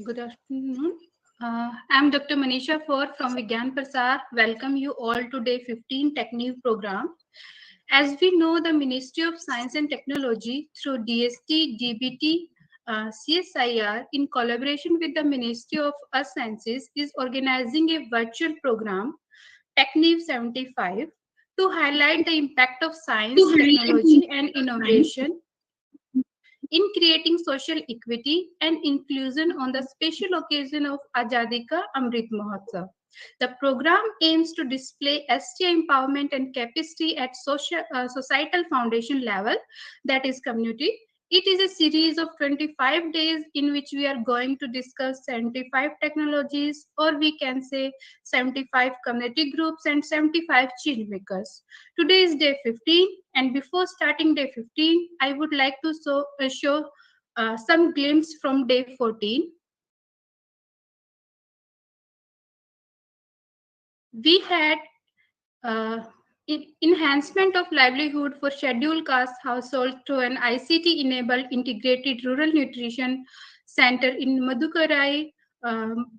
Good afternoon. I'm Dr. Manisha Four from Vigyan Prasar. Welcome you all to Day 15 Techneev program. As we know, the Ministry of Science and Technology through DST, DBT, CSIR in collaboration with the Ministry of Earth Sciences is organizing a virtual program, Techneev 75, to highlight the impact of science, technology and innovation in creating social equity and inclusion on the special occasion of Azadi Ka Amrit Mahotsav. The program aims to display STI empowerment and capacity at societal foundation level, that is community. It is a series of 25 days in which we are going to discuss 75 technologies, or we can say 75 community groups and 75 change makers. Today is day 15, and before starting day 15, I would like to show some glimpse from day 14. We had uh, enhancement of livelihood for scheduled caste households through an ICT-enabled integrated rural nutrition center in Madukarai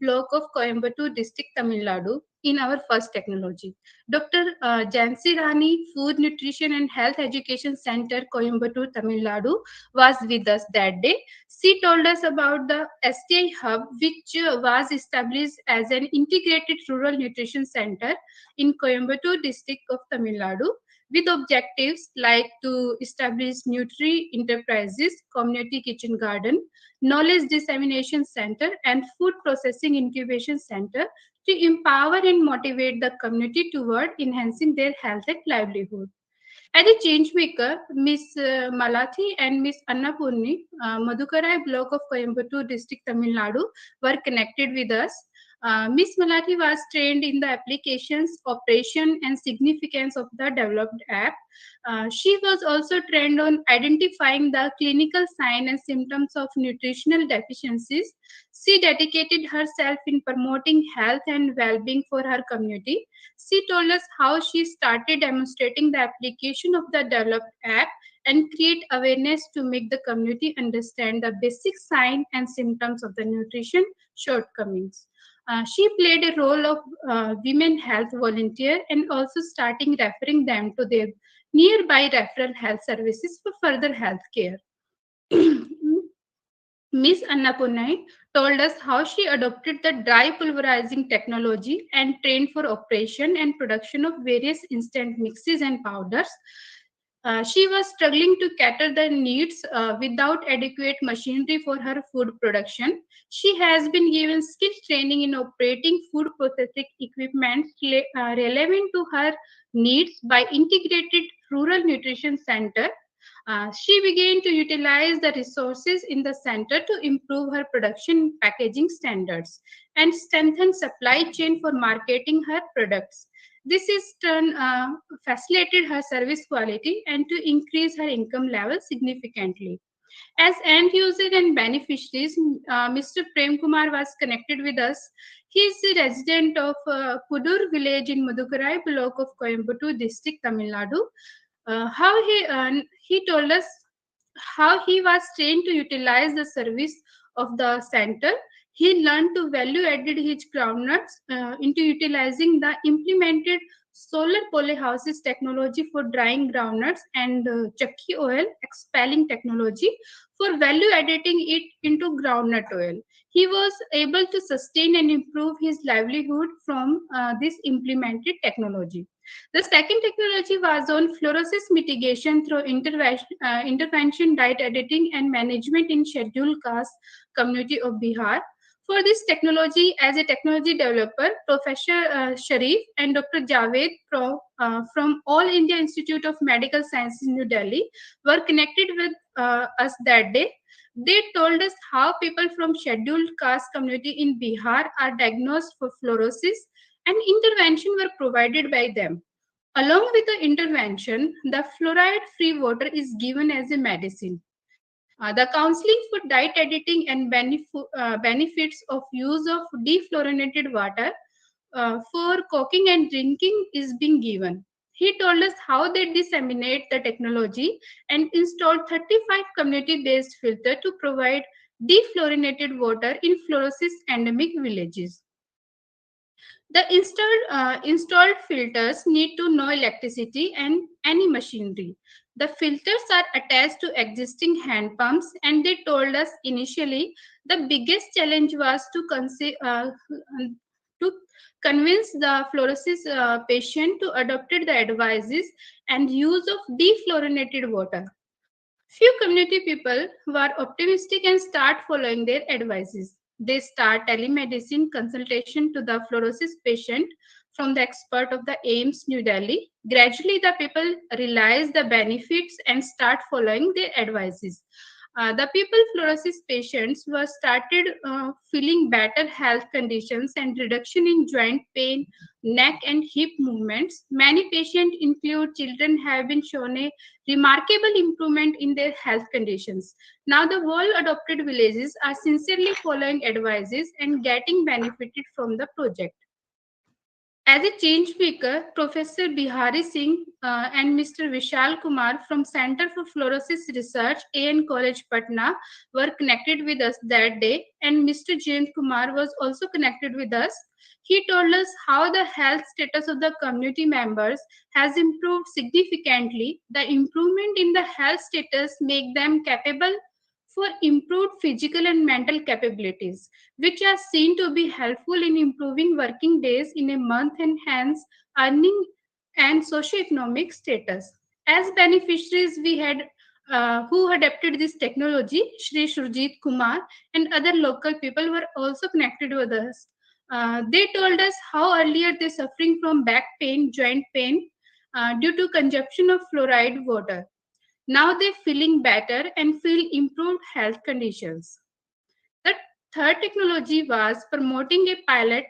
block of Coimbatore district, Tamil Nadu, in our first technology. Dr. Jansi Rani, Food, Nutrition and Health Education Center, Coimbatore, Tamil Nadu, was with us that day. She told us about the STI Hub, which was established as an integrated rural nutrition center in Coimbatore district of Tamil Nadu, with objectives like to establish Nutri Enterprises, Community Kitchen Garden, Knowledge Dissemination Center, and Food Processing Incubation Center to empower and motivate the community toward enhancing their health and livelihood. As a change maker, Miss Malathi and Miss Annapurni, Madhukarai block of Coimbatore district, Tamil Nadu, were connected with us. Miss Malathi was trained in the applications, operation, and significance of the developed app. She was also trained on identifying the clinical sign and symptoms of nutritional deficiencies. She dedicated herself in promoting health and well-being for her community. She told us how she started demonstrating the application of the developed app and create awareness to make the community understand the basic signs and symptoms of the nutrition shortcomings. She played a role of women health volunteer and also starting referring them to their nearby referral health services for further health care. Miss Annapurnai told us how she adopted the dry pulverizing technology and trained for operation and production of various instant mixes and powders. She was struggling to cater the needs without adequate machinery for her food production. She has been given skill training in operating food processing equipment relevant to her needs by Integrated Rural Nutrition Center. She began to utilize the resources in the center to improve her production packaging standards and strengthen supply chain for marketing her products. This is turn facilitated her service quality and to increase her income level significantly. As end user and beneficiaries, Mr. Prem Kumar was connected with us. He is a resident of Kudur village in Madukarai block of Coimbatore district, Tamil Nadu. He told us how he was trained to utilize the service of the center. He learned to value added his groundnuts into utilizing the implemented solar polyhouses technology for drying groundnuts and chakki oil expelling technology for value editing it into groundnut oil. He was able to sustain and improve his livelihood from this implemented technology. The second technology was on fluorosis mitigation through intervention, diet editing, and management in scheduled caste community of Bihar. For this technology, as a technology developer, Professor Sharif and Dr. Javed from All India Institute of Medical Sciences in New Delhi were connected with us that day. They told us how people from scheduled caste community in Bihar are diagnosed for fluorosis and intervention were provided by them. Along with the intervention, the fluoride-free water is given as a medicine. The counseling for diet editing and benefits of use of defluorinated water for cooking and drinking is being given. He told us how they disseminate the technology and installed 35 community-based filters to provide defluorinated water in fluorosis endemic villages. The installed filters need to no electricity and any machinery. The filters are attached to existing hand pumps, and they told us initially the biggest challenge was to convince the fluorosis patient to adopt the advices and use of defluorinated water. Few community people were optimistic and start following their advices. They start telemedicine consultation to the fluorosis patient from the expert of the AIMS New Delhi. Gradually, the people realize the benefits and start following their advices. The people fluorosis patients were started feeling better health conditions and reduction in joint pain, neck and hip movements. Many patients, include children, have been shown a remarkable improvement in their health conditions. Now the whole adopted villages are sincerely following advices and getting benefited from the project. As a change maker, Professor Bihari Singh and Mr. Vishal Kumar from Center for Fluorosis Research, AN College, Patna, were connected with us that day, and Mr. James Kumar was also connected with us. He told us how the health status of the community members has improved significantly. The improvement in the health status make them capable for improved physical and mental capabilities, which are seen to be helpful in improving working days in a month and hence earning and socioeconomic status. As beneficiaries, we had who adopted this technology, Shri Surjit Kumar and other local people were also connected with us. They told us how earlier they suffering from back pain, joint pain due to consumption of fluoride water. Now they're feeling better and feel improved health conditions. The third technology was promoting a pilot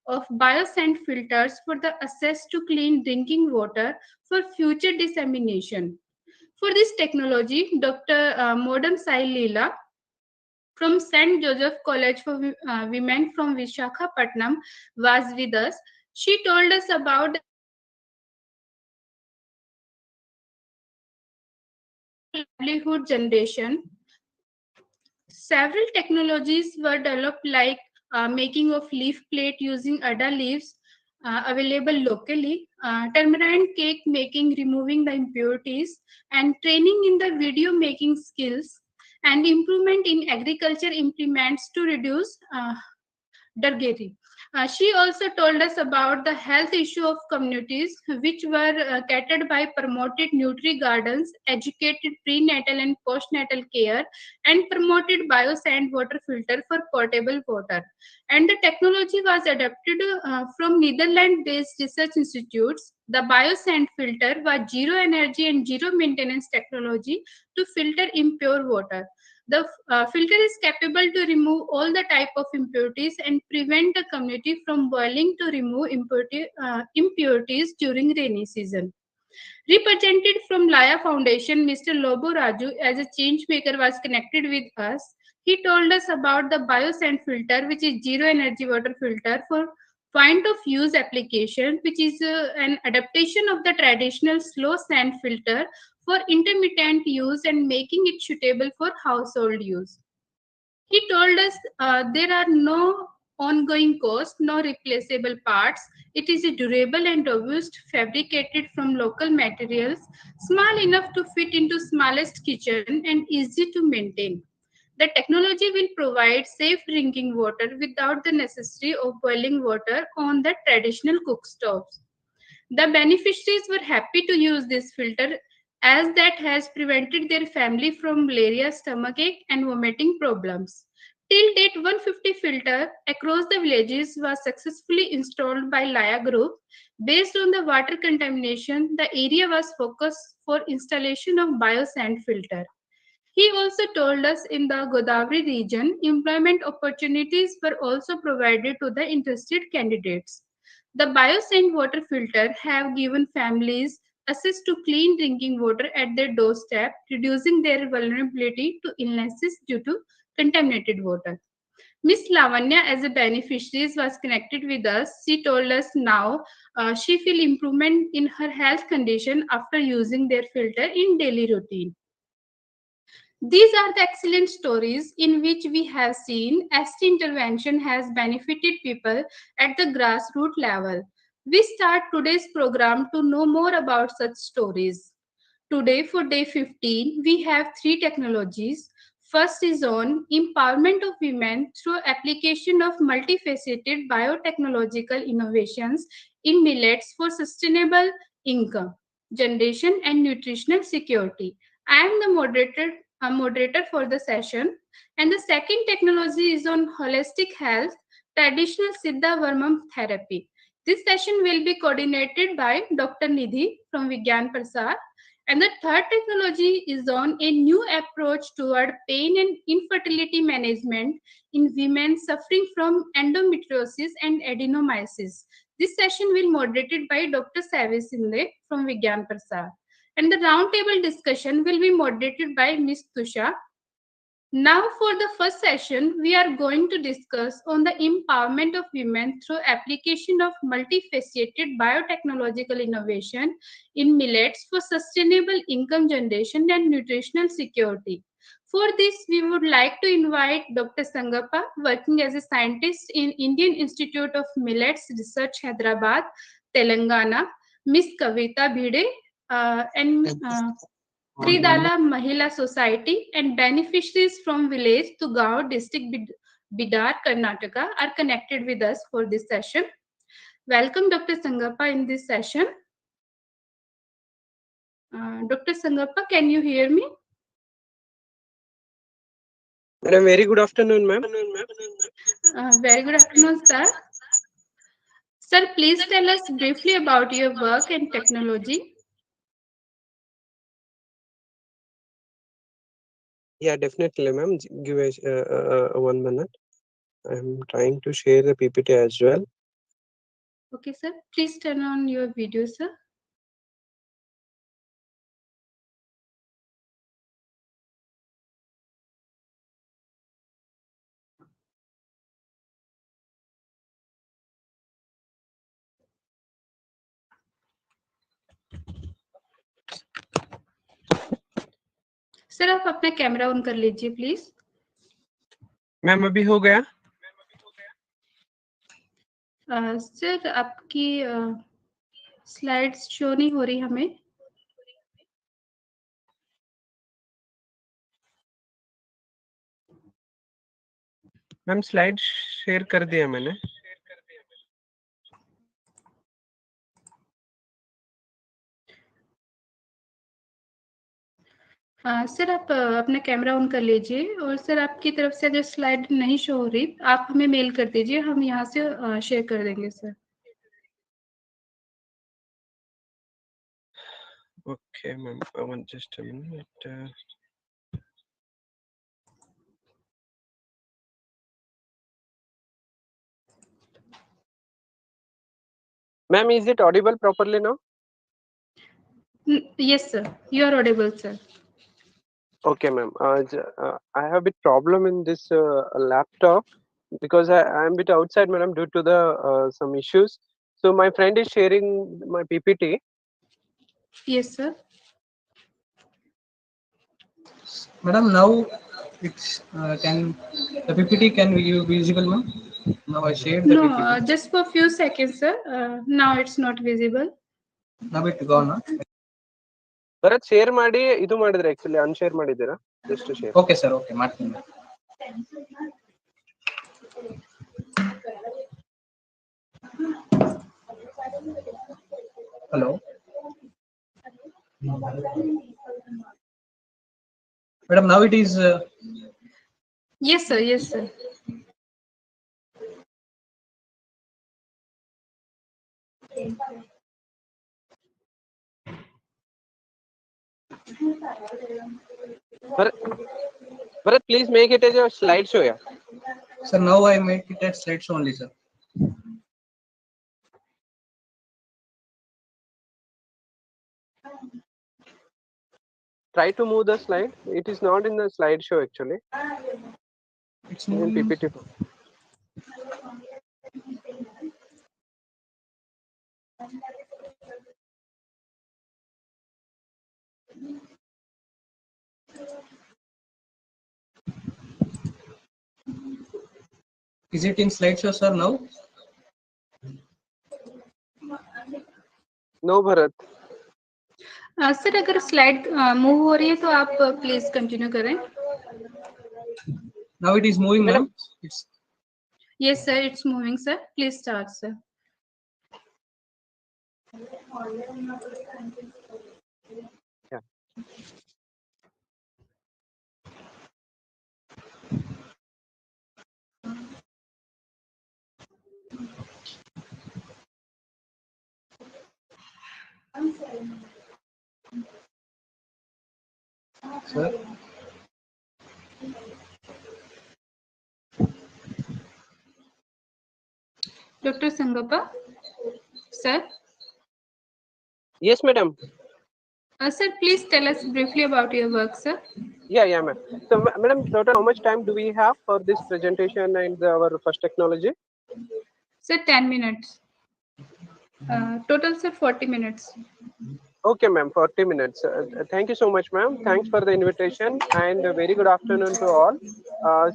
of biosand filters for the access to clean drinking water for future dissemination. For this technology, Dr. Modam Sai Leela from St. Joseph College for Women from Vishakhapatnam was with us. She told us about livelihood generation. Several technologies were developed like making of leaf plate using adda leaves available locally, tamarind cake making, removing the impurities, and training in the video making skills, and improvement in agriculture implements to reduce Dargeti. She also told us about the health issue of communities which were catered by promoted nutri gardens, educated prenatal and postnatal care, and promoted biosand water filter for potable water. And the technology was adapted from Netherlands-based research institutes. The biosand filter was zero energy and zero maintenance technology to filter impure water. The filter is capable to remove all the type of impurities and prevent the community from boiling to remove impurities during rainy season. Represented from Laya Foundation, Mr. Lobo Raju, as a change maker, was connected with us. He told us about the biosand filter, which is zero energy water filter for point of use application, which is an adaptation of the traditional slow sand filter for intermittent use and making it suitable for household use. He told us there are no ongoing costs, no replaceable parts. It is a durable and robust, fabricated from local materials, small enough to fit into smallest kitchen and easy to maintain. The technology will provide safe drinking water without the necessity of boiling water on the traditional cook stoves. The beneficiaries were happy to use this filter as that has prevented their family from malaria, stomachache, and vomiting problems. Till date, 150 filter across the villages was successfully installed by Laya Group. Based on the water contamination, the area was focused for installation of biosand filter. He also told us in the Godavari region, employment opportunities were also provided to the interested candidates. The biosand water filter have given families access to clean drinking water at their doorstep, reducing their vulnerability to illnesses due to contaminated water. Miss Lavanya, as a beneficiary, was connected with us. She told us now she feel improvement in her health condition after using their filter in daily routine. These are the excellent stories in which we have seen ST intervention has benefited people at the grassroots level. We start today's program to know more about such stories. Today, for day 15, we have three technologies. First is on empowerment of women through application of multifaceted biotechnological innovations in millets for sustainable income, generation, and nutritional security. I am the moderator for the session. And the second technology is on holistic health, traditional Siddha Varmam therapy. This session will be coordinated by Dr. Nidhi from Vigyan Prasad. And the third technology is on a new approach toward pain and infertility management in women suffering from endometriosis and adenomyosis. This session will be moderated by Dr. Savi Sinde from Vigyan Prasad. And the roundtable discussion will be moderated by Ms. Tusha. Now for the first session, we are going to discuss on the empowerment of women through application of multifaceted biotechnological innovation in millets for sustainable income generation and nutritional security. For this, we would like to invite Dr. Sangappa, working as a scientist in Indian Institute of Millets Research, Hyderabad, Telangana, Ms. Kavita Bhide, and Tridala Mahila Society and beneficiaries from village to Gaon district Bidar, Karnataka are connected with us for this session. Welcome Dr. Sangappa in this session. Dr. Sangappa, can you hear me? Madam, very good afternoon, ma'am. Very good afternoon, sir. Sir, please tell us briefly about your work and technology. Yeah, definitely, ma'am. Give us 1 minute. I'm trying to share the PPT as well. Okay, sir. Please turn on your video, sir. Sir आप अपना camera on कर लीजिए please. Ma'am अभी हो गया? Sir आपकी slides show नहीं हो रही हमें. मैम स्लाइड शेयर कर दिया मैंने. सर आप अपना कैमरा ऑन कर लीजिए और सर आपकी तरफ से अगर स्लाइड नहीं शो हो रही आप हमें मेल कर दीजिए, हम यहाँ से शेयर कर देंगे sir. Okay, ma'am. Just a minute. Ma'am, is it audible properly now? Yes, sir. You are audible, sir. Okay, ma'am. I have a bit problem in this laptop because I am a bit outside, madam, due to the some issues. So my friend is sharing my PPT. Yes, sir. Madam, now it's the PPT can be visible, ma'am? Now I shared the PPT. Just for few seconds, sir. Now it's not visible. Now it gone. Bharat share ಮಾಡಿ ಇದು ಮಾಡಿದ್ರೆ actually unshare ಮಾಡಿದ್ದೀರಾ? Just share. Okay, sir. Okay, ಮಾಡ್ತೀನಿ. Hello. Madam, now it is. Yes, sir. Yes, sir. Bharat, please make it as a slideshow. Yeah. Sir, now I make it as slideshow only, sir. Try to move the slide. It is not in the slideshow actually. It's in moving. PPT. Is it in slideshow, sir, now? No, Bharat. Sir अगर slide move हो रही है तो आप please continue करें. Now it is moving, Madam. ma'am. It's Yes sir, it's moving sir. Please start sir. Yeah. sir. Dr. Sangappa, sir. Yes, madam. Sir, please tell us briefly about your work, sir. Yeah, ma'am. So, madam, total how much time do we have for this presentation and our first technology? Sir, 10 minutes. Total, sir, 40 minutes. Okay, ma'am, 40 minutes. Thank you so much, ma'am. Thanks for the invitation and a very good afternoon to all.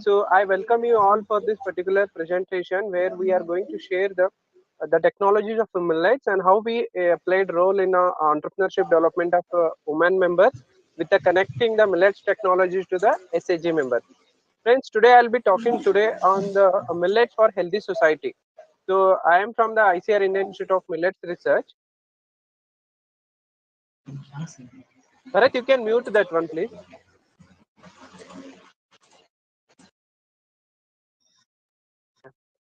So I welcome you all for this particular presentation where we are going to share the technologies of millets and how we played role in entrepreneurship development of women members with the connecting the millets technologies to the SAG members. Friends, today I'll be talking today on the millets for healthy society. So I am from the ICR Indian Institute of Millets Research. Bharat, you can mute that one, please.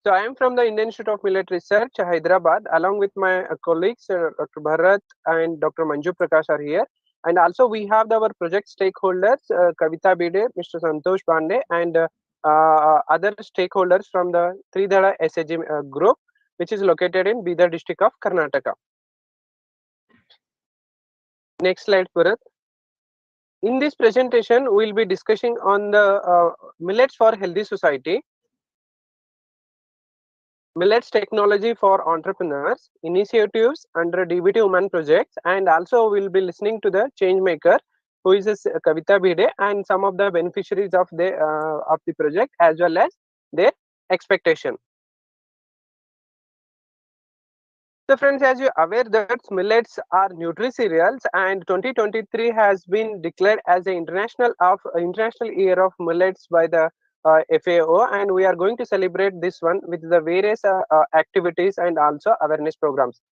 So I am from the Indian Institute of Millet Research, Hyderabad, along with my colleagues, Dr. Bharat and Dr. Manju Prakash are here. And also we have our project stakeholders, Kavita Bide, Mr. Santosh Bande, and other stakeholders from the Tridhala SAG group, which is located in Bidar district of Karnataka. Next slide, Bharat. In this presentation, we will be discussing on the millets for healthy society, millets technology for entrepreneurs, initiatives under DBT Women projects, and also we'll be listening to the changemaker, who is Kavita Bide, and some of the beneficiaries of the project as well as their expectation. So friends, as you're aware that millets are nutri-cereals, and 2023 has been declared as the international year of millets by the FAO, and we are going to celebrate this one with the various activities and also awareness programs.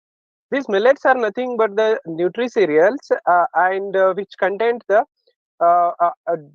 These millets are nothing but the nutri-cereals and which contain a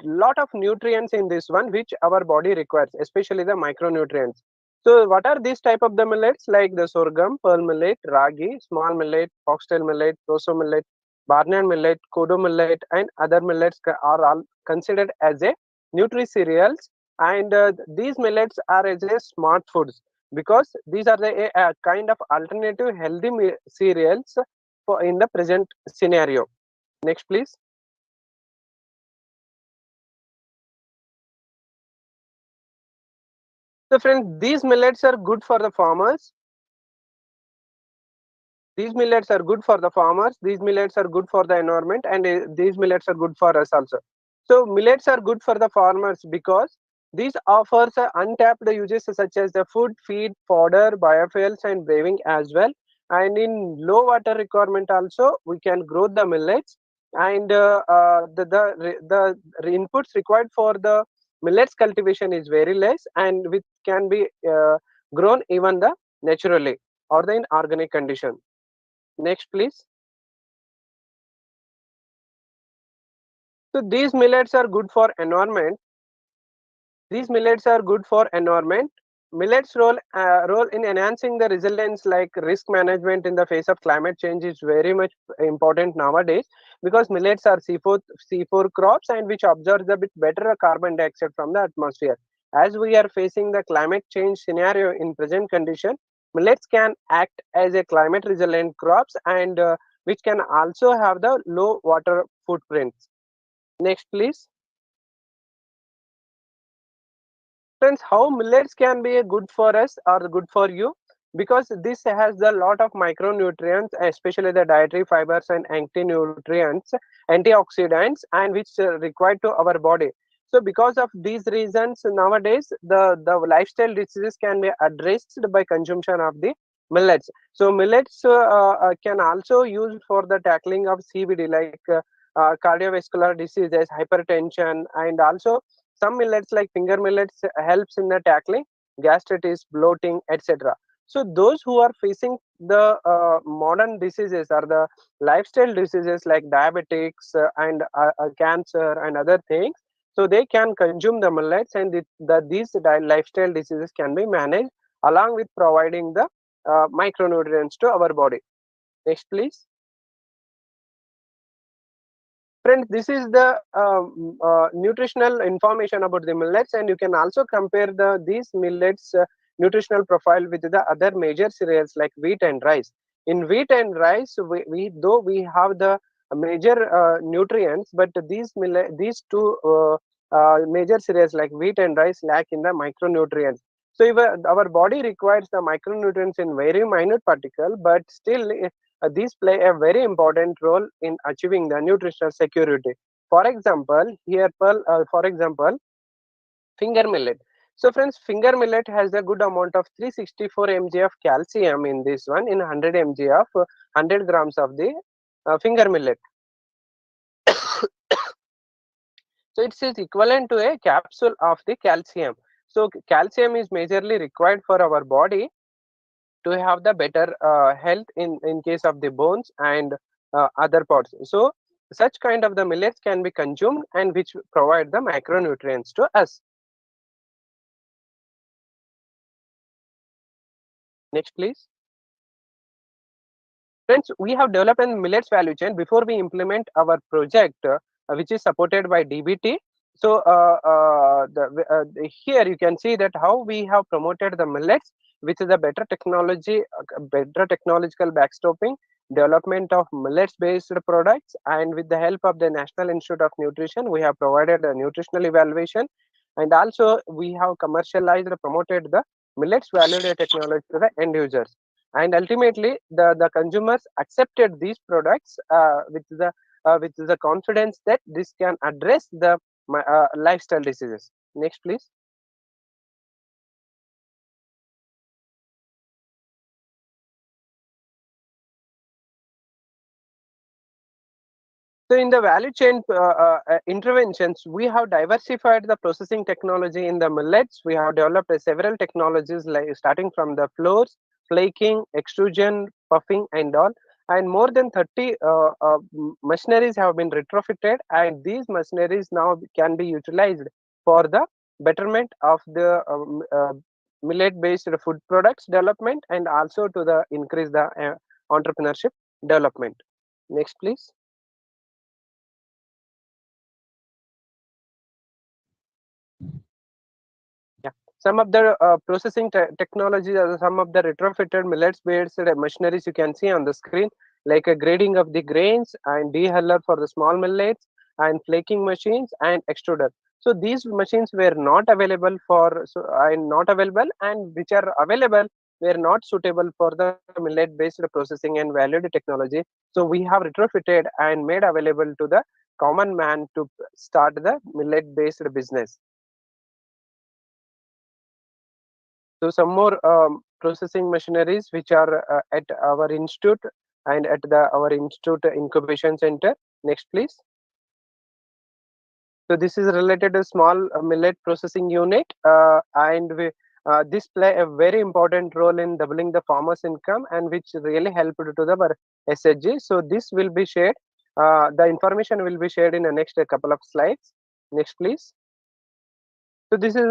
lot of nutrients in this one which our body requires, especially the micronutrients. So what are these type of the millets, like the sorghum, pearl millet, ragi, small millet, foxtail millet, proso millet, barnyard millet, kodo millet, and other millets are all considered as a nutri-cereals, and these millets are as a smart foods because these are the a kind of alternative healthy cereals for in the present scenario. Next, please. So friends, these millets are good for the farmers. These millets are good for the farmers. These millets are good for the environment, and these millets are good for us also. So millets are good for the farmers because these offers untapped uses such as the food, feed, fodder, biofuels, and brewing as well. And in low water requirement also, we can grow the millets. And the inputs required for the millets cultivation is very less, and which can be grown even the naturally or the in organic condition. Next, please. So these millets are good for environment. These millets are good for environment. Millets role in enhancing the resilience, like risk management in the face of climate change, is very much important nowadays because millets are C4 crops and which absorbs a bit better carbon dioxide from the atmosphere. As we are facing the climate change scenario in present condition, millets can act as a climate resilient crops and which can also have the low water footprints. Next, please. Friends, how millets can be good for us or good for you, because this has a lot of micronutrients, especially the dietary fibers and anti-nutrients, antioxidants, and which required to our body. So because of these reasons, nowadays the lifestyle diseases can be addressed by consumption of the millets. So millets can also used for the tackling of CVD, like cardiovascular diseases, hypertension, and also some millets like finger millets helps in the tackling gastritis, bloating, etc. So those who are facing the modern diseases or the lifestyle diseases like diabetics and cancer and other things, so they can consume the millets, and these lifestyle diseases can be managed along with providing the micronutrients to our body. Next, please. Friends, this is the nutritional information about the millets, and you can also compare these millets nutritional profile with the other major cereals like wheat and rice. In wheat and rice, we though we have the major nutrients, but these two major cereals like wheat and rice lack in the micronutrients. So if, our body requires the micronutrients in very minute particle, but still these play a very important role in achieving the nutritional security. For example, for example, finger millet. So friends, finger millet has a good amount of 364 mg of calcium in this one, in 100 mg of 100 grams of the finger millet. So it is equivalent to a capsule of the calcium. So calcium is majorly required for our body to have the better health in case of the bones and other parts. So such kind of the millets can be consumed and which provide the micronutrients to us. Next, please. Friends, we have developed a millets value chain before we implement our project, which is supported by DBT. So here you can see that how we have promoted the millets, which is a better technology, better technological backstopping, development of millets-based products, and with the help of the National Institute of Nutrition, we have provided a nutritional evaluation, and also we have commercialized, promoted the millets valued technology to the end users, and ultimately the consumers accepted these products with the confidence that this can address the lifestyle diseases. Next, please. So in the value chain interventions, we have diversified the processing technology in the millets. We have developed several technologies like starting from the flours, flaking, extrusion, puffing, and all. And more than 30 machineries have been retrofitted, and these machineries now can be utilized for the betterment of the millet-based food products development, and also to the increase the entrepreneurship development. Next, please. Yeah, some of the processing technologies, some of the retrofitted millets-based machineries you can see on the screen, like a grading of the grains and dehuller for the small millets and flaking machines and extruder. So these machines were not available for not available, and which are available were not suitable for the millet-based processing and valued technology. So we have retrofitted and made available to the common man to start the millet-based business. So some more processing machineries which are at our institute and at our institute incubation center. Next, please. So this is related to small millet processing unit, and this play a very important role in doubling the farmers' income, and which really helped to the SHG. So this will be shared. The information will be shared in the next couple of slides. Next, please. So this is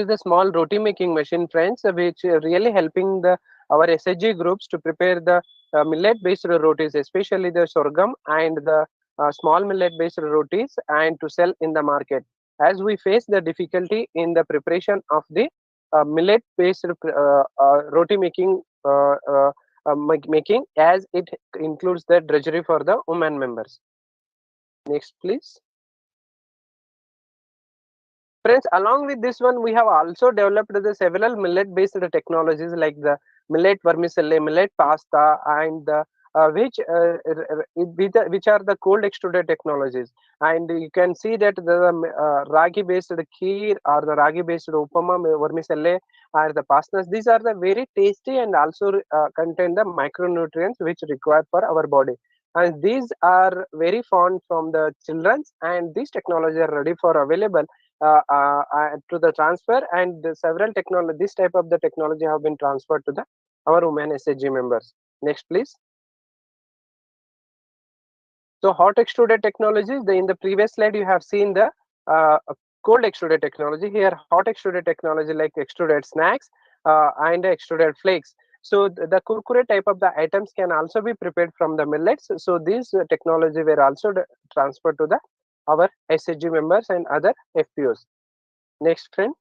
the small roti making machine, friends, which really helping the our SHG groups to prepare the millet-based rotis, especially the sorghum and the small millet-based rotis, and to sell in the market. As we face the difficulty in the preparation of the millet-based roti making, making, as it includes the drudgery for the women members. Next, please. Friends, along with this one, we have also developed the several millet-based technologies like the millet vermicelli, millet pasta, and the which are the cold extruded technologies. And you can see that the ragi based kheer or the ragi based upama, vermicelli, or the pastas, these are the very tasty and also contain the micronutrients which required for our body. And these are very fond from the childrens, and these technology are ready for available to the transfer, and several technology, this type of the technology have been transferred to the our women SHG members. Next, please. So hot extruded technologies, in the previous slide you have seen the cold extruded technology. Here hot extruded technology like extruded snacks and extruded flakes. So the kurkure type of the items can also be prepared from the millets. So these technology were also transferred to the our SHG members and other FPOs. Next, friend.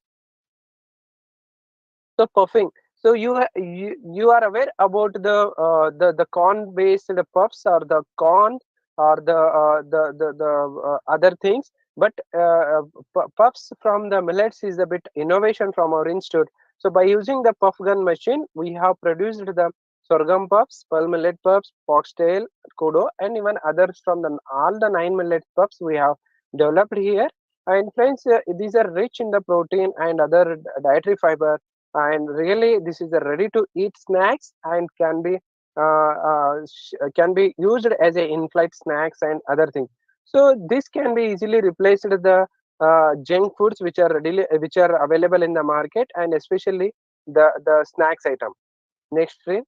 So puffing. So you are aware about the corn based puffs or the corn or the other things, but puffs from the millets is a bit innovation from our institute. So by using the puff gun machine, we have produced the sorghum puffs, pearl millet puffs, foxtail, kodo, and even others from the all the 9 millet puffs we have developed here. And friends, these are rich in the protein and other dietary fiber, and really this is a ready to eat snacks and can be used as a in-flight snacks and other things. So this can be easily replaced with the junk foods which are readily which are available in the market, and especially the snacks item. Next, please.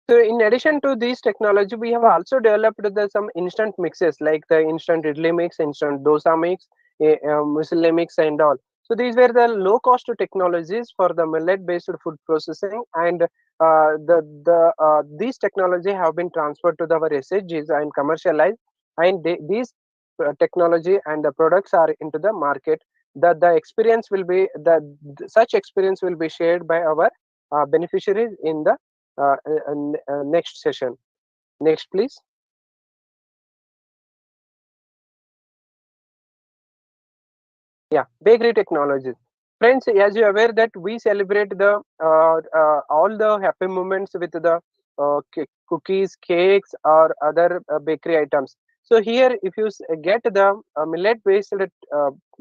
So in addition to this technology, we have also developed some instant mixes like the instant idli mix, instant dosa mix, muesli mix, and all. So these were the low cost technologies for the millet based food processing, and these technology have been transferred to our SHGs and commercialized, and these technology and the products are into the market. The experience will be such experience will be shared by our beneficiaries in the next session. Next, please. Yeah, bakery technologies. Friends, as you are aware that we celebrate the all the happy moments with the cookies, cakes, or other bakery items. So here, if you get the millet-based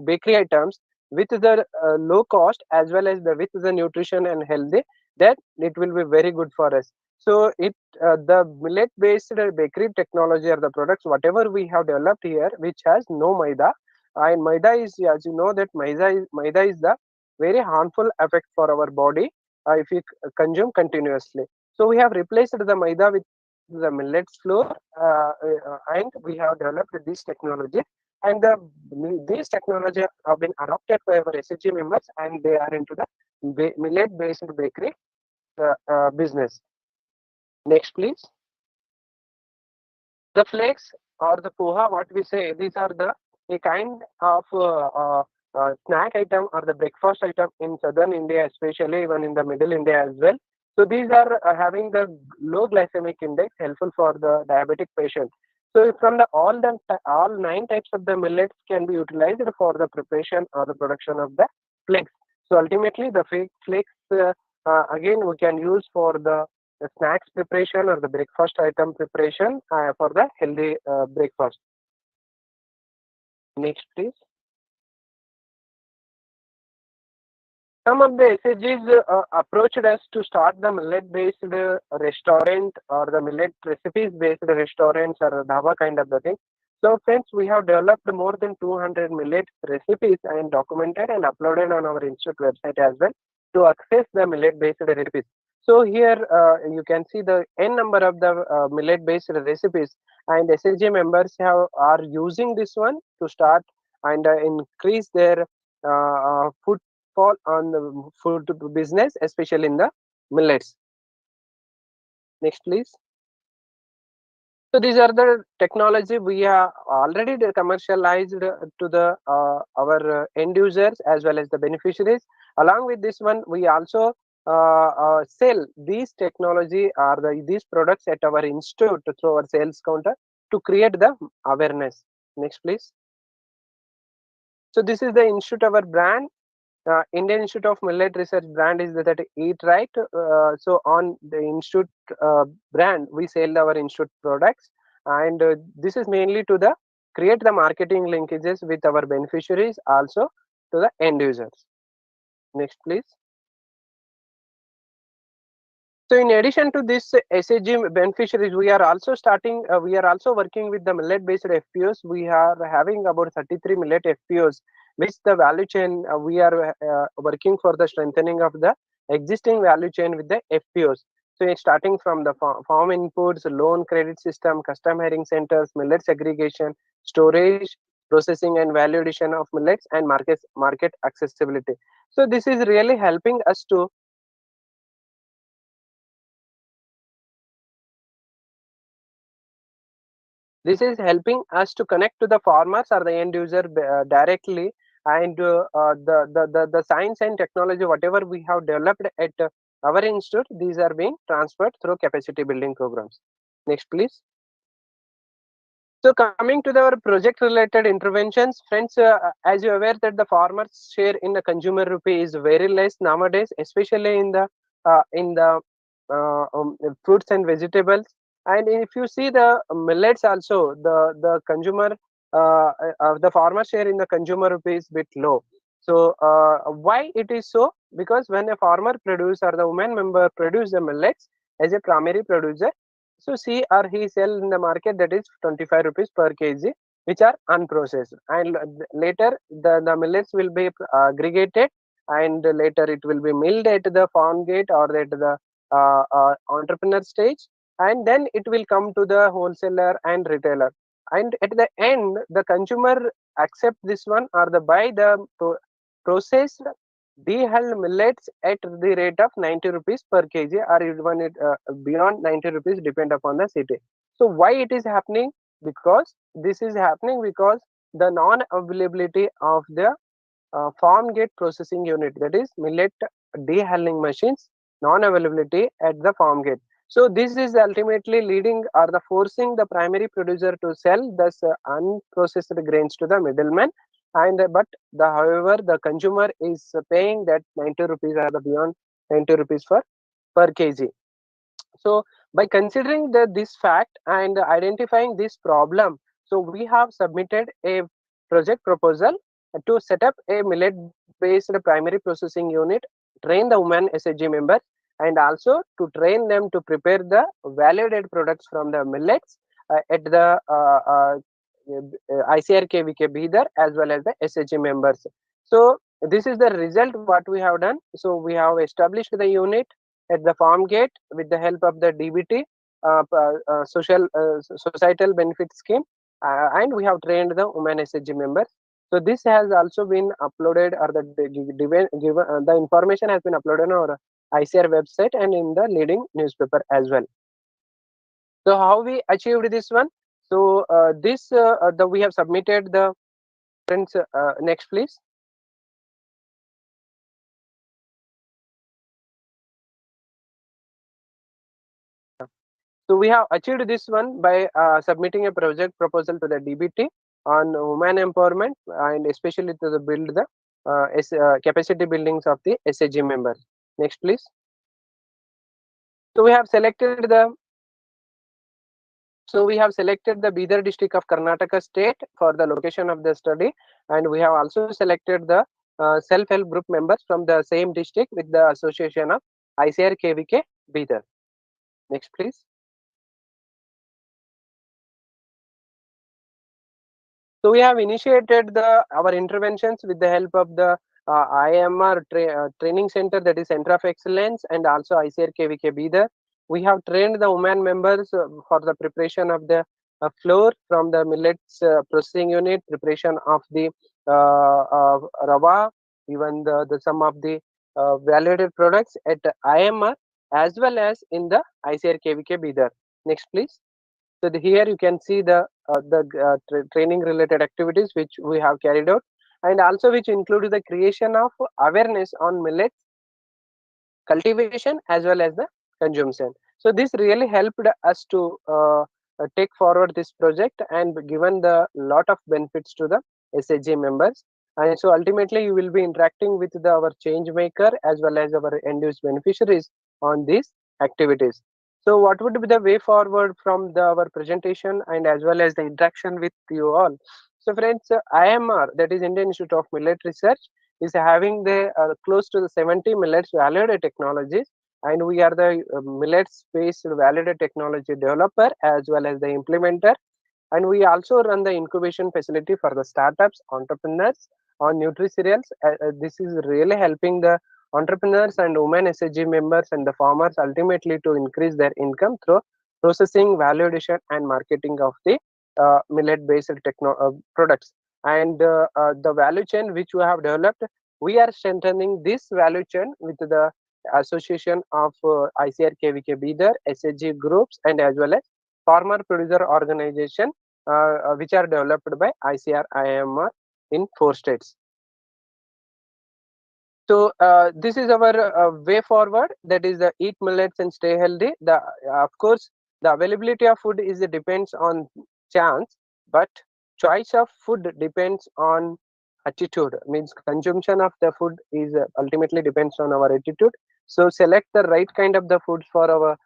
bakery items with the low cost as well as the with the nutrition and healthy, that it will be very good for us. So the millet-based bakery technology or the products whatever we have developed here, which has no maida, and maida is, as you know, that maida is the very harmful effect for our body if we consume continuously. So we have replaced the maida with the millets flour, and we have developed this technology. And these technology have been adopted by our SHG members, and they are into the millet-based bakery business. Next, please. The flakes or the poha, what we say, these are the a kind of snack item or the breakfast item in southern India, especially even in the middle India as well. So these are having the low glycemic index, helpful for the diabetic patient. So from the all 9 types of the millets can be utilized for the preparation or the production of the flakes. So ultimately, the flakes again we can use for the snacks preparation or the breakfast item preparation for the healthy breakfast. Next, please. Some of the SHGs approached us to start the millet-based restaurant or the millet recipes-based restaurants or dhaba kind of the thing. So friends, we have developed more than 200 millet recipes and documented and uploaded on our institute website as well to access the millet-based recipes. So here you can see the n number of the millet-based recipes, and SHG members are using this one to start and increase their footfall on the food business, especially in the millets. Next, please. So these are the technology we have already commercialized to the our end users as well as the beneficiaries. Along with this one, we also sell these technology or these products at our institute through our sales counter to create the awareness. Next, please. So this is the institute our brand. Indian Institute of Millet Research brand is that Eat Right. So on the institute brand, we sell our institute products, and this is mainly to the create the marketing linkages with our beneficiaries, also to the end users. Next, please. So in addition to this SAG beneficiaries, we are also we are also working with the millet based FPOs. We are having about 33 millet FPOs, which the value chain we are working for the strengthening of the existing value chain with the FPOs. So it's starting from the farm inputs, loan credit system, custom hiring centers, millet segregation, storage, processing and value addition of millets, and market accessibility. So this is really helping us to this is helping us to connect to the farmers or the end user directly, and the science and technology whatever we have developed at our institute, these are being transferred through capacity building programs. Next, please. So coming to our project related interventions, friends, as you are aware that the farmers share in the consumer rupee is very less nowadays, especially in the fruits and vegetables. And if you see the millets also, the consumer the farmer share in the consumer rupee is bit low. So why it is so? Because when a farmer produce or the woman member produce the millets as a primary producer, so she or he sell in the market that is 25 rupees per kg, which are unprocessed. And later the millets will be aggregated, and later it will be milled at the farm gate or at the entrepreneur stage, and then it will come to the wholesaler and retailer. And at the end, the consumer accept this one or the buy the processed de-hulled millets at the rate of 90 rupees per kg, or even it beyond 90 rupees depend upon the city. So why it is happening? Because this is happening because the non-availability of the farm gate processing unit, that is millet de-hulling machines, non-availability at the farm gate. So this is ultimately leading or the forcing the primary producer to sell this unprocessed grains to the middleman, and but however the consumer is paying that 90 rupees or the beyond 90 rupees for per kg. So by considering this fact and identifying this problem, so we have submitted a project proposal to set up a millet based primary processing unit, train the women SHG members, and also to train them to prepare the validated products from the millets at the ICR KVK Bidar as well as the SHG members. So this is the result what we have done. So we have established the unit at the farm gate with the help of the DBT, societal benefit scheme, and we have trained the women SHG members. So this has also been uploaded, or the information has been uploaded on our ICR website and in the leading newspaper as well. So how we achieved this one? So we have submitted the friends. Next, please. So we have achieved this one by submitting a project proposal to the DBT on women empowerment, and especially to the build the capacity buildings of the SHG members. Next, please. So we have selected the Bidar district of Karnataka state for the location of the study, and we have also selected the self-help group members from the same district with the association of ICR KVK Bidar. Next, please. So we have initiated our interventions with the help of the IMR training center, that is Center of Excellence, and also ICR KVK Bidar. We have trained the women members for the preparation of the flour from the millets processing unit, preparation of the rava, even some of the validated products at IMR as well as in the ICR KVK Bidar. Next, please. So here you can see the training related activities which we have carried out, and also which include the creation of awareness on millets cultivation as well as the consumption. So this really helped us to take forward this project and given the lot of benefits to the SHG members. And so ultimately you will be interacting with our change maker as well as our end use beneficiaries on these activities. So what would be the way forward from our presentation and as well as the interaction with you all? So friends, IMR, that is Indian Institute of Millet Research, is having the close to the 70 millets validated technologies, and we are the millets based validated technology developer as well as the implementer, and we also run the incubation facility for the startups, entrepreneurs on nutri-cereals. This is really helping the entrepreneurs and women SHG members and the farmers ultimately to increase their income through processing, value addition, and marketing of the millet-based products. And the value chain which we have developed, we are strengthening this value chain with the association of ICR KVK Bidar, SHG groups, and as well as farmer producer organization which are developed by ICR IMR in 4 states. So this is our way forward. That is the eat millets and stay healthy. The of course the availability of food is depends on chance, but choice of food depends on attitude. Means consumption of the food is ultimately depends on our attitude. So select the right kind of the foods for our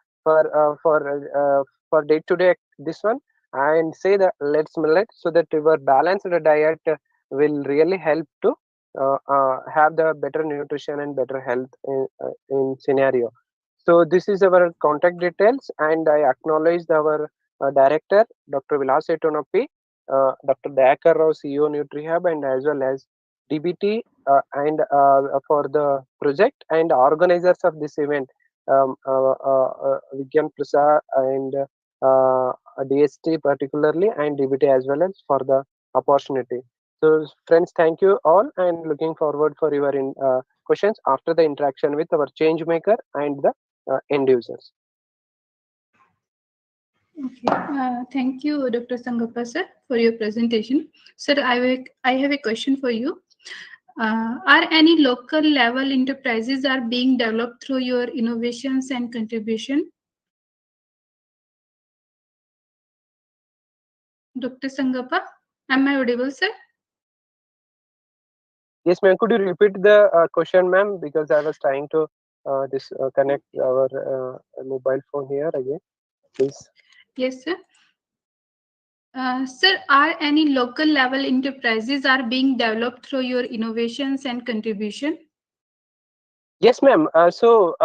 for day to day this one, and say the let's millet so that your balanced diet will really help to have the better nutrition and better health in scenario. So this is our contact details, and I acknowledge our director, Dr. Vilas Etonappi, Dr. Dayakar Rao, CEO NutriHub, and as well as DBT and for the project and organizers of this event, Vigyan Prasad and DST particularly, and DBT as well as for the opportunity. So friends, thank you all, and looking forward for your questions after the interaction with our change maker and the end users. Okay. Thank you, Dr. Sangappa sir, for your presentation. Sir, I have a question for you. Are any local level enterprises are being developed through your innovations and contribution? Dr. Sangappa, am I audible, sir? Yes, ma'am. Could you repeat the question, ma'am? Because I was trying to connect our mobile phone here again, please. Yes, sir. Sir, are any local level enterprises are being developed through your innovations and contribution? Yes, ma'am. So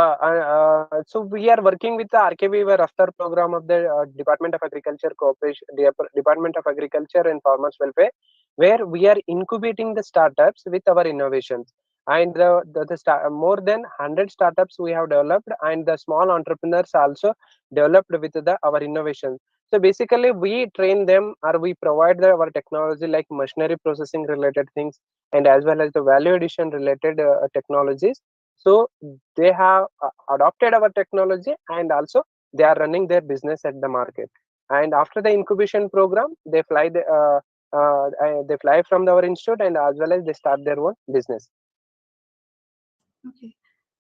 we are working with the RKB Raftar program of the Department of Agriculture Cooperation, Department of Agriculture and Farmers Welfare, where we are incubating the startups with our innovations. And more than 100 startups we have developed, and the small entrepreneurs also developed with our innovations. So basically, we train them, or we provide our technology like machinery processing related things, and as well as the value addition related technologies. So they have adopted our technology, and also they are running their business at the market. And after the incubation program, they fly from our institute, and as well as they start their own business. Okay.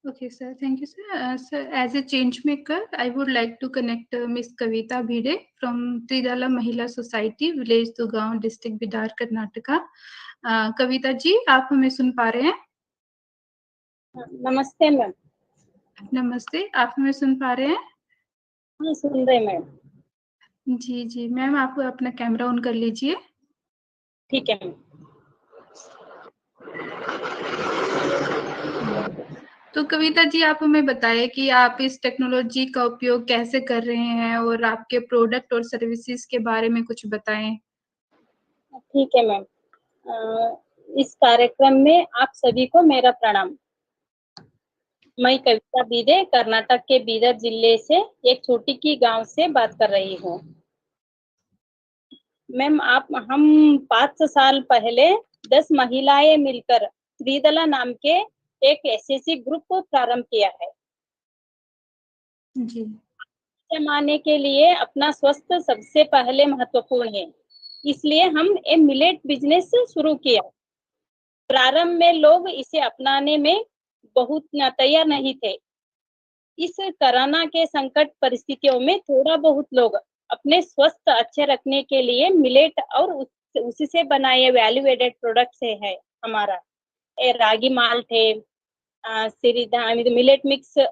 Okay, sir. Thank you, sir. Sir, as a change maker, I would like to connect Miss Kavita Bhide from Tridala Mahila Society, Village Dugaon, District Bidar, Karnataka. Kavita ji, आप हमें सुन पा रहे हैं? नमस्ते ma'am. नमस्ते, आप हमें सुन पा रहे हैं? हाँ, सुन रहे मैम। जी जी मैम, आप अपना कैमरा ऑन कर लीजिए। ठीक है मैम। तो कविता जी, आप हमें बताएं कि आप इस टेक्नोलॉजी का उपयोग कैसे कर रहे हैं और आपके प्रोडक्ट और सर्विसेज के बारे में कुछ बताएं। ठीक है मैम। इस कार्यक्रम में आप सभी को मेरा प्रणाम। मैं कविता बीदे कर्नाटक के बीदर जिले से एक छोटी की गांव से बात कर रही हूँ। मैम, हम 5 साल पहले 10 महिलाएं मिलकर त्रिदला नाम के एक एसएससी ग्रुप को प्रारंभ किया है। जी। जमाने के लिए अपना स्वास्थ्य सबसे पहले महत्वपूर्ण है, इसलिए हम ये मिलेट बिजनेस शुरू किया। प्रारंभ में लोग इसे अपनाने में बहुत तैयार नहीं थे। इस कोरोना के संकट परिस्थितियों में थोड़ा बहुत लोग अपने स्वास्थ्य अच्छे रखने के लिए मिलेट और उससे बनाए वैल्यू एडेड प्रोडक्ट से है हमारा रागी माल्ट है, मिलेट मिक्स है,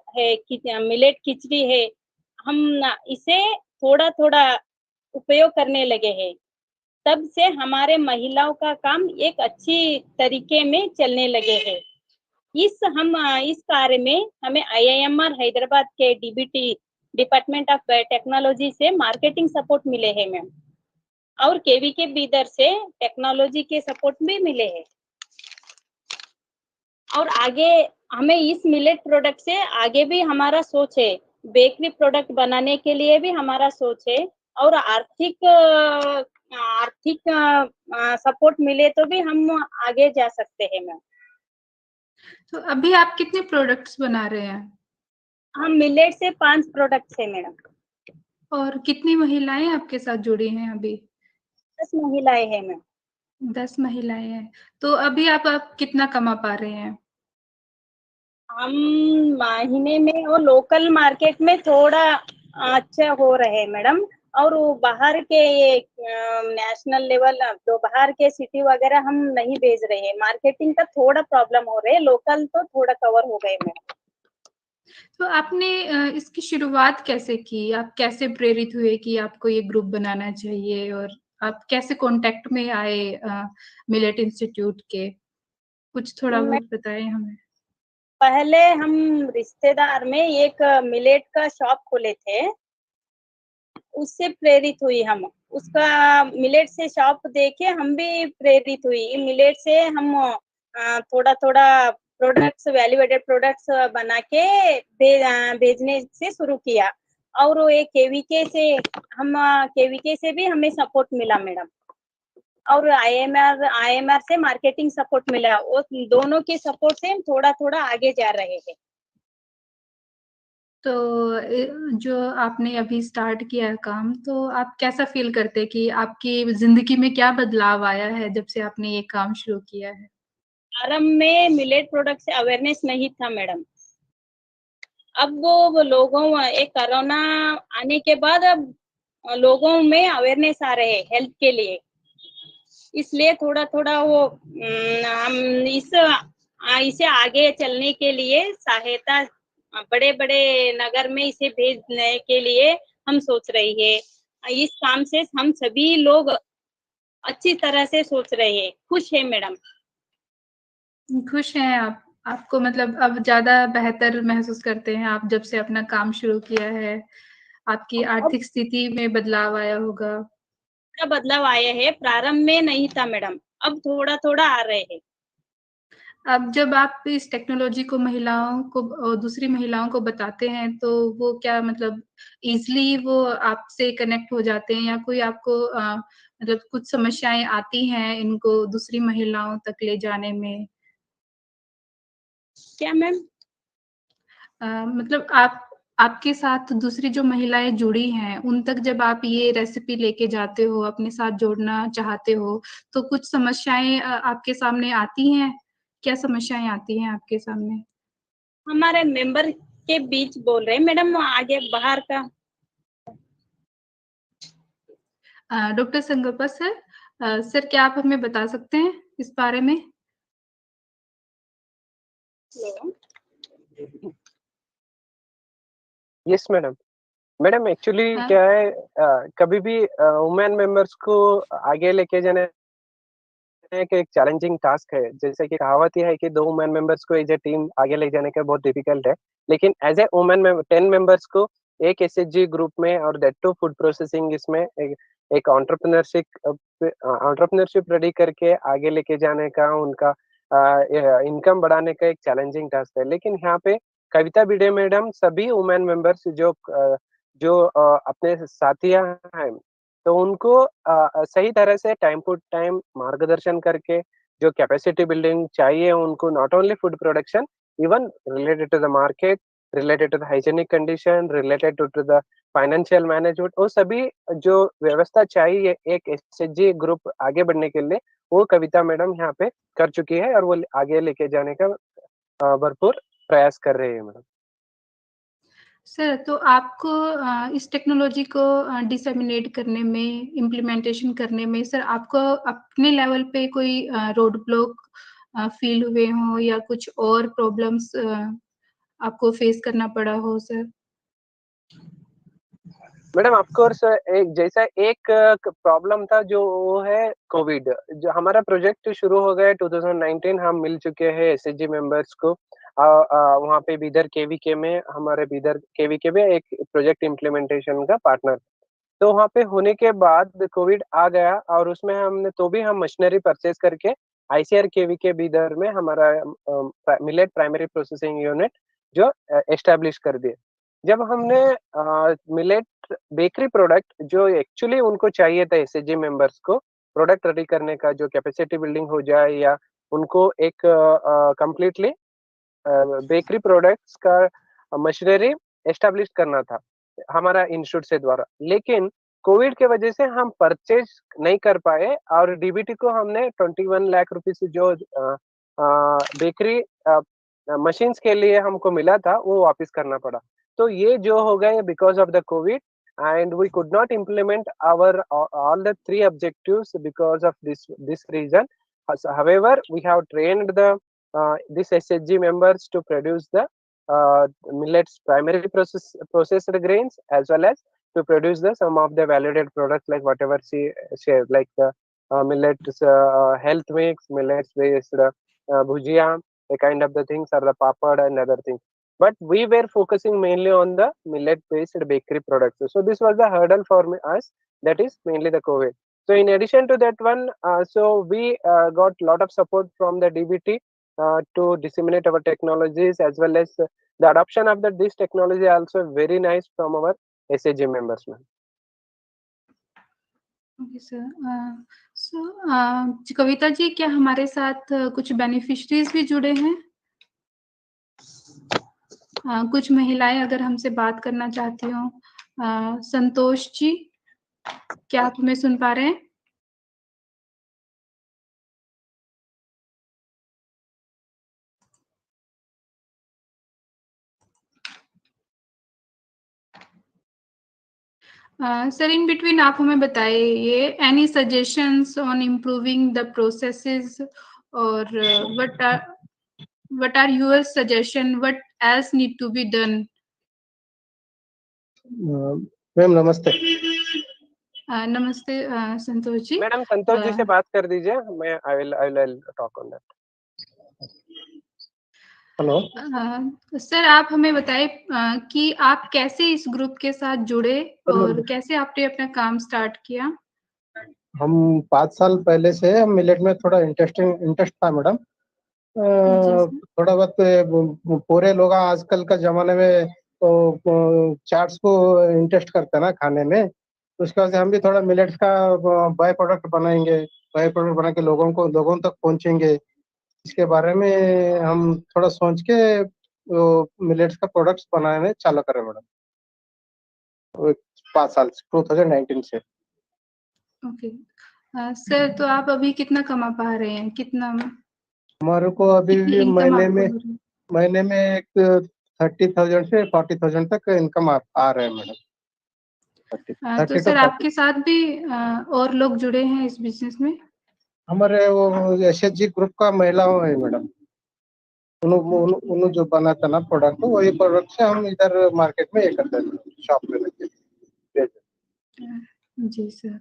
मिलेट खिचड़ी है। हम इसे थोड़ा थोड़ा उपयोग करने लगे हैं। तब से हमारे महिलाओं का काम एक अच्छी तरीके में चलने लगे हैं। इस कार्य में हमें IIMR हैदराबाद के DBT डिपार्टमेंट ऑफ टेक्नोलॉजी से मार्केटिंग सपोर्ट मिले हैं मैम, और KVK बीदर से टेक्नोलॉजी के सपोर्ट भी मिले हैं। और आगे हमें इस मिलेट प्रोडक्ट से आगे भी हमारा सोच है, बेकरी प्रोडक्ट बनाने के लिए भी हमारा सोच है, और आर्थिक सपोर्ट मिले तो भी हम आगे जा सकते हैं मैम। तो अभी आप कितने प्रोडक्ट्स बना रहे हैं? हम मिलेट से 5 प्रोडक्ट्स है मैडम। और कितनी महिलाएं आपके साथ जुड़ी हैं अभी? 10 महिलाएं हैं मैम। 10 महिलाएं हैं। तो अभी आप कितना कमा पा रहे हैं? हम महीने में और लोकल मार्केट में थोड़ा अच्छा हो रहे हैं मैडम, और वो बाहर के नेशनल लेवल तो बाहर के सिटी वगैरह हम नहीं भेज रहे हैं। मार्केटिंग का थोड़ा प्रॉब्लम हो रहा है, लोकल तो थोड़ा कवर हो गए मैडम। तो आपने इसकी शुरुआत कैसे की? आप कैसे प्रेरित हुए कि आपको ये ग्रुप बनाना चाहिए, और आप कैसे कांटेक्ट में आए मिलेट इंस्टीट्यूट के? कुछ थोड़ा बहुत बताएं हमें। पहले हम रिश्तेदार में एक मिलेट का शॉप खोले थे, उससे प्रेरित हुई हम। उसका मिलेट से शॉप देखे हम भी प्रेरित हुई। मिलेट से हम थोड़ा थोड़ा प्रोडक्ट्स, वैल्यू एडेड प्रोडक्ट्स बना के भेजने से शुरू किया। और वो एक KVK से भी हमें सपोर्ट मिला मैडम, और IMR से मार्केटिंग सपोर्ट मिला। वो दोनों के सपोर्ट से हम थोड़ा थोड़ा आगे जा रहे हैं। तो जो आपने अभी स्टार्ट किया है काम, तो आप कैसा फील करते हैं कि आपकी जिंदगी में क्या बदलाव आया है जब से आपने ये काम शुरू किया है? आरंभ में मिलेट प्रोडक्ट से अवेयरनेस नहीं था मैडम। अब वो लोगों एक कोरोना आने के बाद अब लोगों में अवेयरनेस आ रहे हैं हेल्थ के लिए, इसलिए थोड़ा थोड़ा वो हम इसे आगे चलने के लिए सहायता बड़े बड़े नगर में इसे भेजने के लिए हम सोच रही है। इस काम से हम सभी लोग अच्छी तरह से सोच रहे हैं, खुश है मैडम। खुश हैं आप? आपको मतलब अब ज्यादा बेहतर महसूस करते हैं आप जब से अपना काम शुरू किया है? आपकी आर्थिक स्थिति में बदलाव आया होगा? का बदलाव आया है, प्रारंभ में नहीं था मैडम, अब थोड़ा थोड़ा आ रहे हैं। अब जब आप इस टेक्नोलॉजी को महिलाओं को दूसरी महिलाओं को बताते हैं, तो वो क्या मतलब इजीली वो आपसे कनेक्ट हो जाते हैं, या कोई आपको मतलब कुछ समस्याएं आती हैं इनको दूसरी महिलाओं तक ले जाने में? क्या मैम? मतलब आपके साथ दूसरी जो महिलाएं जुड़ी हैं, उन तक जब आप ये रेसिपी लेके जाते हो, अपने साथ जोड़ना चाहते हो, तो कुछ समस्याएं आपके सामने आती हैं? क्या समस्याएं आती हैं आपके सामने? हमारे मेंबर के बीच बोल रहे हैं मैडम, आगे बाहर का। डॉक्टर संगप्पा सर, सर क्या आप हमें बता सकते हैं इस बारे में? Yes madam. मैडम एक्चुअली क्या है, कभी भी वुमेन मेंबर्स को आगे लेके जाने एक चैलेंजिंग टास्क है। जैसे कि कहावत यह है कि 2 वुमेन मेंबर्स को एज ए टीम आगे ले जाने का बहुत डिफिकल्ट है, लेकिन एज ए वुमेन 10 मेंबर्स को एक एसएचजी ग्रुप में, और दैट टू फूड प्रोसेसिंग, इसमें एक एंटरप्रेन्योरशिप रेडी करके आगे लेके जाने का, उनका इनकम बढ़ाने का एक चैलेंजिंग टास्क है। लेकिन यहाँ पे कविता भिडे मैडम सभी वुमेन मेंबर्स जो अपने साथियां हैं, तो उनको सही तरह से टाइम टू टाइम मार्गदर्शन करके जो कैपेसिटी बिल्डिंग चाहिए उनको, not only food production, even related to the market, related to the hygienic condition, related to the financial management, वो सभी जो व्यवस्था चाहिए एक एसएचजी ग्रुप आगे बढ़ने के लिए, वो कविता मैडम यहाँ पे कर चुकी है, और वो आगे लेके जाने का भरपूर प्रयास कर रही है मैडम। सर, तो आपको इस टेक्नोलॉजी को डिसेमिनेट करने में, इम्प्लीमेंटेशन करने में, सर आपको अपने लेवल पे कोई रोड ब्लॉक फील हुए हों या कुछ और प्रॉब्लम्स आपको फेस करना पड़ा हो सर? मैडम ऑफ कोर्स एक प्रॉब्लम था जो वो है कोविड। जो हमारा प्रोजेक्ट शुरू हो गया 2019, हम मिल चुके हैं एसएचजी मेंबर्स को। वहाँ पे बीदर केवीके में, हमारे बीदर केवीके में एक प्रोजेक्ट इम्प्लीमेंटेशन का पार्टनर। तो वहाँ पे होने के बाद कोविड आ गया और उसमें हमने तो भी हम मशीनरी परचेज करके आईसीआर केवीके बीदर में हमारा मिलेट प्राइमरी प्रोसेसिंग यूनिट जो एस्टेब्लिश कर दिए। जब हमने मिलेट बेकरी प्रोडक्ट जो एक्चुअली उनको चाहिए था एसएचजी मेंबर्स को प्रोडक्ट रेडी करने का, जो कैपेसिटी बिल्डिंग हो जाए या उनको एक कंप्लीटली बेकरी प्रोडक्ट्स का मशीनरी एस्टेब्लिश करना था हमारा इंस्टीट्यूट से द्वारा। लेकिन कोविड के वजह से हम परचेज नहीं कर पाए और डीबीटी को हमने 21 लाख रुपीस जो बेकरी मशीन्स के लिए हमको मिला था वो वापस करना पड़ा। तो ये जो हो गया because of the Covid, and we could not implement our all the three objectives because of this reason. However, we have trained the this SHG members to produce the millets primary processed grains, as well as to produce the some of the validated products like whatever she shared, like the millets health mix, millets based bhujia, the kind of the things are the papad and other things. But we were focusing mainly on the millet based bakery products. So this was the hurdle for us, that is mainly the COVID. So in addition to that one, so we got lot of support from the DBT to disseminate our technologies, as well as the adoption of this technology also very nice from our SAG members. Okay sir. So Kavita ji, क्या हमारे साथ कुछ beneficiaries भी जुड़े हैं? कुछ महिलाएं अगर हमसे बात करना चाहती हो। संतोष जी, क्या आप हमें सुन पा रहे हैं? सर, इन बिटवीन आप हमें बताइए any suggestions on improving the processes, और what are your suggestion, what else need to be done? Ma'am नमस्ते। नमस्ते संतोष जी। मैडम संतोष जी से बात कर दीजिए, मैं I will talk on that. Hello sir, आप हमें बताइए कि आप कैसे इस ग्रुप के साथ जुड़े और कैसे आपने अपना काम स्टार्ट किया? हम 5 साल पहले से मिलेट में थोड़ा इंटरेस्ट था मैडम। थोड़ा बहुत पूरे लोग आजकल का जमाने में तो चाट्स को इंटरेस्ट करते हैं ना खाने में, तो उसके वजह से हम भी थोड़ा मिलेट्स का बाय प्रोडक्ट बनाएंगे, बाय प्रोडक्ट बना के लोगों तक पहुंचेंगे, इसके बारे में हम थोड़ा सोच के मिलेट्स का प्रोडक्ट्स बनाने चालू करें मैडम 5 साल 2019 से। ओके सर, तो आप अभी कितना कमा पा रहे हैं? कितना हमारे को अभी भी महीने में एक 30,000 से 40,000 तक इनकम आ रहा है मैडम। तो सर, आपके साथ भी और लोग जुड़े हैं इस बिजनेस में? हमारे वो एसएचजी ग्रुप का महिलाओं है मैडम, उन्होंने जो बनाता ना प्रोडक्ट, वही प्रोडक्ट से हम इधर मार्केट में ये करते हैं, शॉप में लेके। जी सर।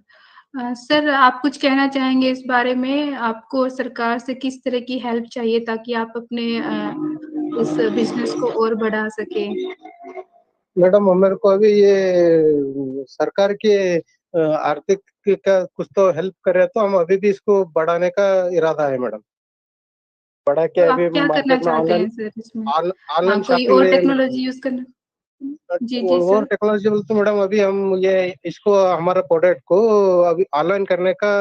सर, आप कुछ कहना चाहेंगे इस बारे में? आपको सरकार से किस तरह की हेल्प चाहिए ताकि आप अपने इस बिजनेस को और बढ़ा सके? मैडम हमारे को अभी ये सरकार के आर्थिक का कुछ तो हेल्प करे तो हम अभी भी इसको बढ़ाने का इरादा है मैडम। बढ़ा के तो अभी आप क्या करना मार्केट में चाहते हैं सर इसमें? ऑनलाइन कोई शॉपिंग और टेक्नोलॉजी यूज करना? जी जी और सर। टेक्नोलॉजी बोलते मैडम अभी हम ये इसको हमारा प्रोडक्ट को अभी ऑनलाइन करने का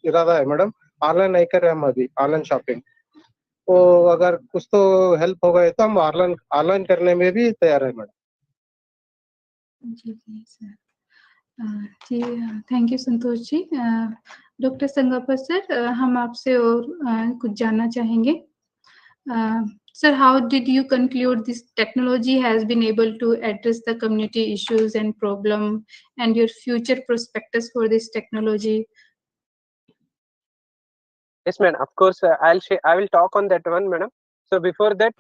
इरादा है मैडम। ऑनलाइन नहीं कर रहे हम अभी, ऑनलाइन शॉपिंग, तो अगर कुछ तो हेल्प होगा तो हम ऑनलाइन करने में भी तैयार है मैडम। जी जी सर। जी thank you Santosh ji. Doctor Sangappar sir, हम आपसे और कुछ जानना चाहेंगे। Sir, how did you conclude this technology has been able to address the community issues and problem, and your future prospectus for this technology? Yes, madam. Of course, I will talk on that one, madam. So before that,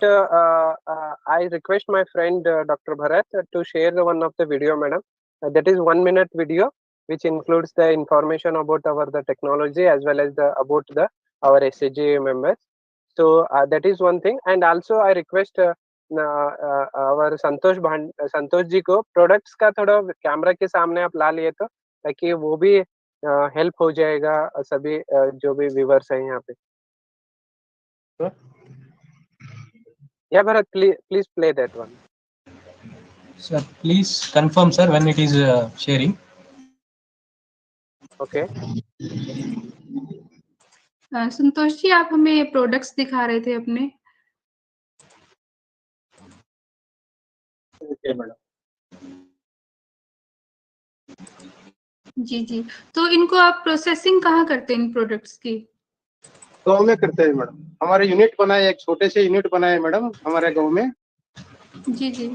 I request my friend Dr. Bharat to share the one of the video, madam. That is 1 minute video, which includes the information about the technology as well as the about the our SHG members. So that is one thing, and also I request our Santosh ji को products का थोड़ा camera के सामने आप ला लिए तो ताकि वो भी हेल्प हो जाएगा सभी जो भी व्यूवर्स हैं यहाँ पे. Yeah, Bharat, please play that one. Sir, please confirm, sir, when it is sharing. Okay. Santosh ji, आप हमें प्रोडक्ट्स दिखा रहे थे अपने. Okay, madam. जी. तो इनको आप प्रोसेसिंग कहाँ करते हैं इन प्रोडक्ट्स की? गाँव में करते हैं मैडम. हमारे यूनिट बनाए, एक छोटे से यूनिट बनाए मैडम हमारे गाँव में. जी.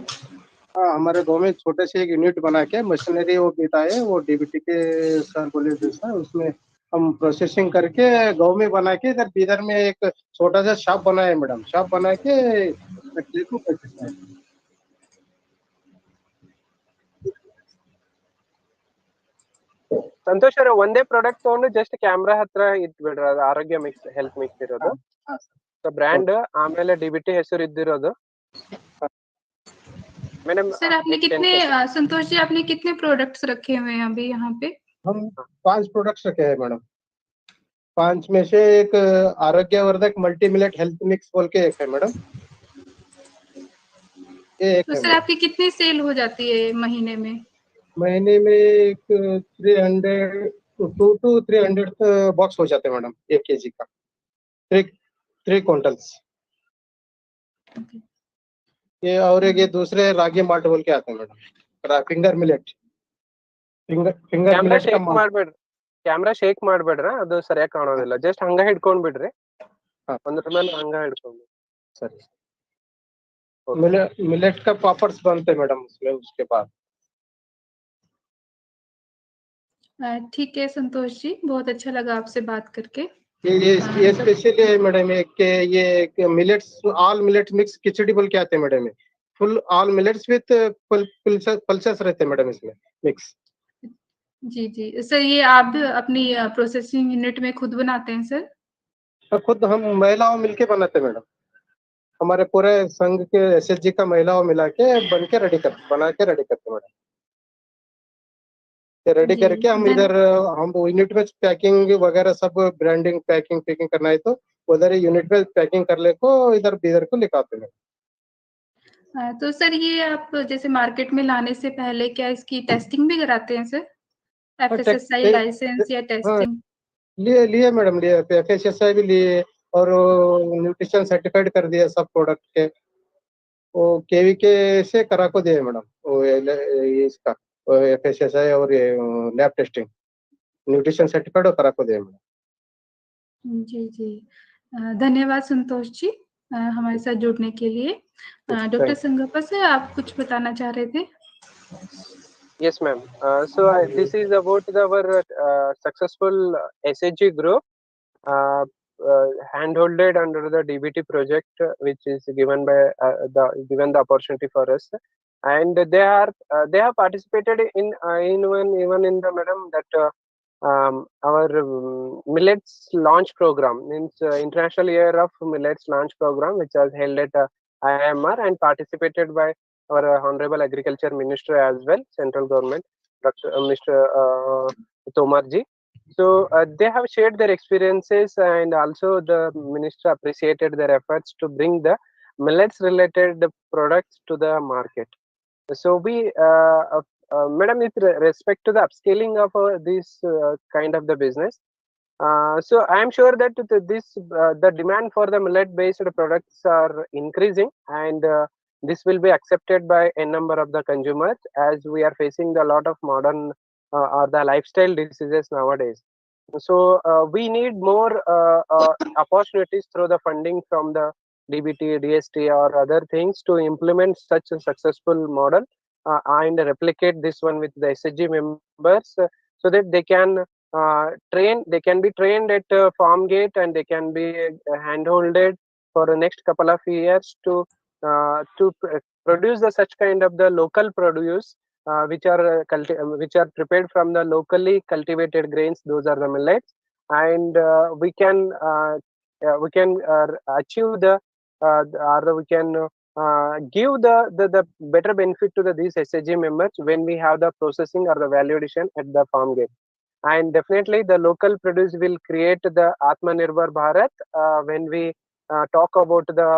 हाँ, हमारे गाँव में छोटे से एक यूनिट बना के मशीनरी वो देता है, वो डीबीटी के सर बोले जैसा, उसमें हम प्रोसेसिंग करके गाँव में बना के इधर बीदर में एक छोटा सा शॉप बनाया मैडम. शॉप बना के ಸಂತೋಷ್ ಅವರ ಒಂದೇ ಪ್ರಾಡಕ್ಟ್ ತಗೊಂಡು ಜಸ್ಟ್ ಕ್ಯಾಮ್ರಾ ಹತ್ರ ಇಟ್ಬಿಡ್ರಿ. ಅದು ಆರೋಗ್ಯ ಮಿಕ್ಸ್ ಹೆಲ್ತ್ ಮಿಕ್ಸ್ ಇರೋದು. ಸೊ ಬ್ರ್ಯಾಂಡ್ ಆಮೇಲೆ ಡಿಬಿಟಿ ಹೆಸರು ಇದ್ದಿರೋದು. मैडम सर आपने कितने संतोष जी आपने कितने प्रोडक्ट्स रखे हुए हैं अभी यहाँ पे? हम 5 प्रोडक्ट्स रखे हैं मैडम. 5 में से एक आरोग्यवर्धक मल्टी मिलेट हेल्थ मिक्स बोल के एक है मैडम. ये एक तो है सर आपकी कितनी सेल हो जाती है महीने में? महीने में एक 300 2 to 300 बॉक्स हो जाते हैं मैडम 1 kg का. 3 क्विंटल्स. ये और एक ये दूसरे रागी माल्ट बोल के आते हैं madam. Finger millet. Finger camera millet का ಶೇಕ್ ಮಾಡ್ಬೇಡ್ರಿ. ಕ್ಯಾಮ್ರಾ ಶೇಕ್ ಮಾಡ್ಬೇಡ್ರ, ಅದು ಸರಿಯಾಗಿ ಕಾಣೋದಿಲ್ಲ. ಜಸ್ಟ್ ಹಂಗ ಹಿಡ್ಕೊಂಡ್ ಬಿಡ್ರಿ. ಒಂದ್ರ ಮೇಲೆ ಹಂಗ ಹಿಡ್ಕೊಂಡು. सर मिलेट का पापड्स बनते हैं मैडम उसमें. उसके बाद ठीक है संतोष जी, बहुत अच्छा लगा आपसे बात करके. ये स्पेशली है मैडम ये मिलेट्स ऑल मिलेट मिक्स खिचड़ी बोल के आते हैं madam. Full all millets with pulses रहते हैं मैडम इसमें मिक्स. जी. सर ये आप अपनी प्रोसेसिंग यूनिट में खुद बनाते हैं सर? खुद हम महिलाओं मिलके बनाते हैं मैडम. हमारे पूरे संघ के एसएचजी का महिलाओं मिला के बना के रेडी करते मैडम. रेडी करके हम इधर हम यूनिट में पैकिंग वगैरह सब ब्रांडिंग पैकिंग करना है तो उधर यूनिट में पैकिंग कर ले को इधर को लिखाते हैं. तो सर ये आप जैसे मार्केट में लाने से पहले क्या इसकी टेस्टिंग भी कराते हैं सर? FSSI लाइसेंस या टेस्टिंग? लिए मैडम लिए. FSSI भी लिए और न्यूट्रिशन सर्टिफाइड कर दिया सब प्रोडक्ट के. वो KVK से करा को दिए मैडम. वो इसका FSSI और ये लैब टेस्टिंग न्यूट्रिशन सर्टिफाइड और करा को दिए मैडम. जी. धन्यवाद संतोष जी हमारे साथ जुड़ने के लिए. डॉक्टर संगप्पा सर आप कुछ बताना चाह रहे थे? Yes, ma'am. So this is about our successful SHG group handholded under the DBT project, which is given by given the opportunity for us, and they have participated in even in the madam that our millets launch program means International Year of Millets launch program, which was held at IMR and participated by our Honorable Agriculture Minister as well, Central Government, Mr. Tomar ji. So they have shared their experiences, and also the minister appreciated their efforts to bring the millets related products to the market. So we madam, with respect to the upscaling of this kind of the business, so I am sure that the demand for the millet based products are increasing, and this will be accepted by a number of the consumers as we are facing a lot of modern or the lifestyle diseases nowadays. So we need more opportunities through the funding from the DBT, DST or other things to implement such a successful model and replicate this one with the SHG members so that they can they can be trained at farm gate, and they can be handholded for the next couple of years to produce the such kind of the local produce, which are which are prepared from the locally cultivated grains. Those are the millets, and we can achieve the or we can give the better benefit to these SHG members when we have the processing or the value addition at the farm gate. And definitely the local produce will create the Atmanirbhar Bharat. When we talk about the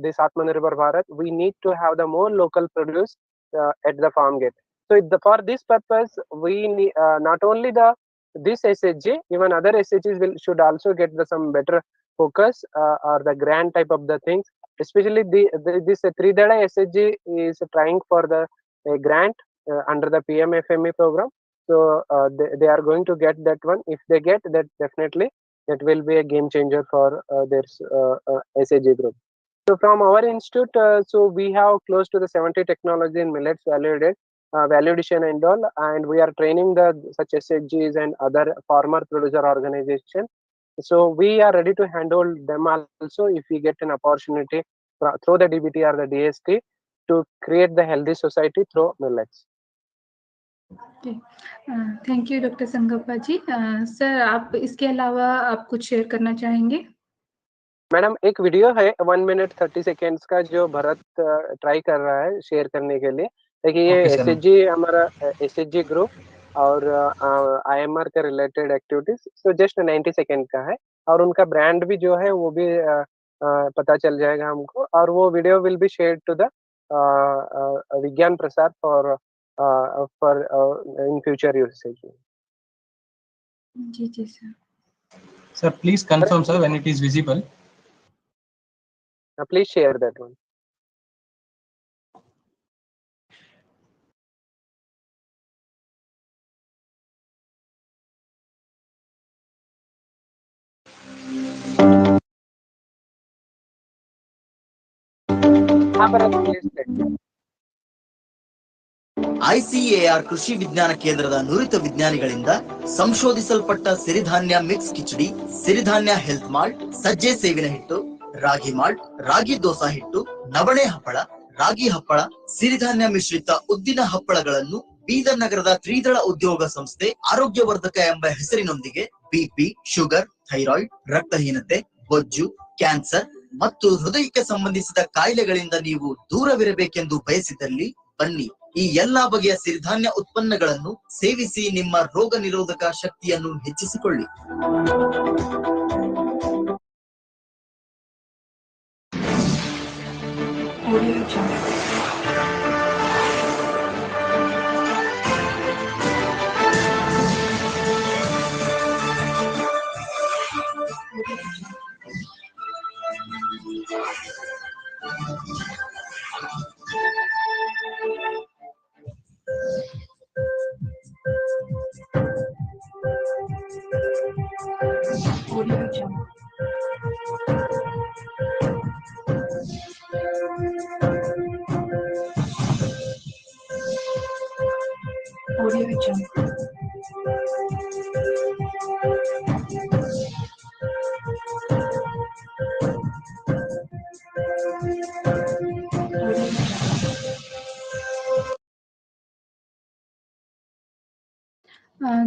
this Atmanirbhar Bharat, we need to have the more local produce at the farm gate. So for this purpose, we need not only this SHG, even other SHGs should also get some better focus or the grant type of the things. Especially this Tridada SHG is trying for the grant under the PMFME program. So they are going to get that one. If they get that, definitely that will be a game changer for their SHG group. So from our institute, so we have close to the 70 technology in millets value addition and all, and we are training such SHGs and other farmer producer organization. So we are ready to handle them also if we get an opportunity through the DBT or the DST to create the healthy society through millets. Thank you doctor Sangappa ji. Sir, आप इसके अलावा आप कुछ share करना चाहेंगे? Madam, एक video है 1 minute 30 seconds का जो भरत ट्राई कर रहा है शेयर करने के लिए. देखिए ये SHG हमारा SHG ग्रुप और IMR के रिलेटेड एक्टिविटीज, तो जस्ट 90 सेकेंड का है और उनका ब्रांड भी जो है वो भी पता चल जाएगा हमको, और वो video will be share to the Vigyan Prasar for in future usage. जी जी sir. Sir, please confirm, sir, when it is visible. Please share that one. ICAR ಕೃಷಿ ವಿಜ್ಞಾನ ಕೇಂದ್ರದ ನುರಿತ ವಿಜ್ಞಾನಿಗಳಿಂದ ಸಂಶೋಧಿಸಲ್ಪಟ್ಟ ಸಿರಿಧಾನ್ಯ ಮಿಕ್ಸ್ ಕಿಚಡಿ, ಸಿರಿಧಾನ್ಯ ಹೆಲ್ತ್ ಮಾಲ್ಟ್, ಸಜ್ಜೆ ಸೇವಿನ ಹಿಟ್ಟು, ರಾಗಿ ಮಾಲ್ಟ್, ರಾಗಿ ದೋಸಾ ಹಿಟ್ಟು, ನವಣೆ ಹಪ್ಪಳ, ರಾಗಿ ಹಪ್ಪಳ, ಸಿರಿಧಾನ್ಯ ಮಿಶ್ರಿತ ಉದ್ದಿನ ಹಪ್ಪಳಗಳನ್ನು ಬೀದರ್ ನಗರದ ತ್ರಿದಳ ಉದ್ಯೋಗ ಸಂಸ್ಥೆ ಆರೋಗ್ಯವರ್ಧಕ ಎಂಬ ಹೆಸರಿನೊಂದಿಗೆ ಬಿಪಿ, ಶುಗರ್, ಥೈರಾಯ್ಡ್, ರಕ್ತಹೀನತೆ, ಬೊಜ್ಜು, ಕ್ಯಾನ್ಸರ್ ಮತ್ತು ಹೃದಯಕ್ಕೆ ಸಂಬಂಧಿಸಿದ ಕಾಯಿಲೆಗಳಿಂದ ನೀವು ದೂರವಿರಬೇಕೆಂದು ಬಯಸಿದಲ್ಲಿ ಬನ್ನಿ. ಈ ಎಲ್ಲಾ ಬಗೆಯ ಸಿರಿಧಾನ್ಯ ಉತ್ಪನ್ನಗಳನ್ನು ಸೇವಿಸಿ ನಿಮ್ಮ ರೋಗ ನಿರೋಧಕ ಶಕ್ತಿಯನ್ನು ಹೆಚ್ಚಿಸಿಕೊಳ್ಳಿ.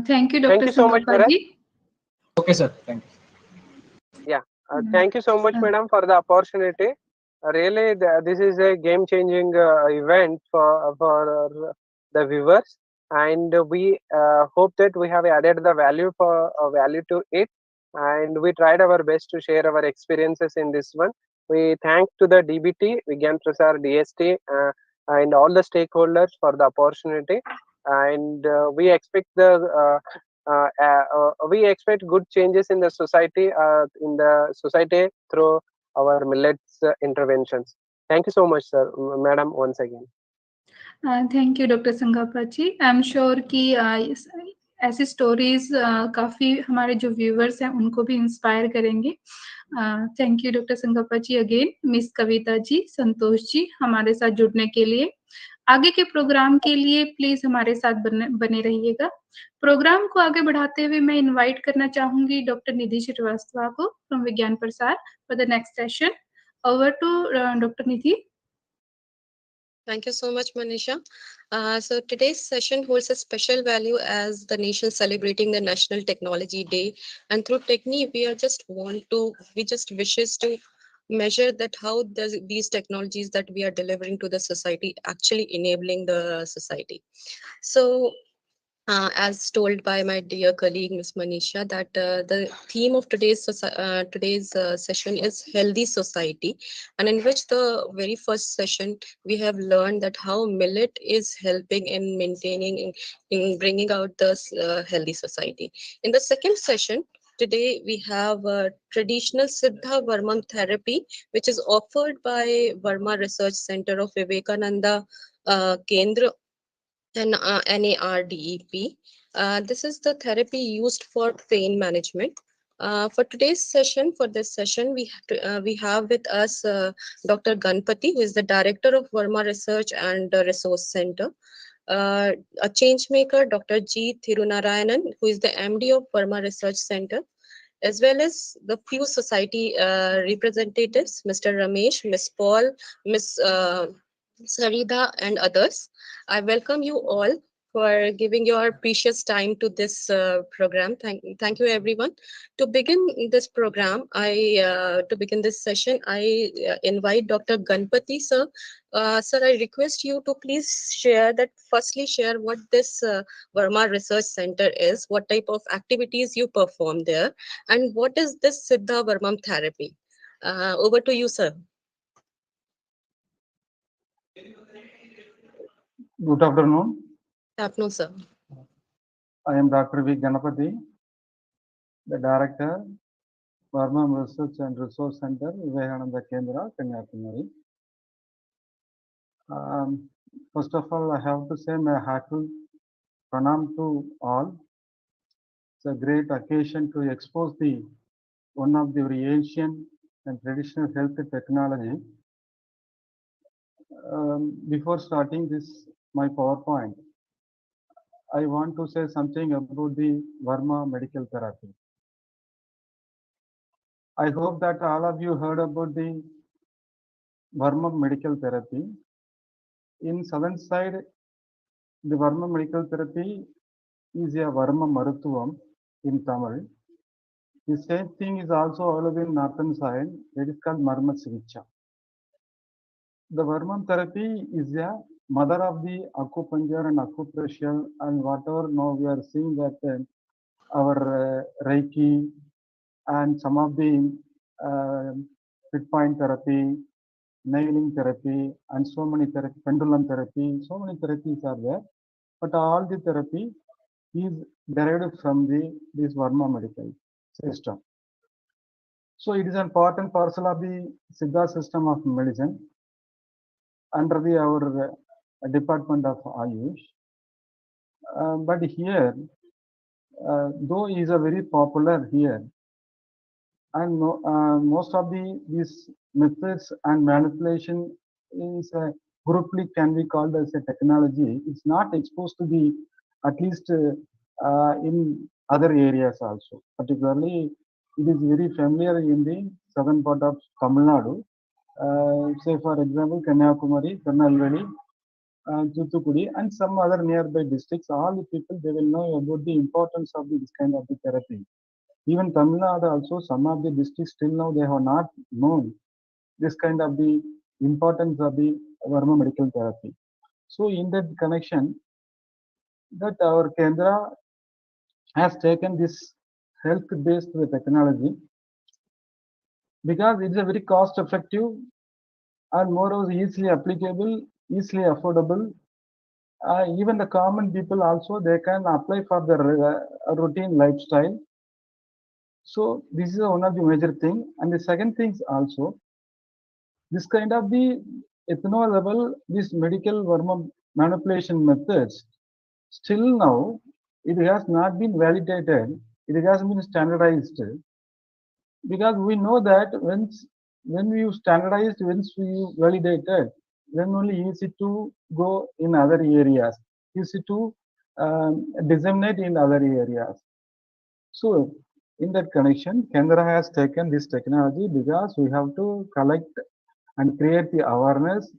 Thank you, Dr. Sanggappa ji. Okay, sir. Thank you. Yeah, thank you so much, madam, for the opportunity. Really, this is a game-changing event for the viewers, and we hope that we have added the value to it, and we tried our best to share our experiences in this one. We thank to the DBT, Vigyan Prasar, DST, and all the stakeholders for the opportunity, and we expect we expect good changes in the society through our millets interventions. Thank you so much, sir, madam, once again. Thank you, Dr. Sanggappa ji. I'm sure कि ऐसी stories काफी हमारे जो viewers हैं उनको भी inspire करेंगे. Thank you doctor Sangappa ji again, miss Kavita ji, Santosh ji हमारे साथ जुड़ने के लिए. आगे के प्रोग्राम के लिए प्लीज हमारे साथ बने रहिएगा। प्रोग्राम को आगे बढ़ाते हुए मैं इनवाइट करना चाहूंगी डॉक्टर निधि श्रीवास्तव को from Vigyan Prasar for the next session. Over to doctor Nidhi. Thank you so much, Manisha. So today's session holds a special value as the nation celebrating the National Technology Day, and through Techneev, we just wishes to measure that how does these technologies that we are delivering to the society actually enabling the society. So as told by my dear colleague Ms. Manisha, that the theme of today's session is healthy society, and in which the very first session we have learned that how millet is helping in maintaining in bringing out the healthy society. In the second session, today we have traditional Siddha Varmam therapy, which is offered by Varma Research Center of Vivekananda Kendra and NARDEP. This is the therapy used for pain management. For this session, we have with us Dr. Ganpati, who is the director of Verma Research and Resource Center. A change maker, Dr. G. Thirunarayanan, who is the MD of Verma Research Center, as well as the few society representatives, Mr. Ramesh, Ms. Paul, Ms. Sarida, and others. I welcome you all for giving your precious time to this program. Thank you, everyone. To begin this program, to begin this session, I invite Dr. Ganpati, sir. Sir, I request you to please firstly share what this Verma Research Center is, what type of activities you perform there, and what is this Siddha Varmam therapy. Over to you, sir. Good afternoon. Good afternoon, sir. I am Dr. V. Ganapati, the Director, Varmam Research and Resource Center, Vivekananda Kendra, Kanyakumari. First of all, I have to say my heartfelt pranam to all. It's a great occasion to expose one of the very ancient and traditional health technology. Before starting my PowerPoint, I want to say something about the Varma medical therapy. I hope that all of you heard about the Varma medical therapy. In southern side, the Varma medical therapy is a Varma Maruthuvam in Tamil. The same thing is also available in northern side. It is called Marma Sikicha. The Varma therapy is a mother of the acupuncture and acupressure, and whatever now we are seeing that our Reiki and some of the pit point therapy, nailing therapy, and so many therapy, pendulum therapy, so many therapies are there. But all the therapy is derived from this Varma medical system. So it is an important parcel of the Siddha system of medicine under our department of Ayush. But here, though is a very popular here, and most of these methods and manipulation is grouply can be called as a technology. It's not exposed to the at least in other areas also. Particularly, it is very familiar in the southern part of Tamil Nadu. Say for example, Kanyakumari, Tirunelveli, Thoothukudi, and some other nearby districts. All the people they will know about the importance of this kind of the therapy. Even Tamil Nadu also, some of the districts till now they have not known this kind of the importance of the Varma medical therapy. So in that connection, that our Kendra has taken this health-based technology because it is a very cost-effective and moreover easily applicable, easily affordable. Even the common people also they can apply for their routine lifestyle. So this is one of the major thing, and the second thing is also this kind of the ethanol level, this medical Varma manipulation methods. Still now, it has not been validated. It has been standardized because we know that when we standardized, once we validated, then only easy to go in other areas, easy to disseminate in other areas. So in that connection, Kendra has taken this technology because we have to collect and create the awareness.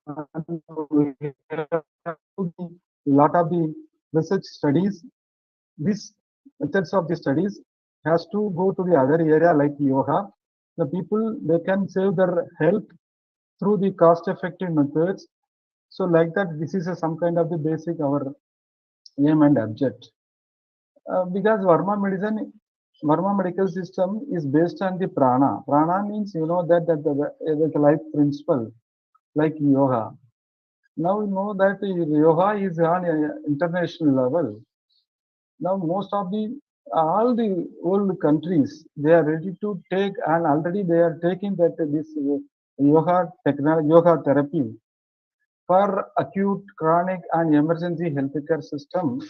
And we have a lot of the research studies. These methods of the studies has to go to the other area like yoga. The people, they can save their health through the cost-effective methods. So like that, this is some kind of the basic our aim and object. Because Varma medical system is based on the prana. Prana means that the life principle, like yoga. Now we know that yoga is on an international level. Now most of the all the old countries, they are ready to take, and already they are taking that this yoga technology, yoga therapy for acute, chronic, and emergency healthcare system.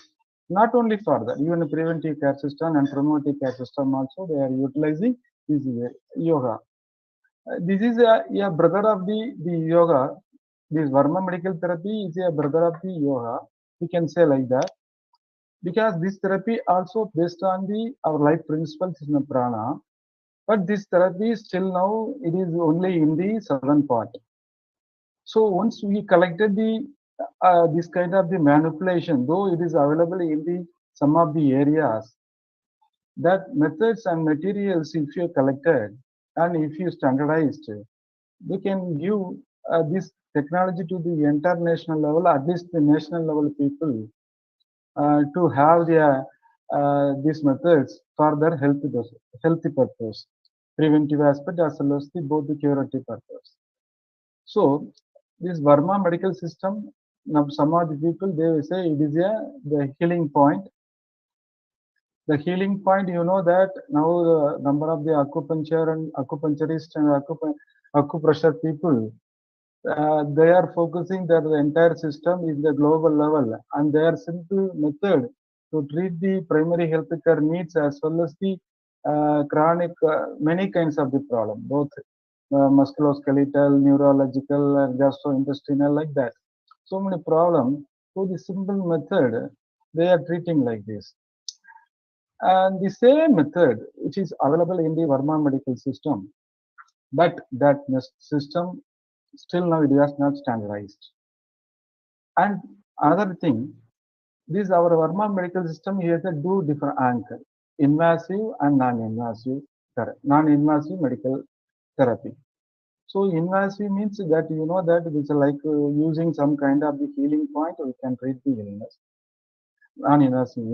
Not only for that, even preventive care system and promotive care system also they are utilizing this yoga. This is a brother of the yoga. This Varma medical therapy is a brother of the yoga. We can say like that, because this therapy also based on the our life principles in the prana. But this therapy still now it is only in the southern part. So once we collected the this kind of the manipulation, though it is available in the some of the areas, that methods and materials if you collected and if you standardized, we can give this technology to the international level, at least the national level people, to have their these methods for their healthy purpose, preventive aspect as well as the both the curative purpose. So this Varma medical system, now some of the people they will say it is the healing point. The healing point, that now the number of the acupuncture and acupuncturist and acupressure people, they are focusing that the entire system is the global level, and their simple method to treat the primary healthcare needs as well as the chronic many kinds of the problem, both musculoskeletal, neurological, and gastrointestinal, like that. So many problems. So the simple method they are treating like this. And the same method which is available in the Varma medical system, but that system still now it is not standardized. And another thing, this our Varma medical system has a two different anchor: invasive and non-invasive medical therapy. So invasive means that that it is like using some kind of the healing point, we can treat the illness. Non-invasive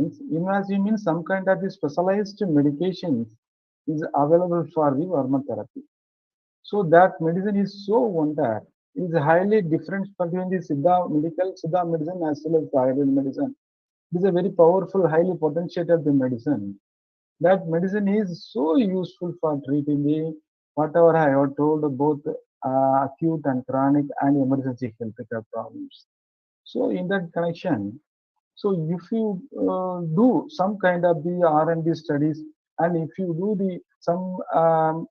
means some kind of the specialized medications is available for the Varma therapy. So that medicine is so wonder. It is highly different between the Siddha medicine as well as the Ayurvedic medicine. It is a very powerful, highly potentiated medicine. That medicine is so useful for treating the whatever I have told, both acute and chronic and emergency healthcare problems. So in that connection, so if you do some kind of the R&D studies, and if you do the some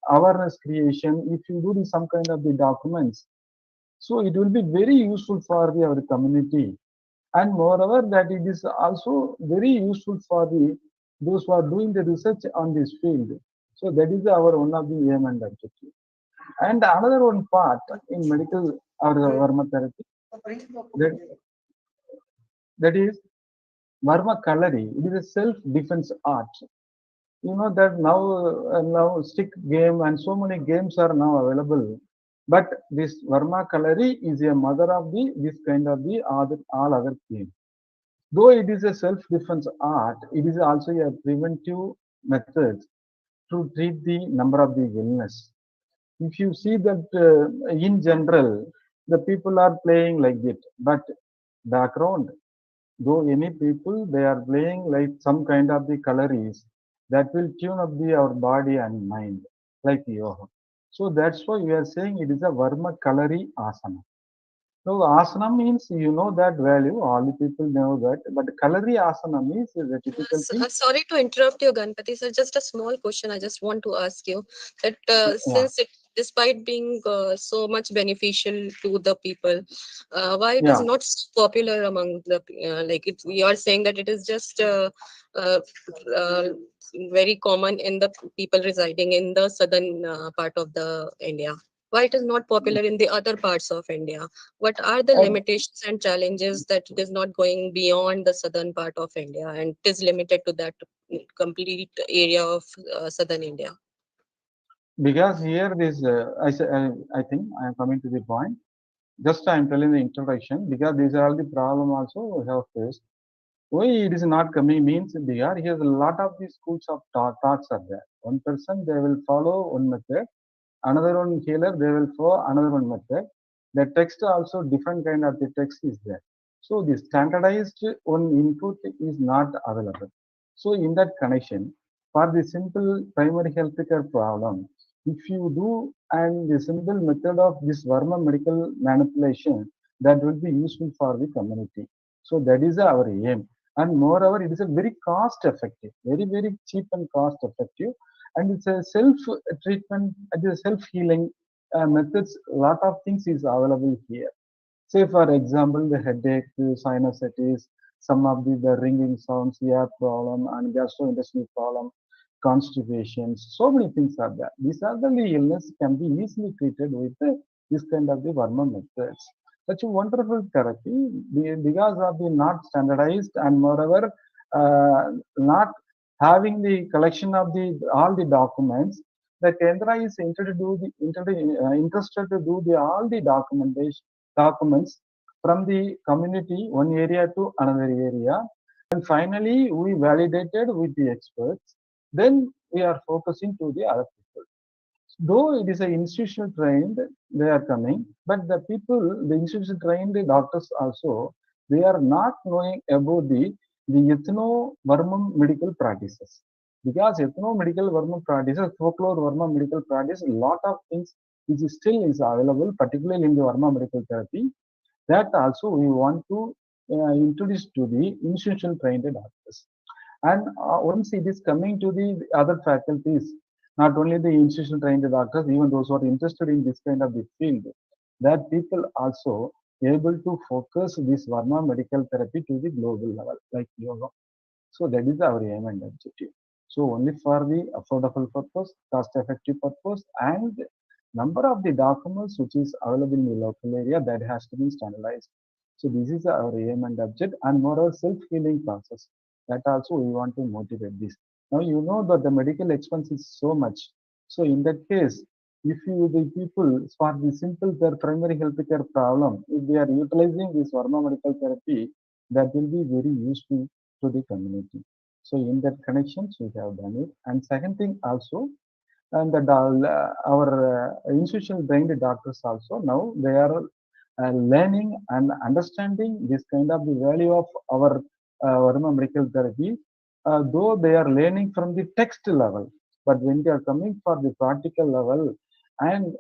awareness creation, if you do the some kind of the documents, so it will be very useful for our community. And moreover, that it is also very useful for those who are doing the research on this field. So that is our one of the aim and objective. And another one part in medical or Varma therapy, that is Varma Kalari. It is a self-defense art. You know that now stick game and so many games are now available. But this Varma Kalari is a mother of this kind of the all other games. Though it is a self-defense art, it is also a preventive method to treat the number of the illness. If you see that in general, the people are playing like it, but background, though any people they are playing like some kind of the calories that will tune up our body and mind, like yoga. So that's why we are saying it is a Varma Kalari asana. So asana means that value, all the people know that, but Kalari asana means is a typical thing. Sorry to interrupt you, Ganpati sir. Just a small question I just want to ask you. That since despite being so much beneficial to the people, why it is Yeah, not popular among the like it, we are saying that it is just uh, uh, very common in the people residing in the southern part of the India. Why it is not popular in the other parts of India? What are the and limitations and challenges that it is not going beyond the southern part of India and it is limited to that complete area of southern India? because here this, I think I am coming to the point. Just I am telling the introduction because these are all the problem also we have faced. Why it is not coming means because here a lot of the schools of thoughts are there. One person they will follow one method, another one healer they will follow another one method. The text also different kind of the text is there. So the standardized one input is not available. So in that connection, for the simple primary health care problem, if you do and the simple method of this Verma medical manipulation, that will be useful for the community. So that is our aim. And moreover, it is a very cost effective, very, very cheap and cost effective. And it's a self treatment, it is self healing methods. A lot of things is available here. Say, for example, the headache, sinusitis, some of the ringing sounds, ear problem, and gastrointestinal problem, constipations. So many things are there. These are the illness can be easily treated with this kind of the Verma methods. Such a wonderful therapy because of the not standardized and moreover not having the collection of the all the documents. The Kendra is interested to do the all the documentation documents from the community, one area to another area. And finally, we validated with the experts. Then we are focusing to the other people. Though it is an institutional trained, they are coming, but the people, the institutional trained doctors also, they are not knowing about the ethno Vermum medical practices. Because ethno medical Vermum practices, folklore Verma medical practice, a lot of things which is still is available, particularly in the Verma medical therapy. That also we want to introduce to the institutional trained doctors. And once it is coming to the other faculties, not only the institutional trained doctors, even those who are interested in this kind of the field, that people also able to focus this Varma medical therapy to the global level, like yoga. So that is our aim and objective. So only for the affordable purpose, cost effective purpose, and number of the documents which is available in the local area that has to be standardized. So this is our aim and object, and moreover self-healing process. That also we want to motivate this. Now you know that the medical expense is so much. So in that case, if you the people for the simple their primary health care problem, if they are utilizing this Varma medical therapy, that will be very useful to the community. So in that connections we have done it. And second thing also, and that our institutional trained doctors also now they are learning and understanding this kind of the value of our Varma medical therapy, though they are learning from the text level, but when they are coming for the practical level, and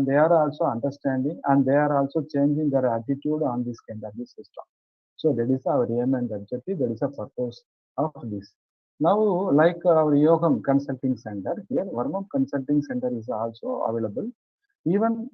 they are also understanding and they are also changing their attitude on this kind of the system. So that is our aim and objective. That is the purpose of this. Now, like our Yogam Consulting Center, here Varma Consulting Center is also available. Even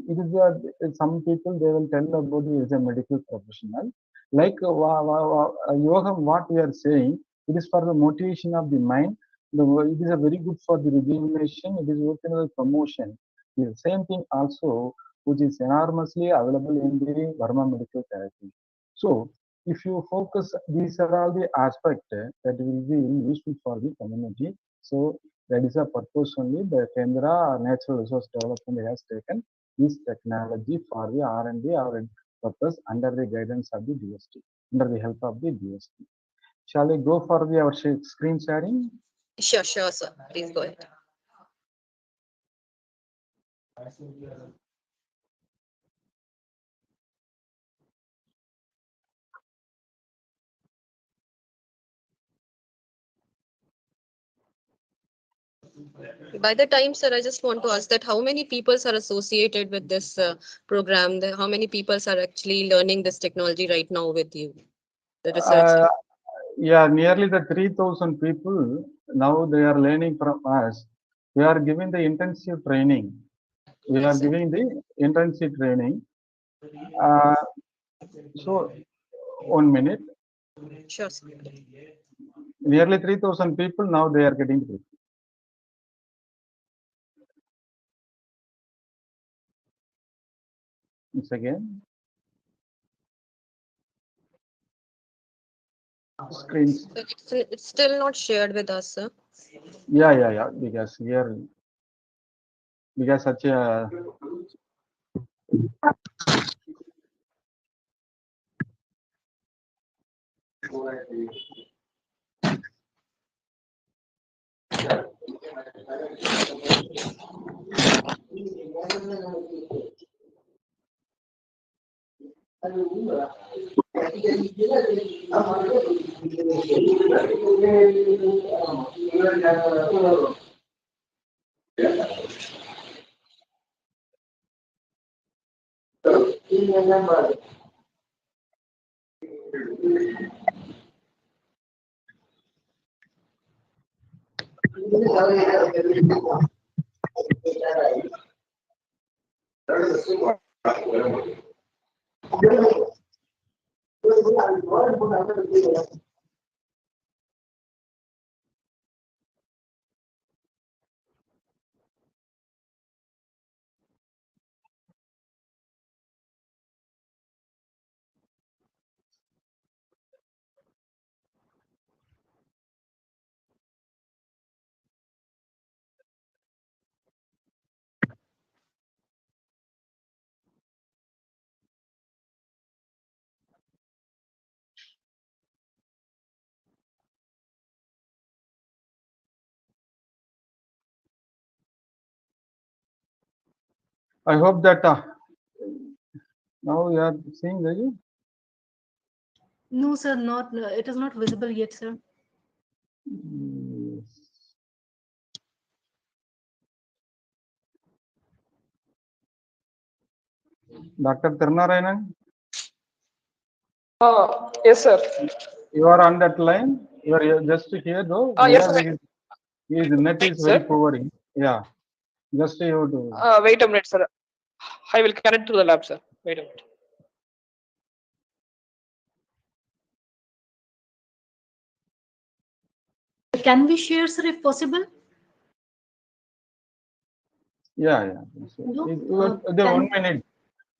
it is some people they will tell about it as a medical professional. Like Yogam, what we are saying, it is for the motivation of the mind. It is a very good for the rejuvenation. It is working as a promotion. The same thing also, which is enormously available in the Varma medical therapy. So if you focus, these are all the aspects that will be very useful for the community. So that is a purpose only the Kendra Natural Resource Development has taken this technology for the R&D or purpose under the guidance of the DST, under the help of the DST. Shall we go for the our screen sharing? Sure, sure, sir. Please go ahead. By the time, sir, I just want to ask that how many people are associated with this program? How many people are actually learning this technology right now with you, the research? Yeah, nearly the 3,000 people now they are learning from us. We are giving the intensive training We are giving the internship training. So 1 minute. Sure, sir. Nearly 3,000 people now they are getting this. Once again. Screens. It's still not shared with us, sir. Yeah. Because here, because such a I hope that now you are seeing the No, sir, not. It is not visible yet, sir. Dr. Tirnarayanan. Yes, sir. You are on that line. You are just here though. Yes, sir. His net is very poor. Yeah. Just you have to. Wait a minute, sir. I will connect to the lab, sir. Wait a minute. Can we share, sir, if possible? Yeah. No, The 1 minute.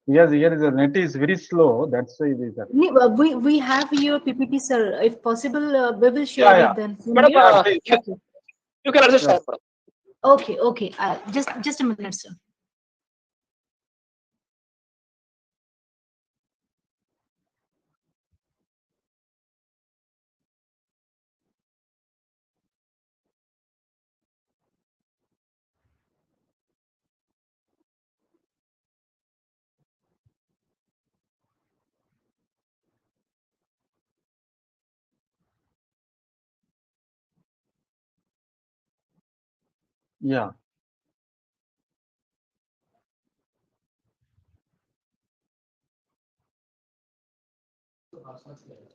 Yes, here the net is very slow. That's why it is that. We have your PPT, sir. If possible, we will share it then. Madam, you can adjust, sir. Okay. Just a minute, sir. Yeah.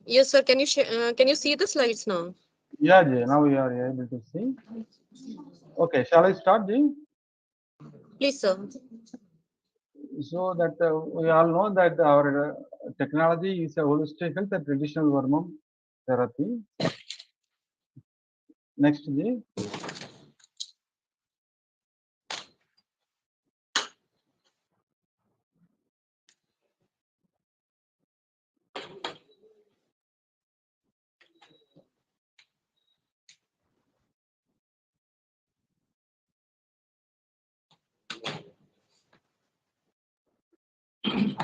Yes, sir. Can you see the slides now? Yeah, Jay. Now we are able to see. Okay, shall I start, Jay? Please, sir. So that we all know that our technology is a holistic health and traditional vermum therapy. Next, Jay.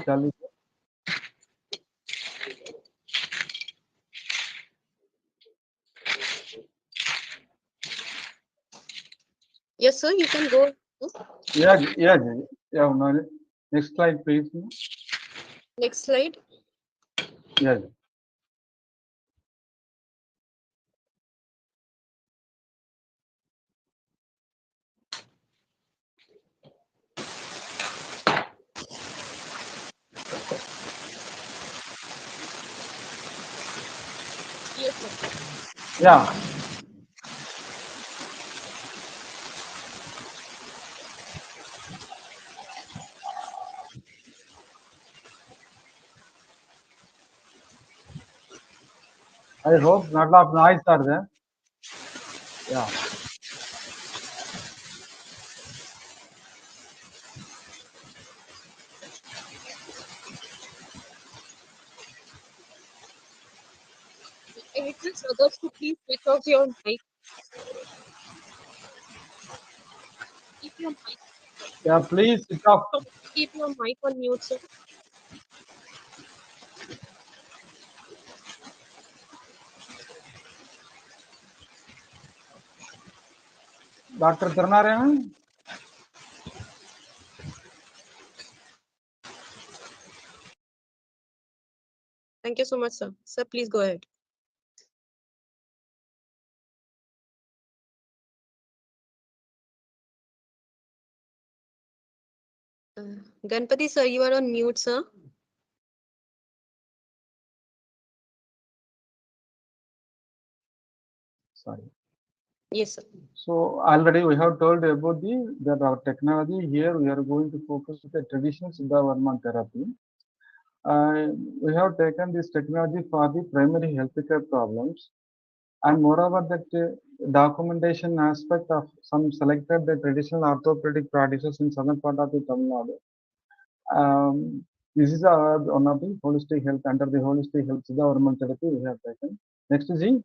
Shall we? Yes, sir. You can go. Yeah. No, next slide, please. Next slide. Yeah. Yes, sir. Yeah. I hope not a lot of noise are there. Yeah. I request others to please switch off your mic. Keep your mic. Yeah, please switch off. Keep your mic on mute, sir. Dr. Tirunarayan? Thank you so much, sir. Sir, please go ahead. Ganpati, sir, you are on mute, sir. Sorry. Yes, sir. So already we have told about that our technology here we are going to focus with the traditional Siddha Varma therapy. We have taken this technology for the primary healthcare problems, and moreover that documentation aspect of some selected the traditional orthopedic practices in southern part of the Tamil Nadu. This is one of the holistic health under the holistic health Siddha Varma therapy we have taken. Next G.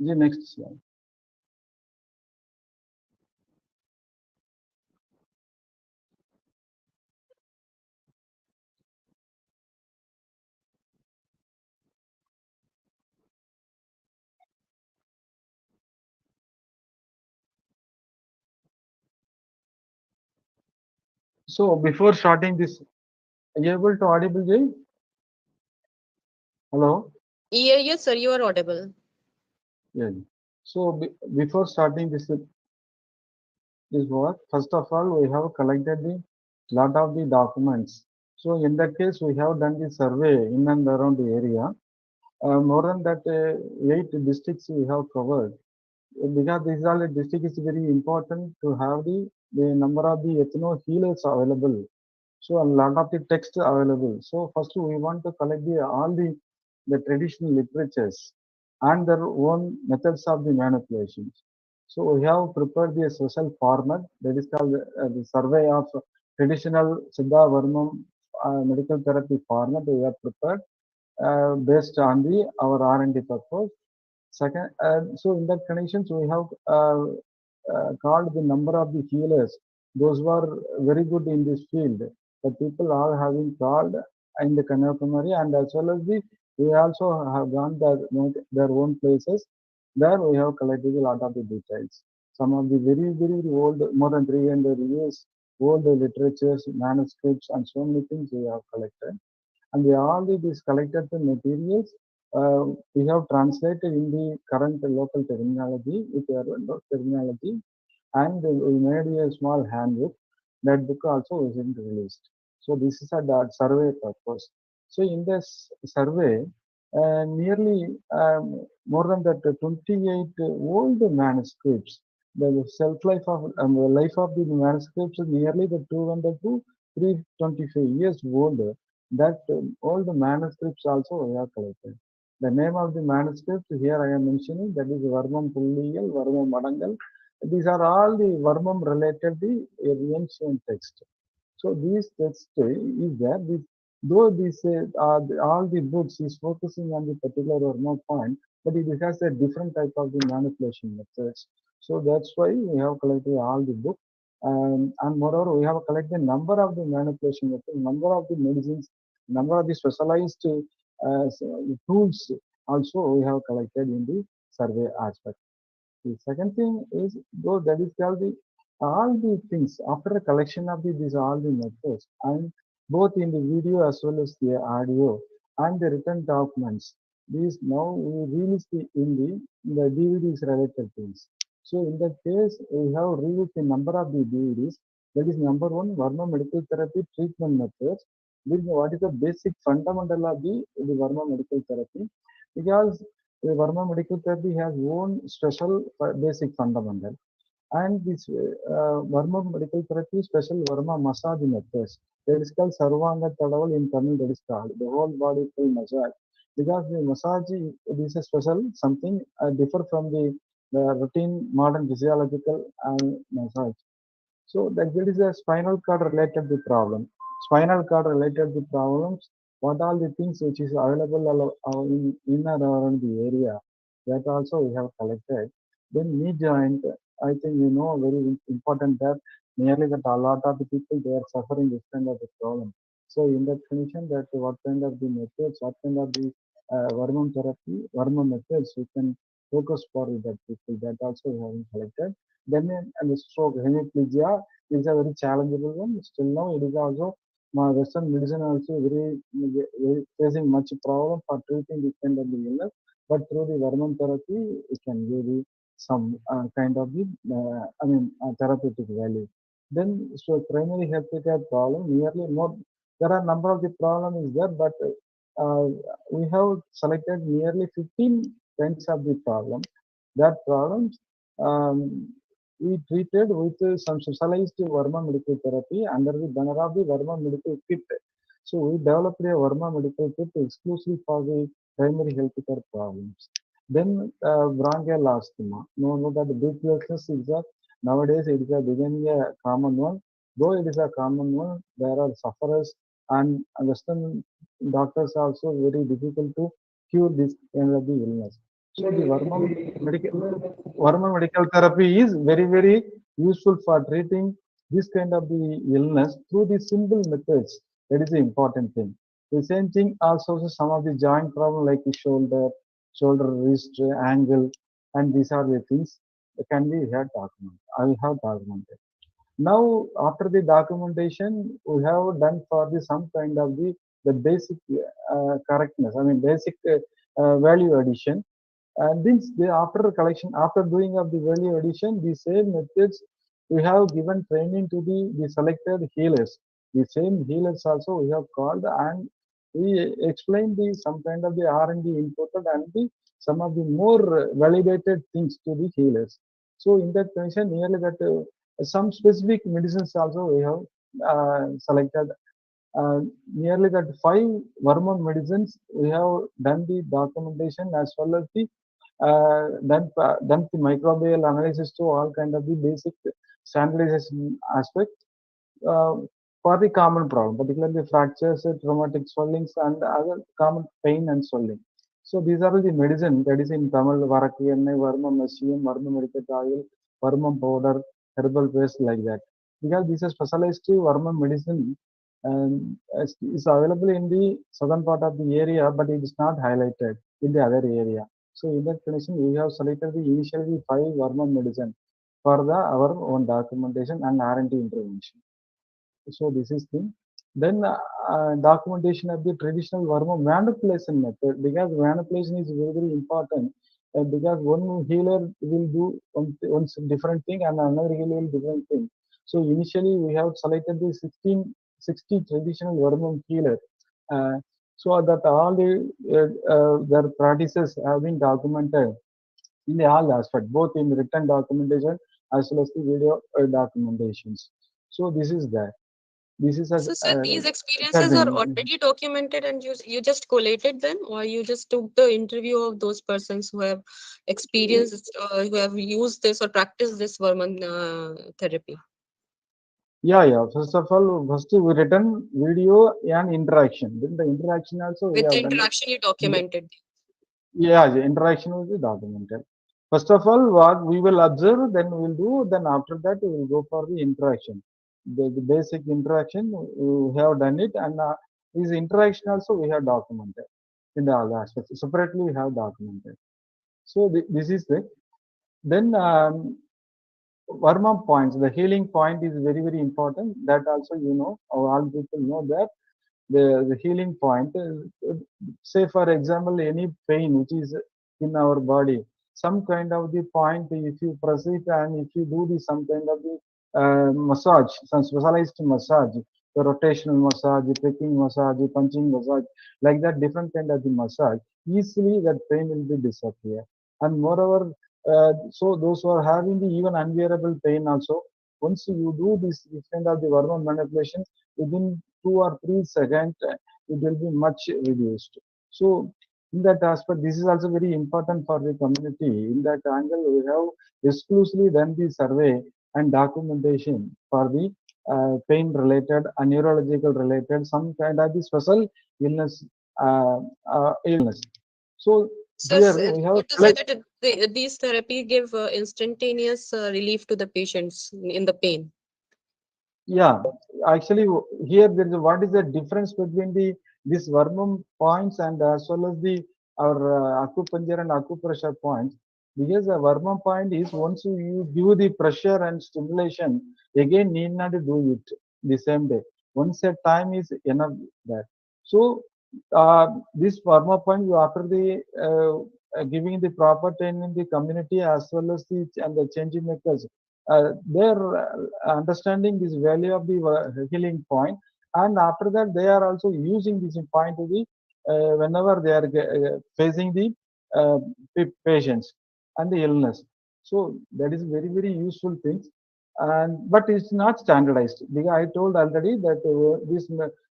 G, next slide. So before starting this, are you able to audible, Jay? Hello? Yes, sir, you are audible. Yeah. So before starting this work, first of all, we have collected the lot of the documents. So in that case, we have done the survey in and around the area. More than that, 8 districts we have covered. Because these are the districts, is very important to have the number of the ethno healers available. So a lot of the text available. So first we want to collect all the traditional literatures and their own methods of the manipulations. So we have prepared the special format that is called the survey of traditional Siddha Varmam medical therapy format we have prepared based on our R&D purpose. Second, so in that conditions we have called the number of the healers. Those who are very good in this field. The people are having called in the Kanyakumari, and as well as we also have gone their own places. There we have collected a lot of the details. Some of the very, very old, more than 300 years old literatures, manuscripts, and so many things we have collected. And all these collected materials we have translated in the current local terminology with our terminology, and we made a small handbook. That book also isn't released. So this is a survey purpose. So in this survey, nearly more than that 28 old manuscripts. The shelf life of the life of the manuscripts is nearly the 200 to 325 years old. That all the manuscripts also we have collected. The name of the manuscript here I am mentioning, that is Varmam Pulliyal, Varmam Madangal. These are all the Varmam related the ancient text. So these text is there. Though these all the books is focusing on the particular Varma point, but it has a different type of the manipulation methods. So that's why we have collected all the book. And moreover, we have collected number of the manipulation methods, number of the medicines, number of the specialized tools also we have collected in the survey aspect. The second thing is, though that is called all the things after a collection of these all the methods, and both in the video as well as the audio and the written documents, these now we release in the DVDs related things. So in that case, we have released a number of the DVDs. That is number one, Varma medical therapy treatment methods. This is what is the basic fundamental of the Varma medical therapy, because the Varma medical therapy has own special basic fundamental, and this Varma medical therapy special Varma massage methods. That is called Sarvanga Tadaval in Tamil. That is called the whole body full massage. because the massage is a special something differ from the routine modern physiological massage. So that there is a spinal cord related the problem. Spinal cord related the problems. What all the things which is available in and around the area, that also we have collected. Then knee joint, I think you know very important that nearly that a lot of the people they are suffering this kind of a problem. So in that condition, that what kind of the methods, what kind of the Varmam therapy, Varmam methods we can focus for that people, that also we have collected. Then and the stroke hemiplegia is a very challengeable one. Still now it is also Western medicine also very facing much problem for treating this kind of the illness. But through the Varman therapy, it can give the some kind of the therapeutic value. Then so primary healthcare problem nearly more. There are number of the problem is there, but uh, we have selected nearly 15 kinds of the problem. That problems we treated with some specialized Verma medical therapy under the banner of the Verma medical kit. So we developed a Verma medical kit exclusively for the primary healthcare problems. Then bronchial asthma. No, that the breathlessness is a nowadays it is a becoming a common one. Though it is a common one, there are sufferers and Western doctors also very difficult to cure this kind of the illness. So the Verma medical therapy is very useful for treating this kind of the illness through the simple methods. That is the important thing. The same thing also some of the joint problem like the shoulder, wrist, ankle, and these are the things that can be had documented. I have documented. Now, after the documentation, we have done for the some kind of the basic correctness. I mean, basic value addition. And this, after collection, after doing of the value addition, the same methods we have given training to the selected healers. The same healers also we have called and we explained the some kind of the R&D input and the some of the more validated things to the healers. So in that condition, nearly that some specific medicines also we have selected. Nearly that 5 medicines we have done the documentation as well as the done the microbial analysis to all kind of the basic standardization aspect uh, for the common problem, particularly fractures, traumatic swellings, and other common pain and swelling. So these are the medicine that is in Tamil, Varakiyenne, Varma Masium, Varma Medical Oil, Varma Powder, herbal paste like that. Because this is specialized Varma medicine and is available in the southern part of the area, but it is not highlighted in the other area. So in that condition, we have selected the initially 5 medicine for our own documentation and R&D intervention. So this is thing. Then documentation of the traditional Verma manipulation method, because manipulation is very important. Because one healer will do one different thing and another healer will different thing. So initially we have selected the 60 traditional Verma healer. So that all their practices have been documented in the all aspect, both in written documentation as well as the video documentations. So this is that. This is a So, sir, these third experiences are thing. already documented and you just collated them, or you just took the interview of those persons who have experienced, who have used this or practiced this Verman therapy? Yeah. First of all, first we written video and interaction. Then the interaction also we With the have done it. interaction, you documented. Yeah, the interaction will be documented. First of all, what we will observe, then we will do. Then after that, we will go for the interaction. The basic interaction we have done it, and this interaction also we have documented in the other aspects. Separately, we have documented. So this is the then. Varma points, the healing point is very important. That also you know, or all people know that the healing point. Say for example, any pain which is in our body, some kind of the point. If you press it and if you do the some kind of the massage, some specialized massage, the rotational massage, the pricking massage, the punching massage, like that, different kind of the massage. Easily that pain will be disappear. And moreover, so those who are having the even unbearable pain also, once you do this kind of the Varma manipulation, within 2 or 3 seconds, it will be much reduced. So In that aspect, this is also very important for the community. In that angle, we have exclusively done the survey and documentation for the pain related and neurological related, some kind of the special illness, illness. So So, here we have to say that these therapy give instantaneous relief to the patients in the pain. yeah, actually here there is what is the difference between the this Vermum points and as well as the our acupuncture and acupressure points. Because the Vermum point is once you give the pressure and stimulation, again need not to do it the same day. Once a time is enough that. So this Vermum point after the giving the proper training in the community as well as the and the change makers their understanding this value of the healing point, and after that they are also using this point to the whenever they are facing the uh, patients and the illness. So that is very useful things, and but it's not standardized because I told already that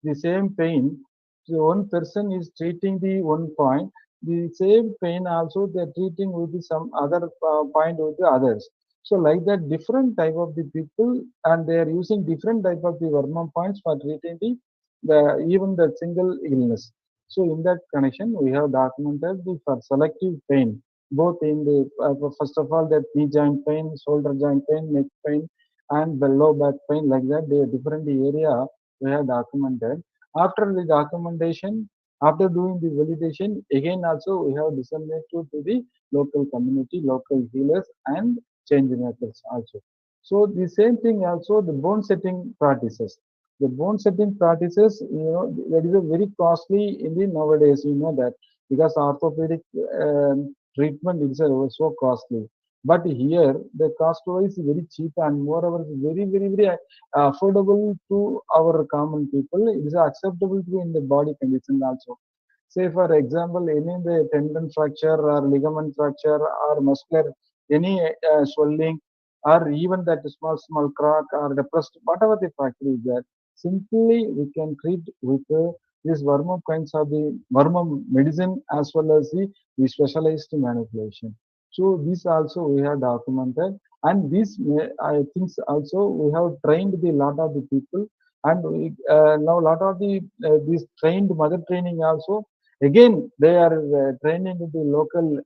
the same pain, so one person is treating the one point, the same pain also they're treating with the some other point with the others. So like that, different type of the people, and they are using different type of the Verma points for treating the even the single illness. So in that connection, we have documented the for selective pain, both in the first of all that knee joint pain, shoulder joint pain, neck pain, and the low back pain. Like that, they are different area we have documented. After the documentation, after doing the validation, again also we have disseminated to the local community, local healers, and change makers also. So the same thing also the bone setting practices. The bone setting practices, that is a very costly in the nowadays. You know that because orthopedic treatment is so costly. But here the cost wise is very cheap and moreover very affordable to our common people. It is acceptable to in the body condition also. Say for example, any the tendon fracture or ligament fracture or muscular any swelling or even that small crack or depressed whatever the fracture is there, simply we can treat with this Verma kinds of the Verma medicine as well as the specialized manipulation. So this also we have documented, and these I think also we have trained the lot of the people, and we, now lot of the these trained mother training also. Again, they are training the local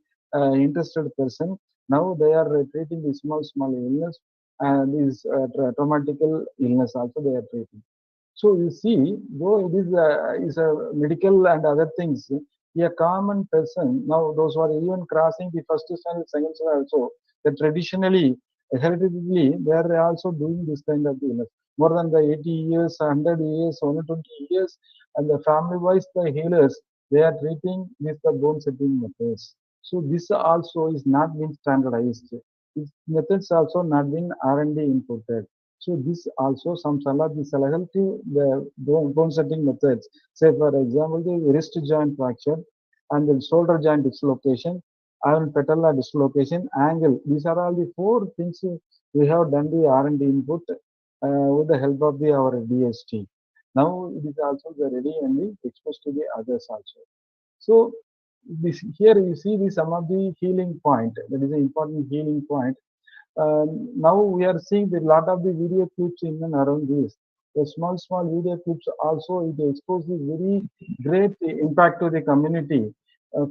interested person. Now they are treating the small illness and these traumatical illness also they are treating. So you see, though it is a medical and other things, a common person now those who are even crossing the first standard, second standard also, they traditionally, hereditarily, they are also doing this kind of illness. More than the 80 years, 100 years, 120 years, and the family-wise, the healers, they are treating with the bone setting methods. So this also is not being standardized. These methods also not been R&D inputted. So this also some the selective the bone setting methods. Say for example, the wrist joint fracture and the shoulder joint dislocation and patella dislocation angle. These are all the four things we have done the R&D input with the help of the our DST. Now it is also the ready and the exposed to the others also. So this here you see the some of the healing point. That is an important healing point. Now we are seeing the lot of the video clips in and around this. The small video clips also it exposes very great impact to the community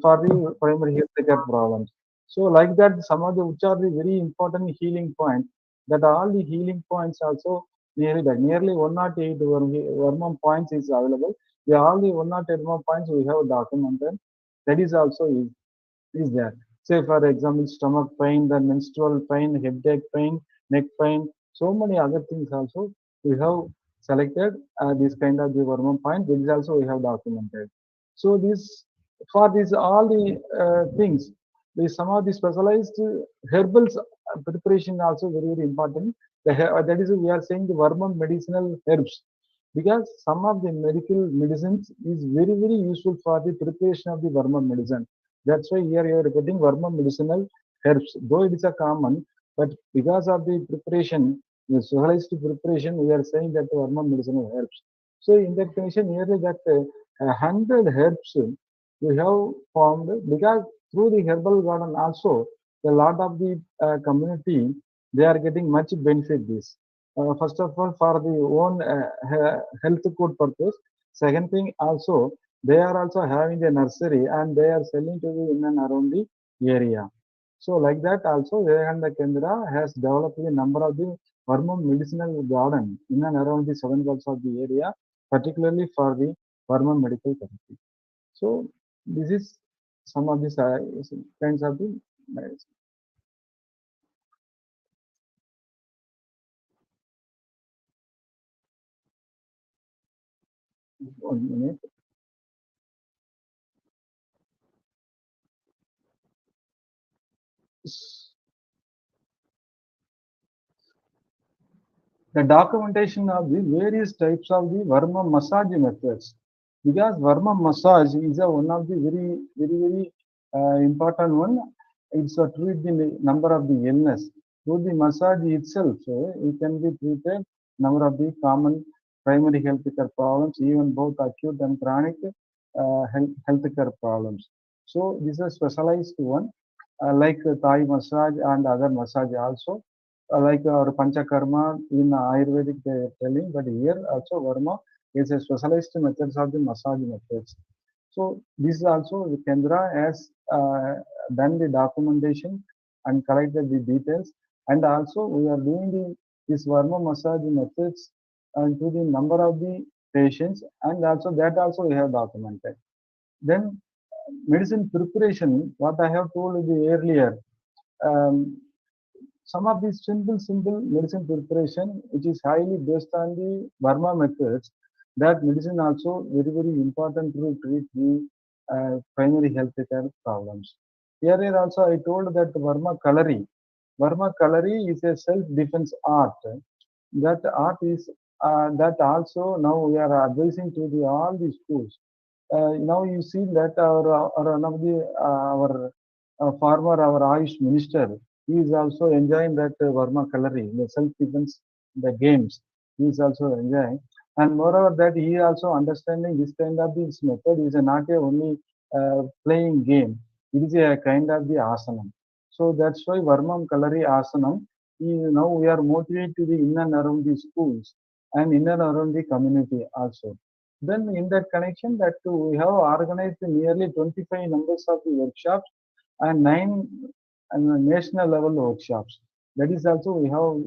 for the primary health care problems. So like that, some of the which are the very important healing points. That all the healing points also nearly 108 Vermont points is available. The all the 108 Vermont points we have documented. That is also is there. Say for example, stomach pain, the menstrual pain, headache pain, neck pain, so many other things also we have selected this kind of the Verma point. This is also we have documented. So this for this all the things, the some of the specialized herbals preparation also very important. That is we are saying the Verma medicinal herbs because some of the medical medicines is very useful for the preparation of the Verma medicine. That's why here you are getting Verma medicinal herbs. Though it is a common, but because of the preparation, the specialized preparation, we are saying that Verma medicinal herbs. So in that condition, nearly that 100 herbs we have formed, because through the herbal garden also, a lot of the community, they are getting much benefit this. First of all, for the own health food purpose. Second thing also, they are also having a nursery and they are selling to the in and around the area. So like that also, Vivekananda Kendra has developed a number of the Vermont medicinal garden in and around the southern parts of the area, particularly for the Vermont medical therapy. So this is some of the kinds of the medicine. One minute. The documentation of the various types of the Verma massage methods, because Verma massage is one of the very important one. It's to treat the number of the illness. Through the massage itself, it can be treated number of the common primary health care problems, even both acute and chronic health care problems. So this is a specialized one, like Thai massage and other massage also, like our Panchakarma in Ayurvedic they are telling, but here also Varma is a specialized methods of the massage methods. So this is also the Kendra has done the documentation and collected the details, and also we are doing this Varma massage methods to the number of the patients, and also that also we have documented. Then medicine preparation, what I have told you earlier. Um, some of these simple medicine preparation, which is highly based on the Burma methods, that medicine also very important to treat the primary health care problems. Here also I told that Burma Kalari is a self-defense art. That art is that also now we are advising to the all the schools. Now you see that our one of the our former our Ayush minister, he is also enjoying that Verma Kalari, the self-defense, the games. He is also enjoying, and moreover that he also understanding this kind of this method is not a only playing game. It is a kind of the asanam. So that's why Verma Kalari asanam. Now we are motivated to the in and around the schools and in and around the community also. Then in that connection, that we have organized nearly 25 numbers of the workshops and 9 national level workshops. That is also we have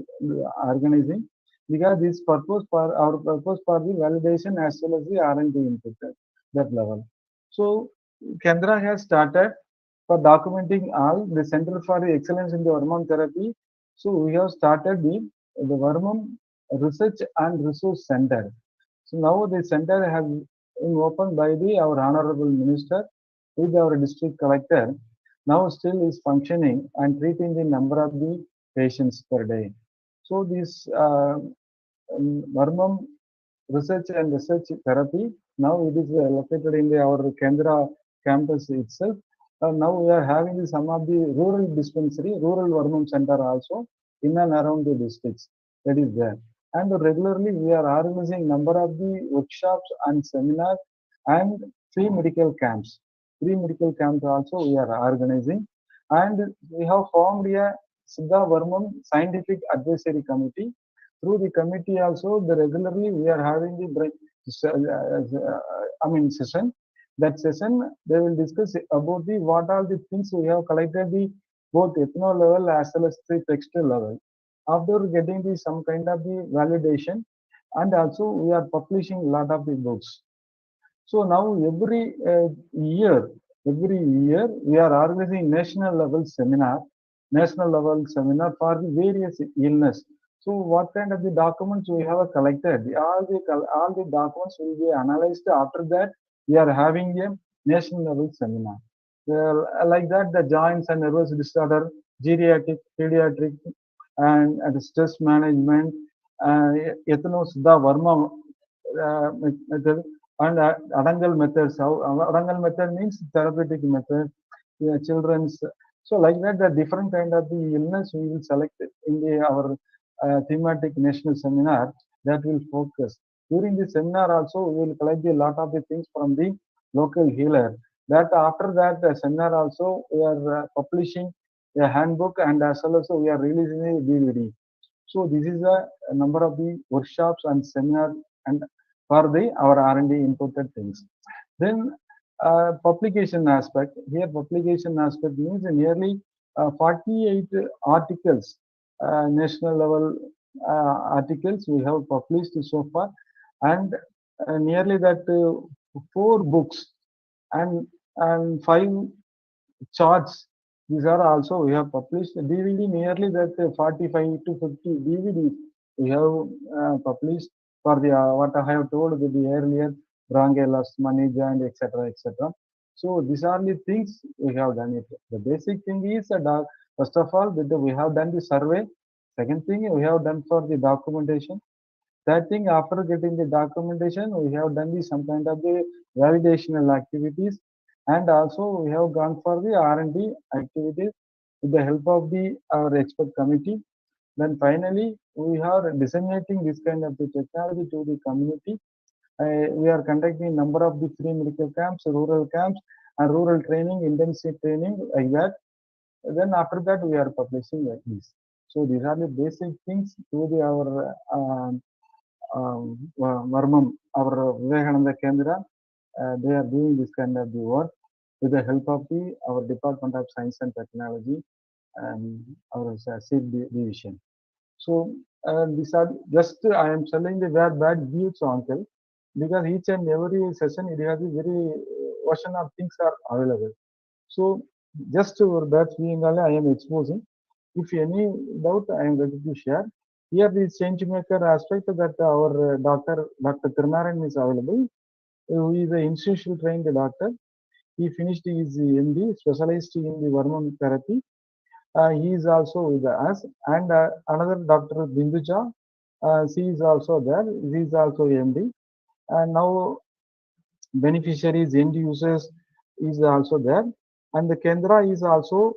organizing, because this purpose for our purpose for the validation as well as the R&D input at that level. So Kendra has started for documenting all the Center for Excellence in the Hormone Therapy. So we have started the Hormone Research and Resource Center. So now the center has been opened by our Honorable Minister with our district collector. Now still is functioning and treating the number of the patients per day. So this Varmam Research and Research Therapy, now it is located in our Kendra campus itself. Now we are having some of the rural dispensary, rural Varmam center also in and around the districts. That is there. And regularly we are organizing number of the workshops and seminars and free medical camps. Free medical camps also we are organizing, and we have formed a Siddha Varmam Scientific Advisory Committee. Through the committee also, the regularly we are having the session. That session they will discuss about the what are the things we have collected the both ethno level as well as the textile level. After getting the some kind of the validation, and also we are publishing a lot of the books. So now year, every year we are organizing national level seminar for the various illness. So what kind of the documents we have collected? All the documents will be analyzed. After that, we are having a national level seminar. Like that, the joints and nervous disorder, geriatric, pediatric, and stress management, ethno siddha Varma method, and Adangal methods. How Adangal method means therapeutic method, children's. So like that, the different kind of the illness we will select in our thematic national seminar that will focus. During the seminar also, we will collect a lot of the things from the local healer. That after that seminar also we are publishing a handbook, and as well as we are releasing a DVD. So this is a number of the workshops and seminar and for the our R&D imported things. Then publication aspect. Here publication aspect means nearly 48 articles, national level articles we have published so far, and nearly that 4 books and 5 charts. These are also we have published. DVD nearly that 45 to 50 DVDs we have published for the what I have told the earlier bronchial money and etc. etc. So these are the things we have done it. The basic thing is first of all we have done the survey. Second thing we have done for the documentation. Third thing, after getting the documentation, we have done the some kind of the validational activities, and also we have gone for the R&D activities with the help of the our expert committee. Then finally, we are disseminating this kind of the technology to the community. We are conducting number of the free medical camps, and rural training, intensive training like that. Then after that, we are publishing like this. So these are the basic things to the our Varmam, our Vivekananda Kendra, they are doing this kind of the work with the help of the our Department of Science and Technology and our SID division. So these are just I am telling the where bad views uncle, because each and every session it has a very version of things are available. So just for that being I am exposing. If any doubt, I am ready to share. Here the change maker aspect that our Dr. Tirnaran is available. Who is an institutional trained doctor. He finished his MD, specialized in the hormone therapy. He is also with us, and another Dr. Binduja. She is also there. She is also MD, and now beneficiaries, end users is also there, and the Kendra is also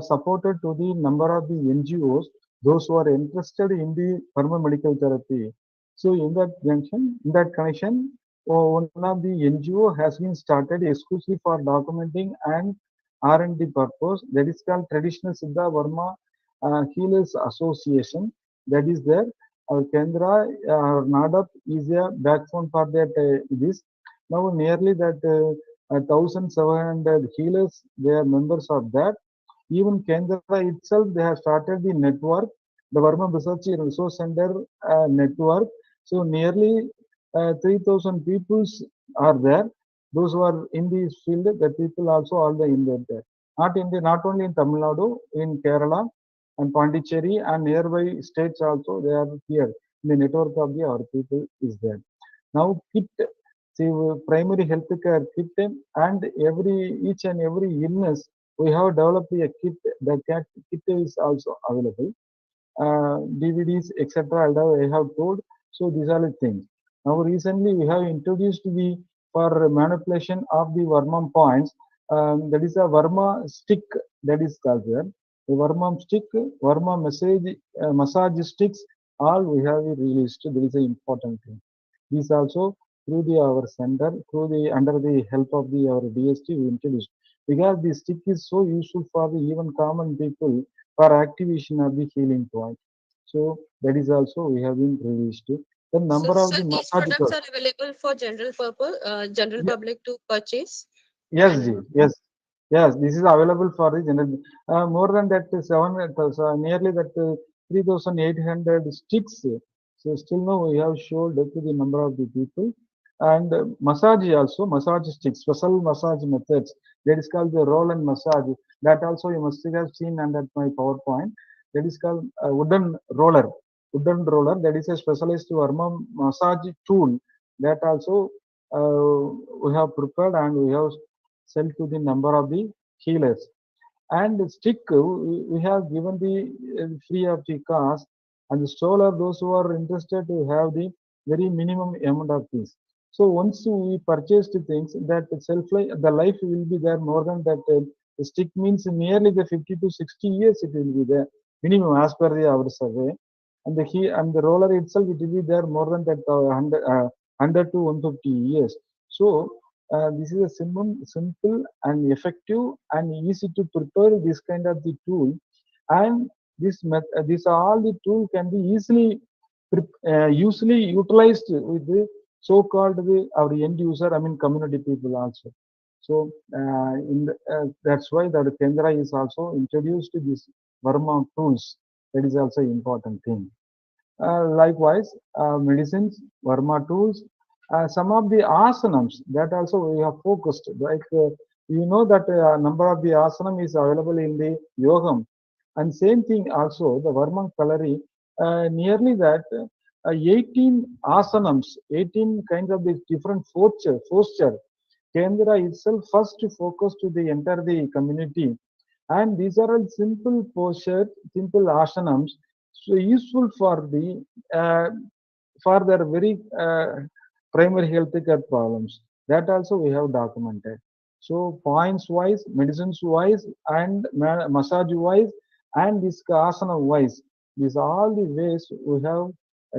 supported to the number of the NGOs, those who are interested in the medical therapy. So in that connection, one of the NGO has been started exclusively for documenting and R&D purpose. That is called Traditional Siddha Varma Healers Association. That is there. Our Kendra, our NADAP is a backbone for that. This now nearly that 1,700 healers, they are members of that. Even Kendra itself, they have started the network, the Verma Research Resource Center network. So nearly 3,000 people are there. Those who are in this field, the people also are in there. Not only in Tamil Nadu, in Kerala and Pondicherry and nearby states also, they are here. The network of the our people is there. Now kit, see, primary health care kit, and each and every illness we have developed a kit. The kit is also available. DVDs, etc. I have told. So these are the things. Now recently we have introduced the for manipulation of the Verma points. That is a Verma stick that is called there. The Verma stick, Verma massage sticks, all we have released. There is an important thing. These also through our center, under the help of our DST we introduced, because the stick is so useful for the even common people for activation of the healing point. So that is also we have been released. The number of So the these massage products are available for general purpose, general public to purchase. Yes, Ji. Yes. This is available for the general. More than that, nearly that 3,800 sticks. So still now we have showed to the number of the people, and massage also, massage sticks, special massage methods. That is called the roll and massage. That also you must have seen under my PowerPoint. That is called wooden roller. Wooden roller. That is a specialized massage tool. That also we have prepared, and we have sell to the number of the healers. And the stick we have given the free of the cost, and the stall are those who are interested to have the very minimum amount of things. So once we purchase the things, that the life will be there more than that. The stick means nearly the 50 to 60 years it will be there minimum as per our survey, and the roller itself it will be there more than that 100 to 150 years. So This is a simple and effective and easy to prepare this kind of the tool, and this all the tool can be easily utilized with the so-called our end user, I mean community people also. So that's why the Kendra is also introduced this Verma tools. That is also important thing. Likewise, medicines, Verma tools, some of the asanams that also we have focused. Like you know that number of the asanam is available in the yogam, and same thing also the Verma Kalari. Nearly that 18 asanams, 18 kinds of the different posture. Kendra itself first focused to the enter the community, and these are all simple postures, simple asanams, so useful for the for their very primary health care problems. That also we have documented. So points wise, medicines wise, and massage wise, and this asana wise, these are all the ways we have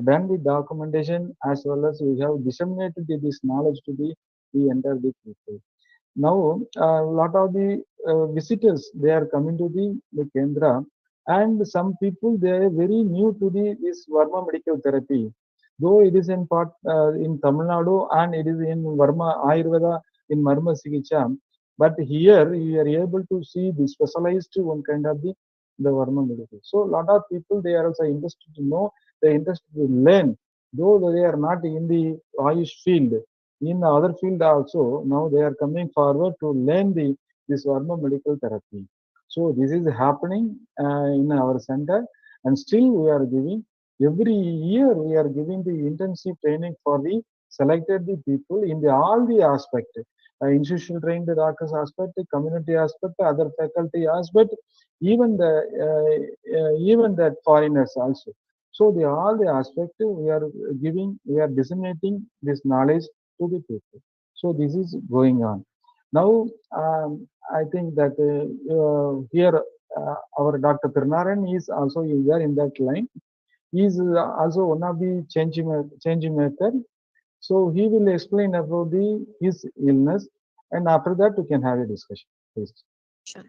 done the documentation, as well as we have disseminated this knowledge to the entire people. Now a lot of the visitors, they are coming to the Kendra, and some people, they are very new to this Verma medical therapy. Though it is in part in Tamil Nadu and it is in Verma Ayurveda in Marma Sikicha, but here you are able to see the specialized one kind of the Verma medical. So a lot of people, they are also interested to know, they are interested to learn, though they are not in the Ayush field. In other field also, now they are coming forward to learn this Verma medical therapy. So this is happening in our center, and still we are giving, every year we are giving the intensive training for the selected the people in the all the aspect, institutional trained doctors aspect, community aspect, other faculty aspect, even that foreigners also. So the all the aspect we are giving, we are disseminating this knowledge to the people. So this is going on. Now I think that here our Dr. Tirnaran is also there in that line. He is also one of the change maker. So he will explain about his illness, and after that we can have a discussion. Please. Sure.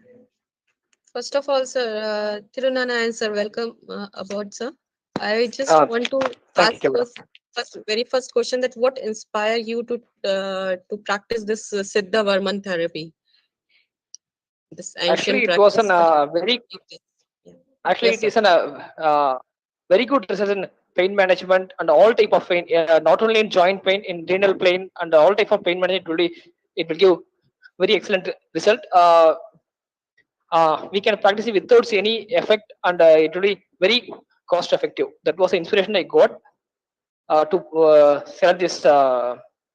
First of all, sir, Tirunana and sir, welcome aboard, sir. I just want to ask very first question, that what inspired you to practice this Siddha Varman therapy? This Actually, ancient it was an very. Actually, Yes, it is an very good research in pain management and all type of pain, not only in joint pain, in renal pain, and all type of pain management. It will give very excellent result. We can practice it without any effect, and it will be very cost effective. That was the inspiration I got to select this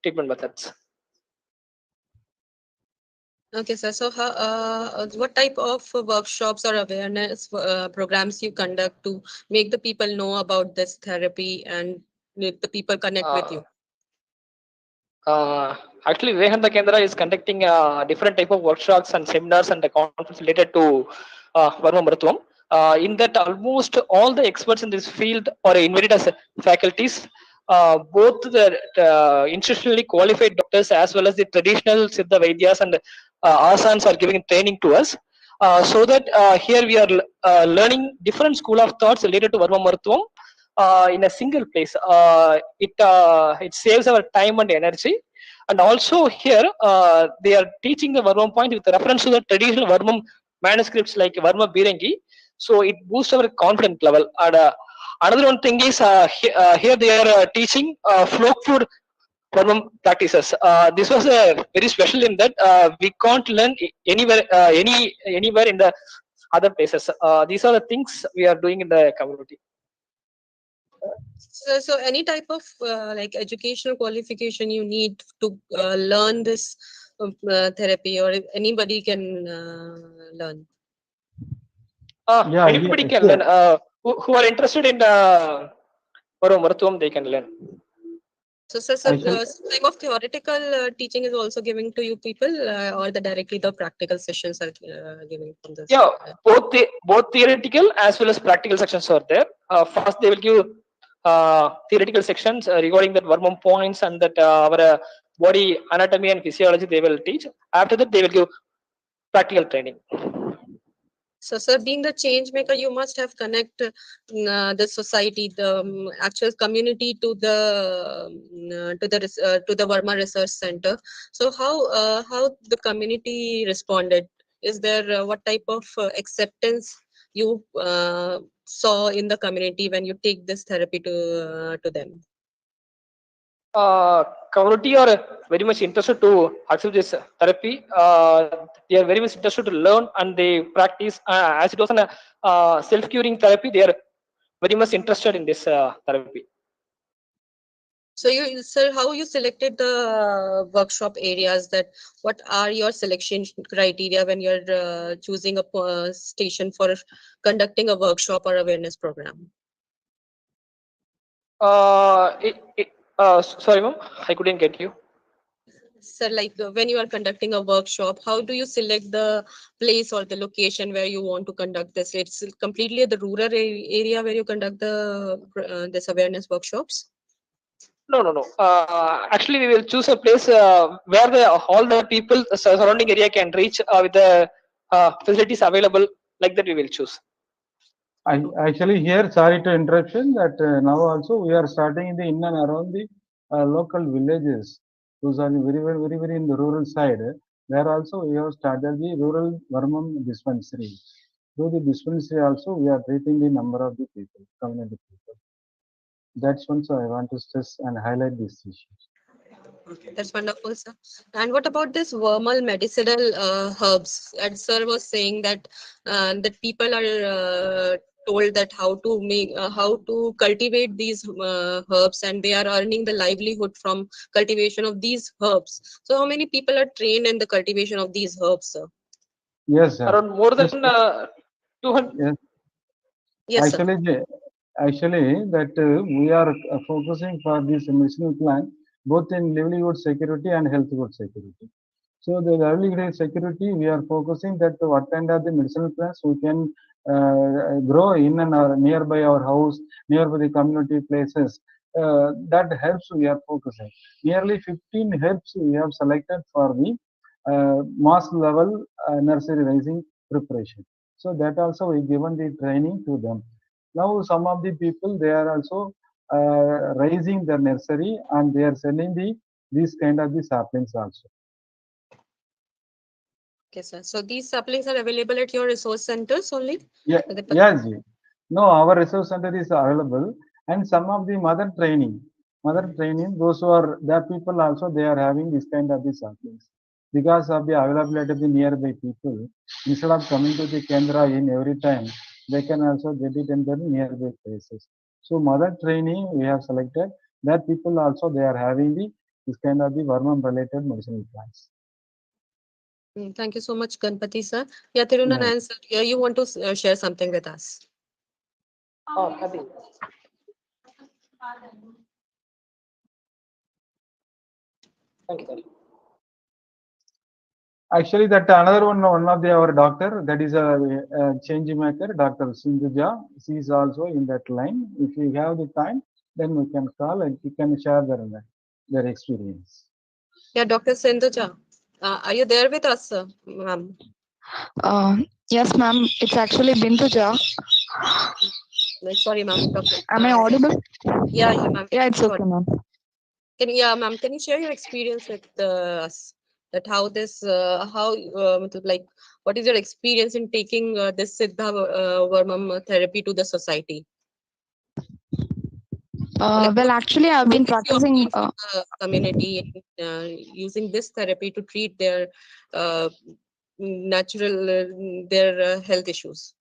treatment methods. Okay, sir. So, what type of workshops or awareness programs you conduct to make the people know about this therapy and make the people connect with you? Actually, Vivekananda Kendra is conducting different type of workshops and seminars and the conference related to Varma Marutvam. In that, almost all the experts in this field are invited as faculties. Both the institutionally qualified doctors as well as the traditional Siddha Vaidyas and Asans are giving training to us. So that here we are learning different school of thoughts related to Varma Marutvam in a single place. It saves our time and energy. And also here they are teaching the Varmam point with reference to the traditional Varmam manuscripts like Varma Birangi. So it boosts our confidence level. And another one thing is here they are teaching folk food Varmam practices. This was very special in that we can't learn anywhere anywhere in the other places. These are the things we are doing in the community. So any type of like educational qualification you need to learn this therapy, or anybody can learn? Anybody can learn. Who are interested in Marutvam, they can learn. So type of theoretical teaching is also giving to you people, or directly the practical sessions are giving from this? Yeah, both theoretical as well as practical sections are there. First, they will give theoretical sections regarding that Varmam points and that our body anatomy and physiology they will teach. After that, they will give practical training. So, sir, being the change maker, you must have connect the society, the actual community to the Verma Research Center. So, how the community responded? Is there what type of acceptance you saw in the community when you take this therapy to them? Community are very much interested to accept this therapy. They are very much interested to learn and they practice. As it was a self-curing therapy, they are very much interested in this therapy. So, sir, how you selected the workshop areas? That what are your selection criteria when you're choosing a station for conducting a workshop or awareness program? Sorry, ma'am, I couldn't get you. Sir, like when you are conducting a workshop, how do you select the place or the location where you want to conduct this? It's completely the rural area where you conduct the this awareness workshops. No. Actually, we will choose a place where all the people surrounding area can reach with the facilities available. Like that, we will choose. Actually, here, sorry to interruption, that now also we are starting in and around the local villages. Those are very in the rural side. There also we have started the rural Vermum dispensary. Through the dispensary also we are treating the number of the people, community people. That's one, so I want to stress and highlight these issues. Okay, that's wonderful, sir. And what about this vermal medicinal herbs? And sir was saying that that people are told that how to cultivate these herbs, and they are earning the livelihood from cultivation of these herbs. So, how many people are trained in the cultivation of these herbs, sir? Yes, sir. Around more than 200. Yes. Yes, actually, that we are focusing for this medicinal plant both in livelihood security and healthhood security. So the livelihood security, we are focusing that what kind of the medicinal plants we can grow in and nearby our house, nearby the community places. That helps we are focusing. Nearly 15 herbs we have selected for the mass level nursery raising preparation. So that also we given the training to them. Now some of the people, they are also raising their nursery and they are selling these kind of the saplings also. Okay, sir. So these saplings are available at your resource centers only? Yeah, yes. No, our resource center is available, and some of the mother training, those who are the people also, they are having this kind of the saplings because of the availability of the nearby people. Instead of coming to the Kendra in every time, they can also get it in the nearby places. So mother training we have selected, that people also they are having this kind of the vermin related medicinal plants. Thank you so much, Ganpati sir. Yeah, Tirunanan sir, you want to share something with us? Oh, Kati. Thank you. Actually, that another one of our doctor, that is a change maker, Dr. Sindhuja. She is also in that line. If you have the time, then we can call and you can share their experience. Yeah, Dr. Sindhuja, are you there with us, ma'am? Yes, ma'am. It's actually Bintuja. Sorry, ma'am. Am I audible? Yeah, ma'am. Yeah, it's okay, ma'am. Ma'am, can you share your experience with us? That how this, like, what is your experience in taking this Siddha Varmam therapy to the society? Well, actually, I've been practicing. Community using this therapy to treat their their health issues.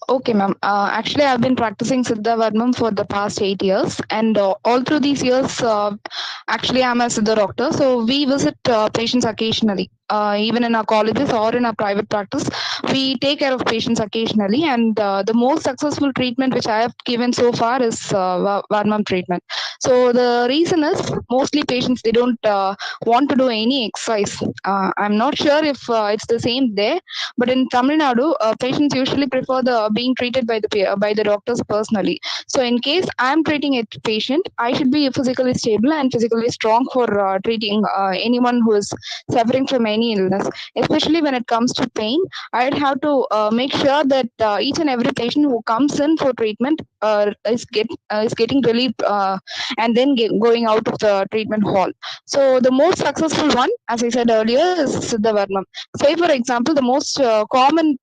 Okay, ma'am. Actually, I've been practicing Siddha Varmam for the past 8 years, and all through these years, actually, I'm a Siddha doctor. So we visit patients occasionally, even in our colleges or in our private practice. we take care of patients occasionally, and the most successful treatment which I have given so far is Varmam treatment. So the reason is mostly patients, they don't want to do any exercise. I'm not sure if it's the same there, but in Tamil Nadu, patients usually prefer the being treated by the doctors personally. So in case I'm treating a patient, I should be physically stable and physically strong for treating anyone who is suffering from any illness. Especially when it comes to pain, I'd have to make sure that each and every patient who comes in for treatment is getting relief and then going out of the treatment hall. So the most successful one, as I said earlier, is Siddha Varmam. Say for example, the most common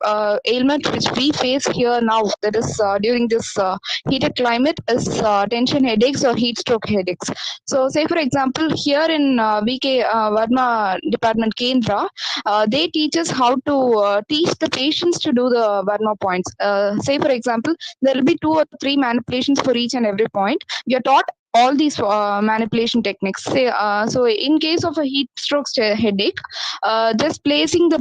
ailment which we face here now, that is during this heated climate, is tension headaches or heat stroke headaches. So say for example, here in VK Varma department Kendra, they teach us how to teach the patients to do the Varma points. Say for example, there will be 2 or 3 manipulations for each and every point. We are taught all these manipulation techniques. Say, so in case of a heat stroke headache, just placing the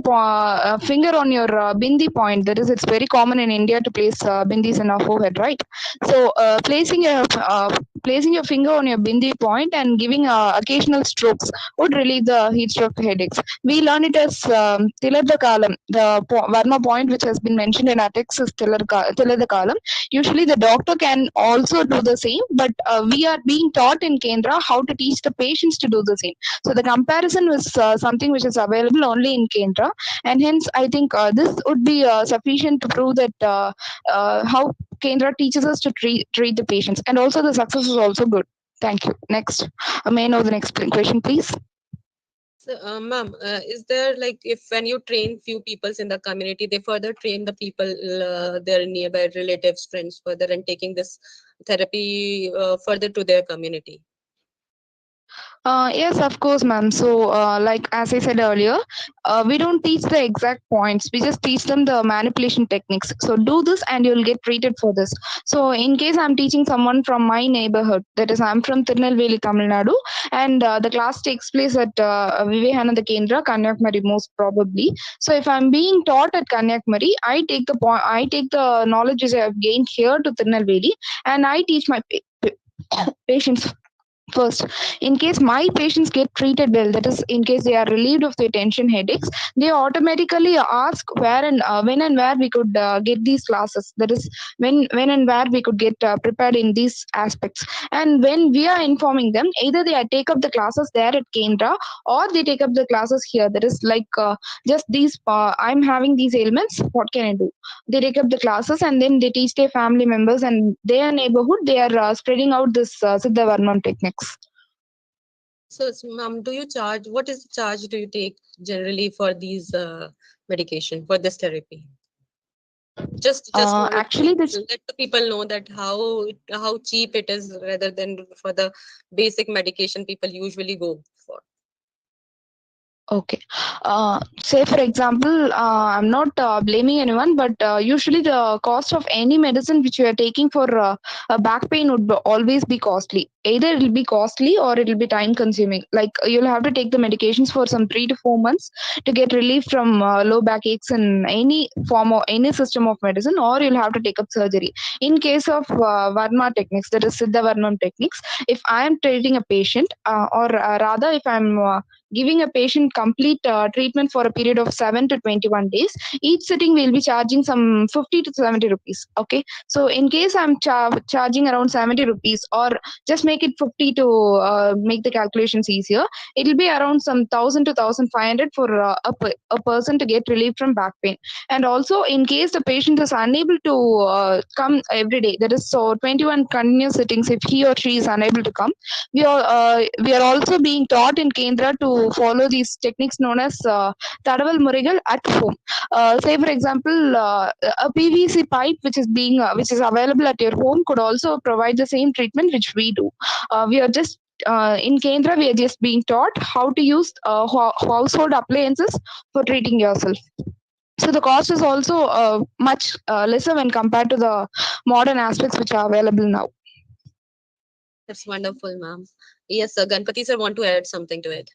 finger on your bindi point, that is, it's very common in India to place bindis in our forehead, right? So placing your finger on your bindi point and giving occasional strokes would relieve the heat stroke headaches. We learn it as Tilarda Kalam, the Varma point which has been mentioned in our text is Tilarda Kalam. Usually the doctor can also do the same, but we are being taught in Kendra how to teach the patients to do the same. So the comparison was something which is available only in Kendra, and hence I think this would be sufficient to prove that how Kendra teaches us to treat the patients, and also the success is also good. Thank you. Next, may I know the next question, please? So, ma'am, is there like if when you train few peoples in the community, they further train the people, their nearby relatives, friends further and taking this therapy further to their community? Yes, of course, ma'am. So, like as I said earlier, we don't teach the exact points. We just teach them the manipulation techniques. So, do this and you'll get treated for this. So, in case I'm teaching someone from my neighborhood, that is, I'm from Tirunelveli, Tamil Nadu, and the class takes place at Vivekananda Kendra, Kanyakumari, most probably. So, if I'm being taught at Kanyakumari, I take the knowledge which I have gained here to Tirunelveli, and I teach my patients first. In case my patients get treated well, that is, in case they are relieved of their tension headaches, they automatically ask where and when and where we could get these classes, that is, when and where we could get prepared in these aspects. And when we are informing them, either they take up the classes there at Kendra or they take up the classes here, that is like just these I'm having these ailments, what can I do? They take up the classes and then they teach their family members and their neighborhood. They are spreading out this Siddha Varmam techniques. So, ma'am, do you charge? What is the charge do you take generally for these medication for this therapy? Just actually, this let the people know that how cheap it is rather than for the basic medication people usually go for. Okay. Say for example, I'm not blaming anyone, but usually the cost of any medicine which you are taking for a back pain would always be costly. Either it will be costly or it will be time consuming. Like you'll have to take the medications for some 3 to 4 months to get relief from low back aches in any form or any system of medicine, or you'll have to take up surgery. In case of Varma techniques, that is Siddha Varmam techniques, if I am treating a patient, or rather if I'm giving a patient complete treatment for a period of 7 to 21 days, each sitting will be charging some 50 to 70 rupees. Okay, so in case I'm charging around 70 rupees, or just make it 50 to make the calculations easier, it will be around some 1000 to 1500 for a person to get relief from back pain. And also, in case the patient is unable to come every day, that is, so 21 continuous sittings, if he or she is unable to come, we are also being taught in Kendra to follow these techniques known as Tadaval Murigal at home. Say for example, a PVC pipe which is available at your home could also provide the same treatment which we do. We are just in Kendra, we are just being taught how to use household appliances for treating yourself. So the cost is also much lesser when compared to the modern aspects which are available now. That's wonderful, ma'am. Yes, sir. Ganpati sir want to add something to it.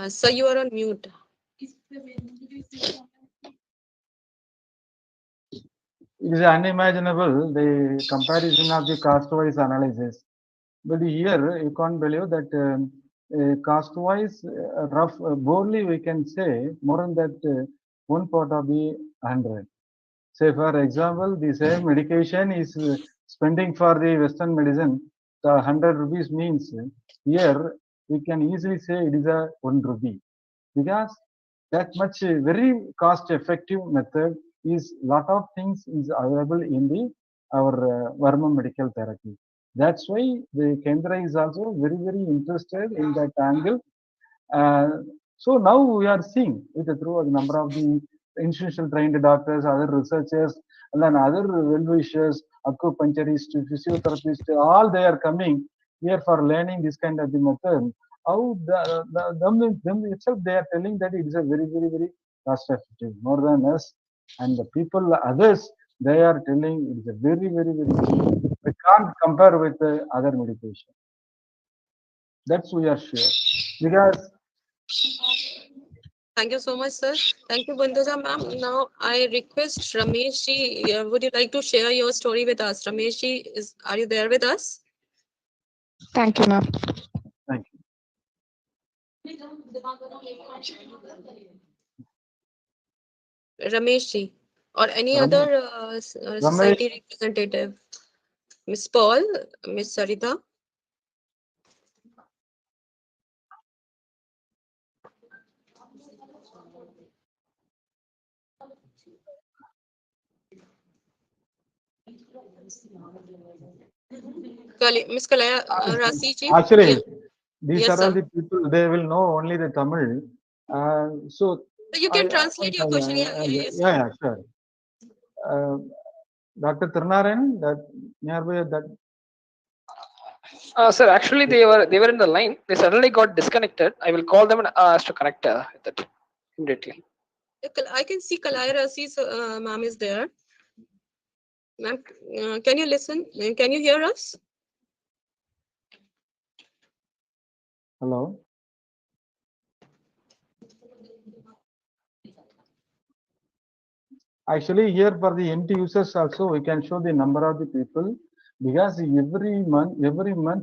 Sir, you are on mute. It is unimaginable the comparison of the cost-wise analysis. But here you can't believe that cost-wise, boldly we can say more than that 1 part of the 100. Say for example, the same medication is spending for the Western medicine, the 100 rupees means here we can easily say it is a 1 rupee, because that much very cost-effective method is lot of things is available in the our Varma medical therapy. That's why the Kendra is also very interested in that angle. So now we are seeing with through a number of the institutional trained doctors, other researchers, and then other well-wishers, acupuncturists, physiotherapists, all they are coming here for learning this kind of the method. How them itself they are telling that it is a very cost effective more than us, and the people others they are telling it is a very cheap. We can't compare with other medication. That's we are sure, because Thank you so much, sir. Thank you, Bandaja ma'am. Now I request Ramesh ji, would you like to share your story with us? Ramesh ji, are you there with us? Thank you, ma'am. thank you. Ramesh ji, or any Ramesh, other society representative? Miss Paul, Miss Sarita. Miss Kalaya Rasi ji. Actually, Yeah. these Yes, are all sir. the people, they will know only the Tamil. So You can translate your question. Yes, sir. yeah, sure. Dr. Tirnarayan, that nearby that. Sir, actually they were in the line. They suddenly got disconnected. I will call them and ask to connect that immediately. I can see Kalaya Rasi's ma'am is there. Ma'am, can you listen? Can you hear us? Hello. Actually, here for the end users also, we can show the number of the people, because every month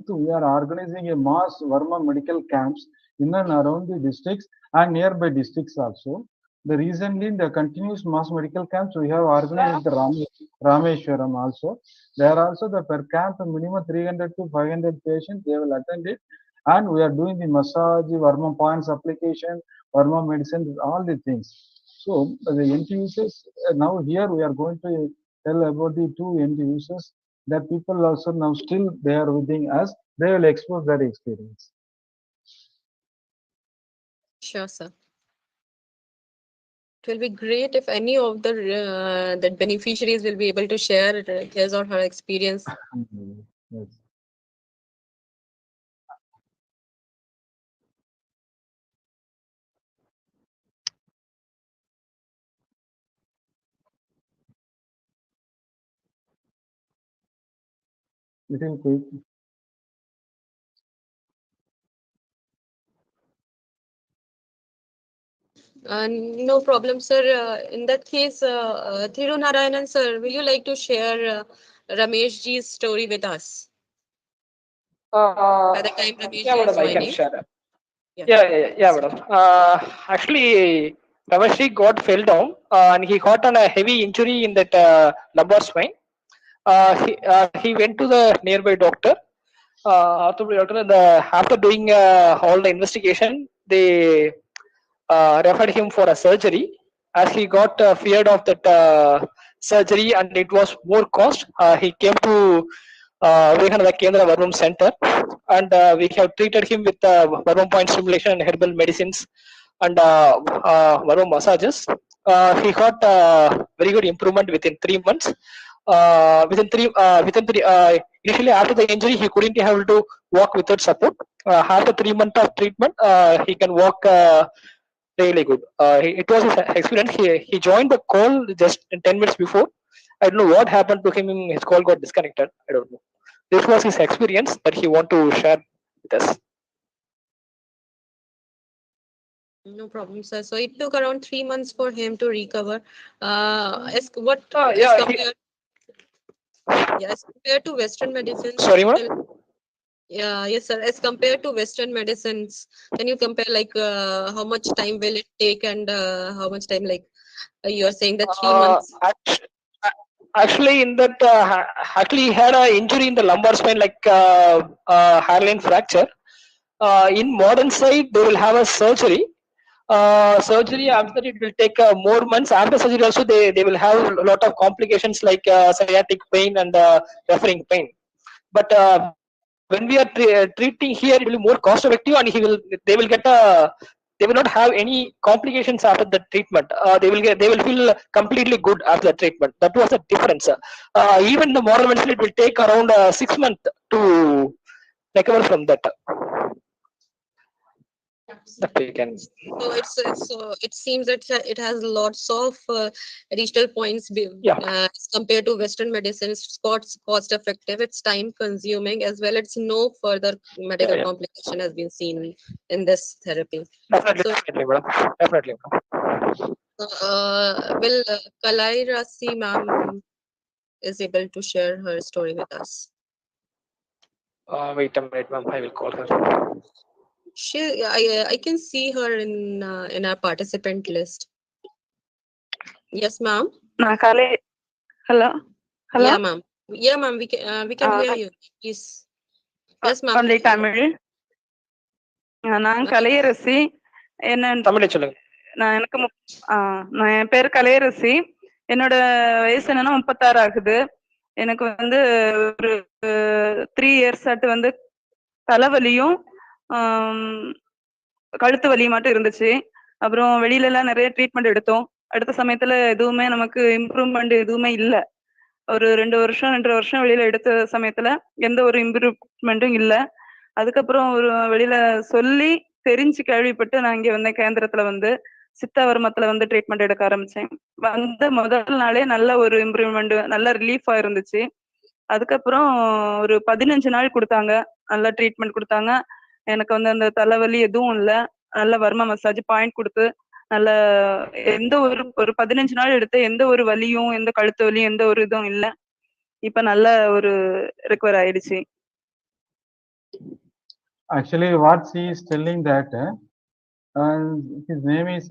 we are organizing a mass Varma medical camps in and around the districts and nearby districts also. The recently the continuous mass medical camps we have organized at the Rameshwaram also. There also the per camp minimum 300 to 500 patients they will attend it, and we are doing the massage, Varma points application, Varma medicine, all the things. So the end users now here we are going to tell about the two end users that people also now still they are within us. They will expose their experience. Sure, sir. It will be great if any of the beneficiaries will be able to share his or her experience. Yes. Little quick. No problem, sir. In that case, Thiru Narayanan, sir, will you like to share Ramesh ji's story with us? By the time Ramesh Yeah, ji is madam, I can joining. share. Yeah, Yeah, madam. Actually, Ravashi got fell down and he got on a heavy injury in that lumbar spine. He went to the nearby doctor, orthopedic doctor, and after doing all the investigation, they referred him for a surgery, as he got feared of that surgery and it was more cost. He came to Vivekananda Kendra Varmam Center, and we have treated him with Varmam point stimulation and herbal medicines and Varmam massages. He got very good improvement within 3 months. Within three, initially after the injury, he couldn't able to walk without support. After 3 months of treatment, he can walk really good. It was his experience. He joined the call just 10 minutes before. I don't know what happened to him. His call got disconnected. I don't know. This was his experience that he want to share with us. No problem, sir. So it took around 3 months for him to recover. As Yeah, compared, yeah, as compared to Western medicines, sorry, madam. yeah, yes, sir. As compared to Western medicines, can you compare like how much time will it take and how much time like you are saying that 3 months? Actually, in that, actually he had a injury in the lumbar spine, like hairline fracture. In modern side, they will have a surgery. Surgery after it will take more months. After surgery, also they will have a lot of complications like sciatic pain and referring pain. But when we are treating here, it will be more cost effective, and they will get they will not have any complications after the treatment. They will feel completely good after the treatment. That was the difference. Even the modern medicine, it will take around 6 months to recover from that. That we can. So so it seems that it has lots of additional points Yeah. as compared to Western medicines. It's cost effective. It's time consuming as well. It's no further medical Yeah. complication has been seen in this therapy. Definitely, So, definitely, madam. Definitely, madam. will Kalai Rasi ma'am is able to share her story with us? Wait a minute, ma'am. I will call her. I can see her in our participant list. Yes, ma'am. Kale, hello, hello. Yeah, ma'am. Yeah, ma'am. We can hear you. Please. Yes, ma'am. Only Tamil. நான் கலையரசி என்ன தமிழை சொல்லுங்க. நான் எனக்கு நான் என் பேர் கலையரசி. என்னோட வயசு என்னன்னா 36 ஆகுது. எனக்கு வந்து ஒரு 3 years ஆட்டு வந்து தலைவலியும் கழுத்து வலி மட்டும் இருந்துச்சு. அப்புறம் வெளியில எல்லாம் நிறைய ட்ரீட்மெண்ட் எடுத்தோம். அடுத்த சமயத்துல எதுவுமே நமக்கு இம்ப்ரூவ்மெண்ட் எதுவுமே இல்ல. ஒரு 2 வருஷம் 2.5 வருஷம் வெளியில எடுத்த சமயத்துல எந்த ஒரு இம்ப்ரூவ்மெண்ட்டும் இல்ல. அதுக்கப்புறம் ஒரு வெளியில சொல்லி தெரிஞ்சு கேள்விப்பட்டு நான் இங்க வந்த கேந்திரத்துல வந்து சித்தவர்மத்துல வந்து ட்ரீட்மெண்ட் எடுக்க ஆரம்பிச்சேன். வந்த முதல் நாளே நல்ல ஒரு இம்ப்ரூவ்மெண்ட், நல்ல ரிலீஃபா இருந்துச்சு. அதுக்கப்புறம் ஒரு 15 நாள் கொடுத்தாங்க, நல்ல ட்ரீட்மெண்ட் கொடுத்தாங்க. எனக்கு வந்து அந்த தலைவலி எதுவும் இல்ல. நல்ல வர்ம மசாஜ் பாயிண்ட் கொடுத்து நல்ல எந்த ஒரு 15 நாள் எடுத்த எந்த ஒரு வலியும், எந்த கழுத்து வலியும், எந்த ஒரு இதுவும் இல்ல. இப்ப நல்ல ஒரு ரெக்கவர் ஆயிடுச்சு. Actually, what she is telling that his name is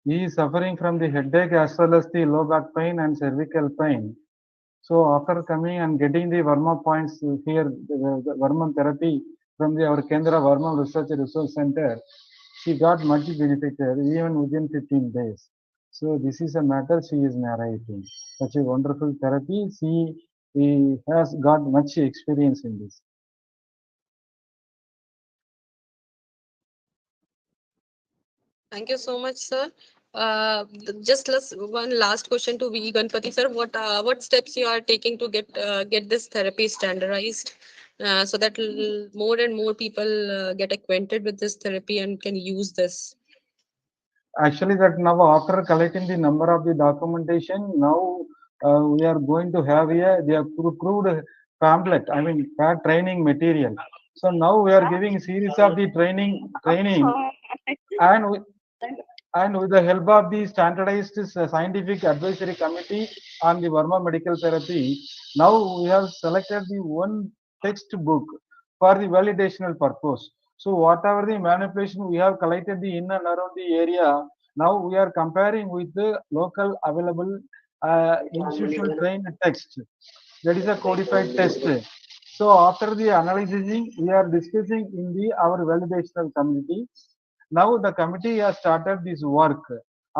he is suffering from the headache as well as the low back pain and cervical pain. So after coming and getting the Varma points here, the Varma therapy from our Kendra Varma Research Center, she got much benefited even within 15 days. So this is a matter she is narrating. Such a wonderful therapy. She has got much experience in this. Thank you so much, sir. Just one last question to V. Ganpati, sir. What steps you are taking to get this therapy standardized, so that more and more people get acquainted with this therapy and can use this? Actually, that now after collecting the number of the documentation, now we are going to have the approved pamphlet. I mean, training material. So now we are giving series of the training, and with the help of the standardized scientific advisory committee on the Varma medical therapy, now we have selected the one textbook for the validational purpose. So whatever the manipulation we have collected the in and around the area, now we are comparing with the local available institutional trained text. That is a codified text. So after the analyzing, we are discussing in our validational committee. Now the committee has started this work.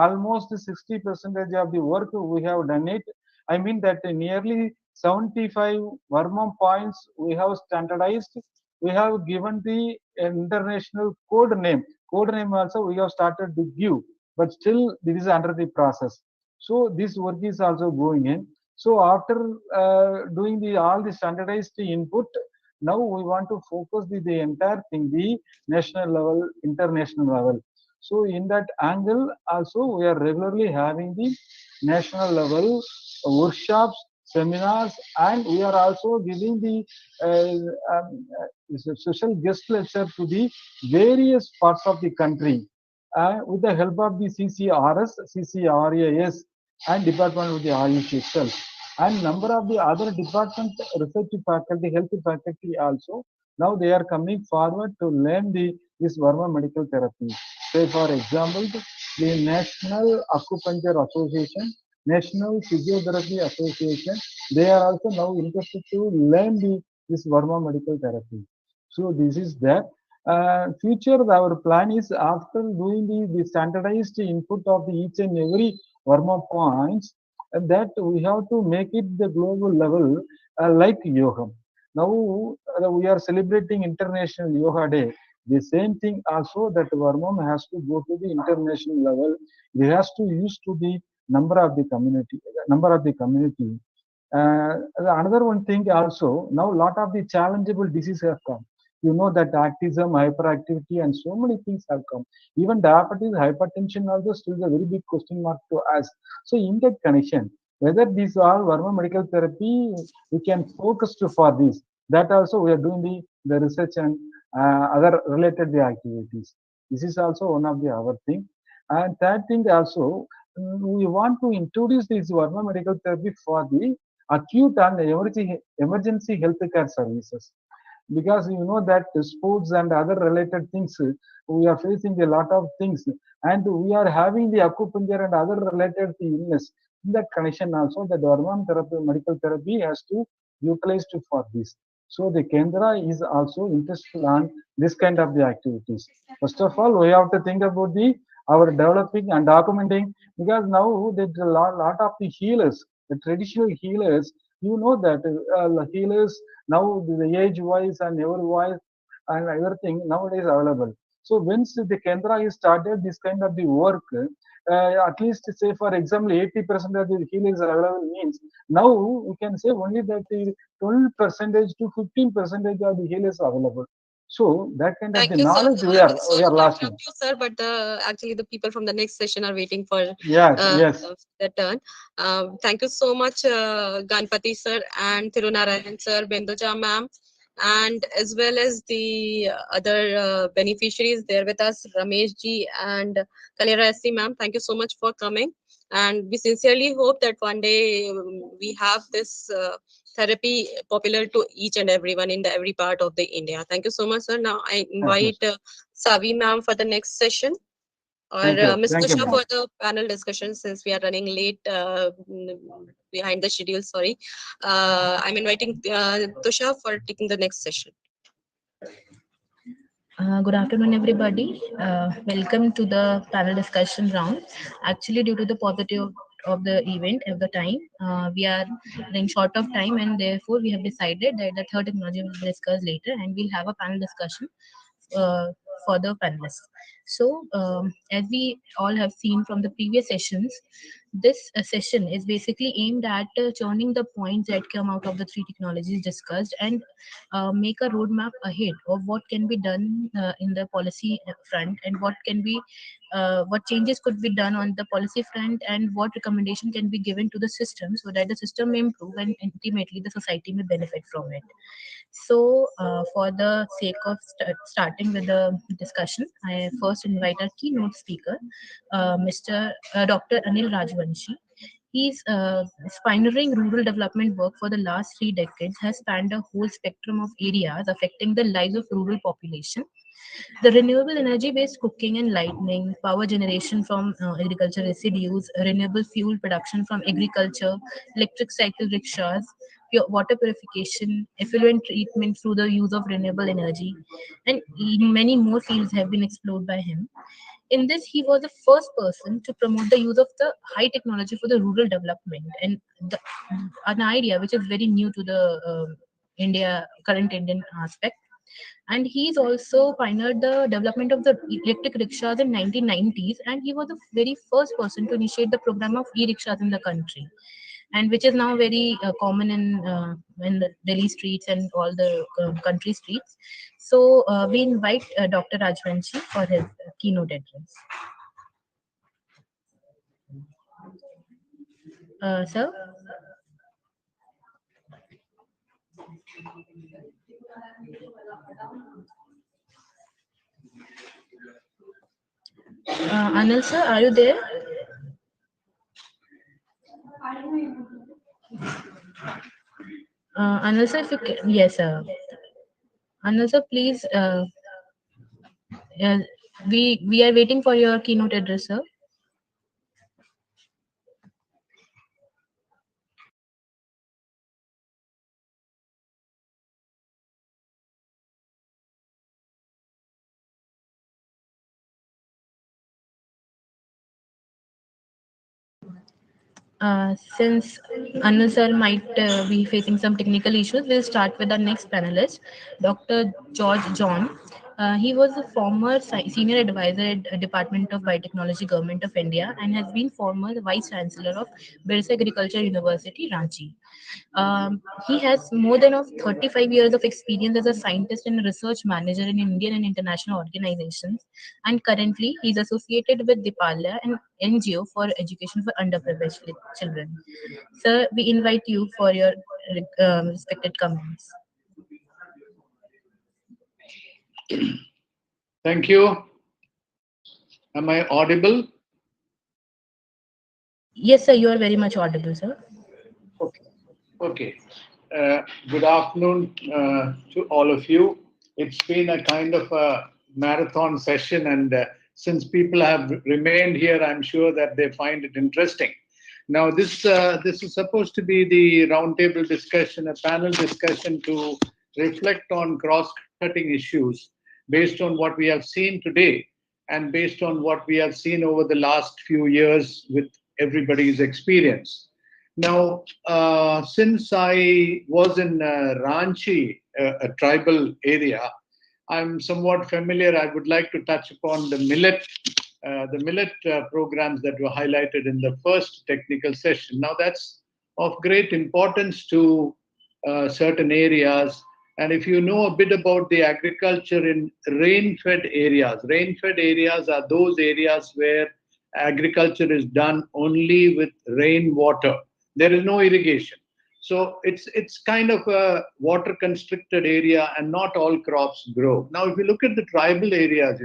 Almost 60% of the work we have done it. I mean that nearly 75 Varma points we have standardized. We have given the international code name. Code name also we have started to give, but still this is under the process. So this work is also going in. So after doing all the standardized input, now we want to focus the entire thing, the national level, international level. So in that angle also we are regularly having the national level workshops, seminars, and we are also giving the special guest lecture to the various parts of the country. with the help of the CCRS, CCRAS, and department of the Ayush itself, and number of the other department, research faculty, health faculty also. Now they are coming forward to learn this Verma medical therapy. Say for example, the National Acupuncture Association, National Physiotherapy Association, they are also now interested to learn this Verma medical therapy. So this is that. Future, our plan is after doing the standardized input of the each and every Verma points, that we have to make it the global level, like yoga. Now we are celebrating International Yoga Day. The same thing also, that Vermont has to go to the international level. It has to use to the number of the community. Another one thing also, now lot of the challengeable diseases have come. You know that autism, hyperactivity, and so many things have come. Even diabetes, hypertension also still a very big question mark to ask. So in that connection, whether these are Verma medical therapy, we can focus for this. That also we are doing the research and other related the activities. This is also one of the other thing. And third thing also, we want to introduce this Verma medical therapy for the acute and emergency healthcare services, because you know that sports and other related things, we are facing a lot of things, and we are having the acupuncture and other related illness. In that connection also, the Verma therapy, medical therapy has to utilized for this. So the Kendra is also interested on this kind of the activities. First of all, we have to think about our developing and documenting, because now there's a lot of the healers, the traditional healers. You know that healers now, the age wise and every wise and everything nowadays available. So once the Kendra is started this kind of the work, at least say for example 80% of the healers are available, means now we can say only that the 12% to 15% of the healers are available. So that kind of Thank the you, sir. knowledge we I'm are sorry to lacking. interrupt you, sir, but actually the people from the next session are waiting for Yes, yes. their turn. Thank you so much, Ganpati sir and Thirunarayan sir, Bendoja ma'am, and as well as the other beneficiaries there with us, Ramesh ji and Kalerasi ma'am. Thank you so much for coming. And we sincerely hope that one day we have this therapy popular to each and everyone in every part of the India. Thank you so much, sir. Now I invite Savi ma'am for the next session, or Ms. Thank you, Tusha ma'am. for the panel discussion, since we are running late behind the schedule. Sorry. I'm inviting Tusha for taking the next session. Good afternoon, everybody. Welcome to the panel discussion round. Actually, due to the positive of the event at the time, we are running short of time, and therefore we have decided that the third technology will be discussed later, and we'll have a panel discussion uh, for the panelists. So, as we all have seen from the previous sessions, this session is basically aimed at churning the points that come out of the three technologies discussed, and make a roadmap ahead of what can be done in the policy front, and what changes could be done on the policy front, and what recommendation can be given to the system so that the system may improve and ultimately the society may benefit from it. So, for the sake of starting with the discussion, I first invite our keynote speaker, Mr. Dr. Anil Rajvanshi. He's pioneering rural development work for the last 3 decades, has spanned a whole spectrum of areas affecting the lives of rural population. The renewable energy-based cooking and lighting, power generation from agriculture residues, renewable fuel production from agriculture, electric cycle rickshaws, pure water purification, effluent treatment through the use of renewable energy, and many more fields have been explored by him. In this, he was the first person to promote the use of the high technology for the rural development, and an idea which is very new to the current Indian aspect. And he's also pioneered the development of the electric rickshaws in 1990s, and he was the very first person to initiate the program of e-rickshaws in the country, and which is now very common in the Delhi streets and all the country streets. So we invite Dr. Rajvanshi for his keynote address. Sir? Anil sir, are you there? Anil sir, if you can, yes, sir. Anil sir, please. Uh, we are waiting for your keynote address, sir. Since Anil sir might be facing some technical issues, we'll start with our next panelist, Dr. George John. He was a former senior advisor at Department of Biotechnology, Government of India, and has been former vice chancellor of Birsa Agriculture University, Ranchi. He has more than of 35 years of experience as a scientist and research manager in Indian and international organizations, and currently he is associated with Dipalya, an NGO for education for underprivileged children. Sir, we invite you for your respected comments. Thank you. Am I audible? Yes, sir, you are very much audible, sir. Okay. Good afternoon to all of you. It's been a kind of a marathon session, and since people have remained here, I'm sure that they find it interesting. Now, this is supposed to be the roundtable discussion, a panel discussion to reflect on cross-cutting issues based on what we have seen today and based on what we have seen over the last few years with everybody's experience. Now, since I was in Ranchi, a tribal area, I'm somewhat familiar. I would like to touch upon the millet programs that were highlighted in the first technical session. Now, that's of great importance to certain areas. And if you know a bit about the agriculture in rain-fed areas are those areas where agriculture is done only with rainwater. There is no irrigation. So it's kind of a water constricted area, and not all crops grow. Now, if you look at the tribal areas,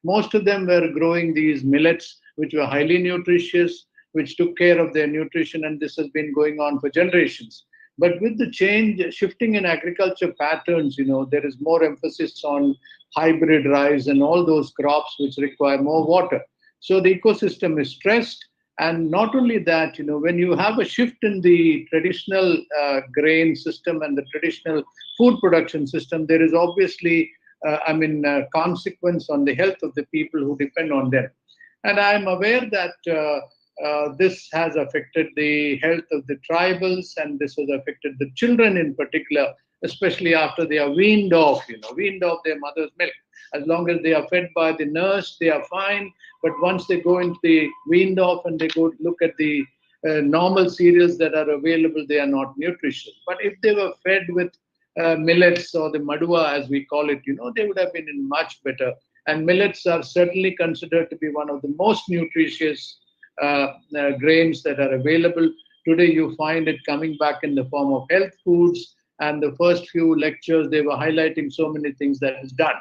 most of them were growing these millets, which were highly nutritious, which took care of their nutrition, and this has been going on for generations. But with the shifting in agriculture patterns, there is more emphasis on hybrid rice and all those crops which require more water. So the ecosystem is stressed. And not only that, when you have a shift in the traditional grain system and the traditional food production system, there is obviously, consequence on the health of the people who depend on them. And I'm aware that this has affected the health of the tribals, and this has affected the children in particular, especially after they are weaned off their mother's milk. As long as they are fed by the nurse, they are fine. But once they go into the weaned off and they go look at the normal cereals that are available, they are not nutritious. But if they were fed with millets or the madua, as we call it, they would have been in much better. And millets are certainly considered to be one of the most nutritious grains that are available. Today, you find it coming back in the form of health foods. And the first few lectures, they were highlighting so many things that is done.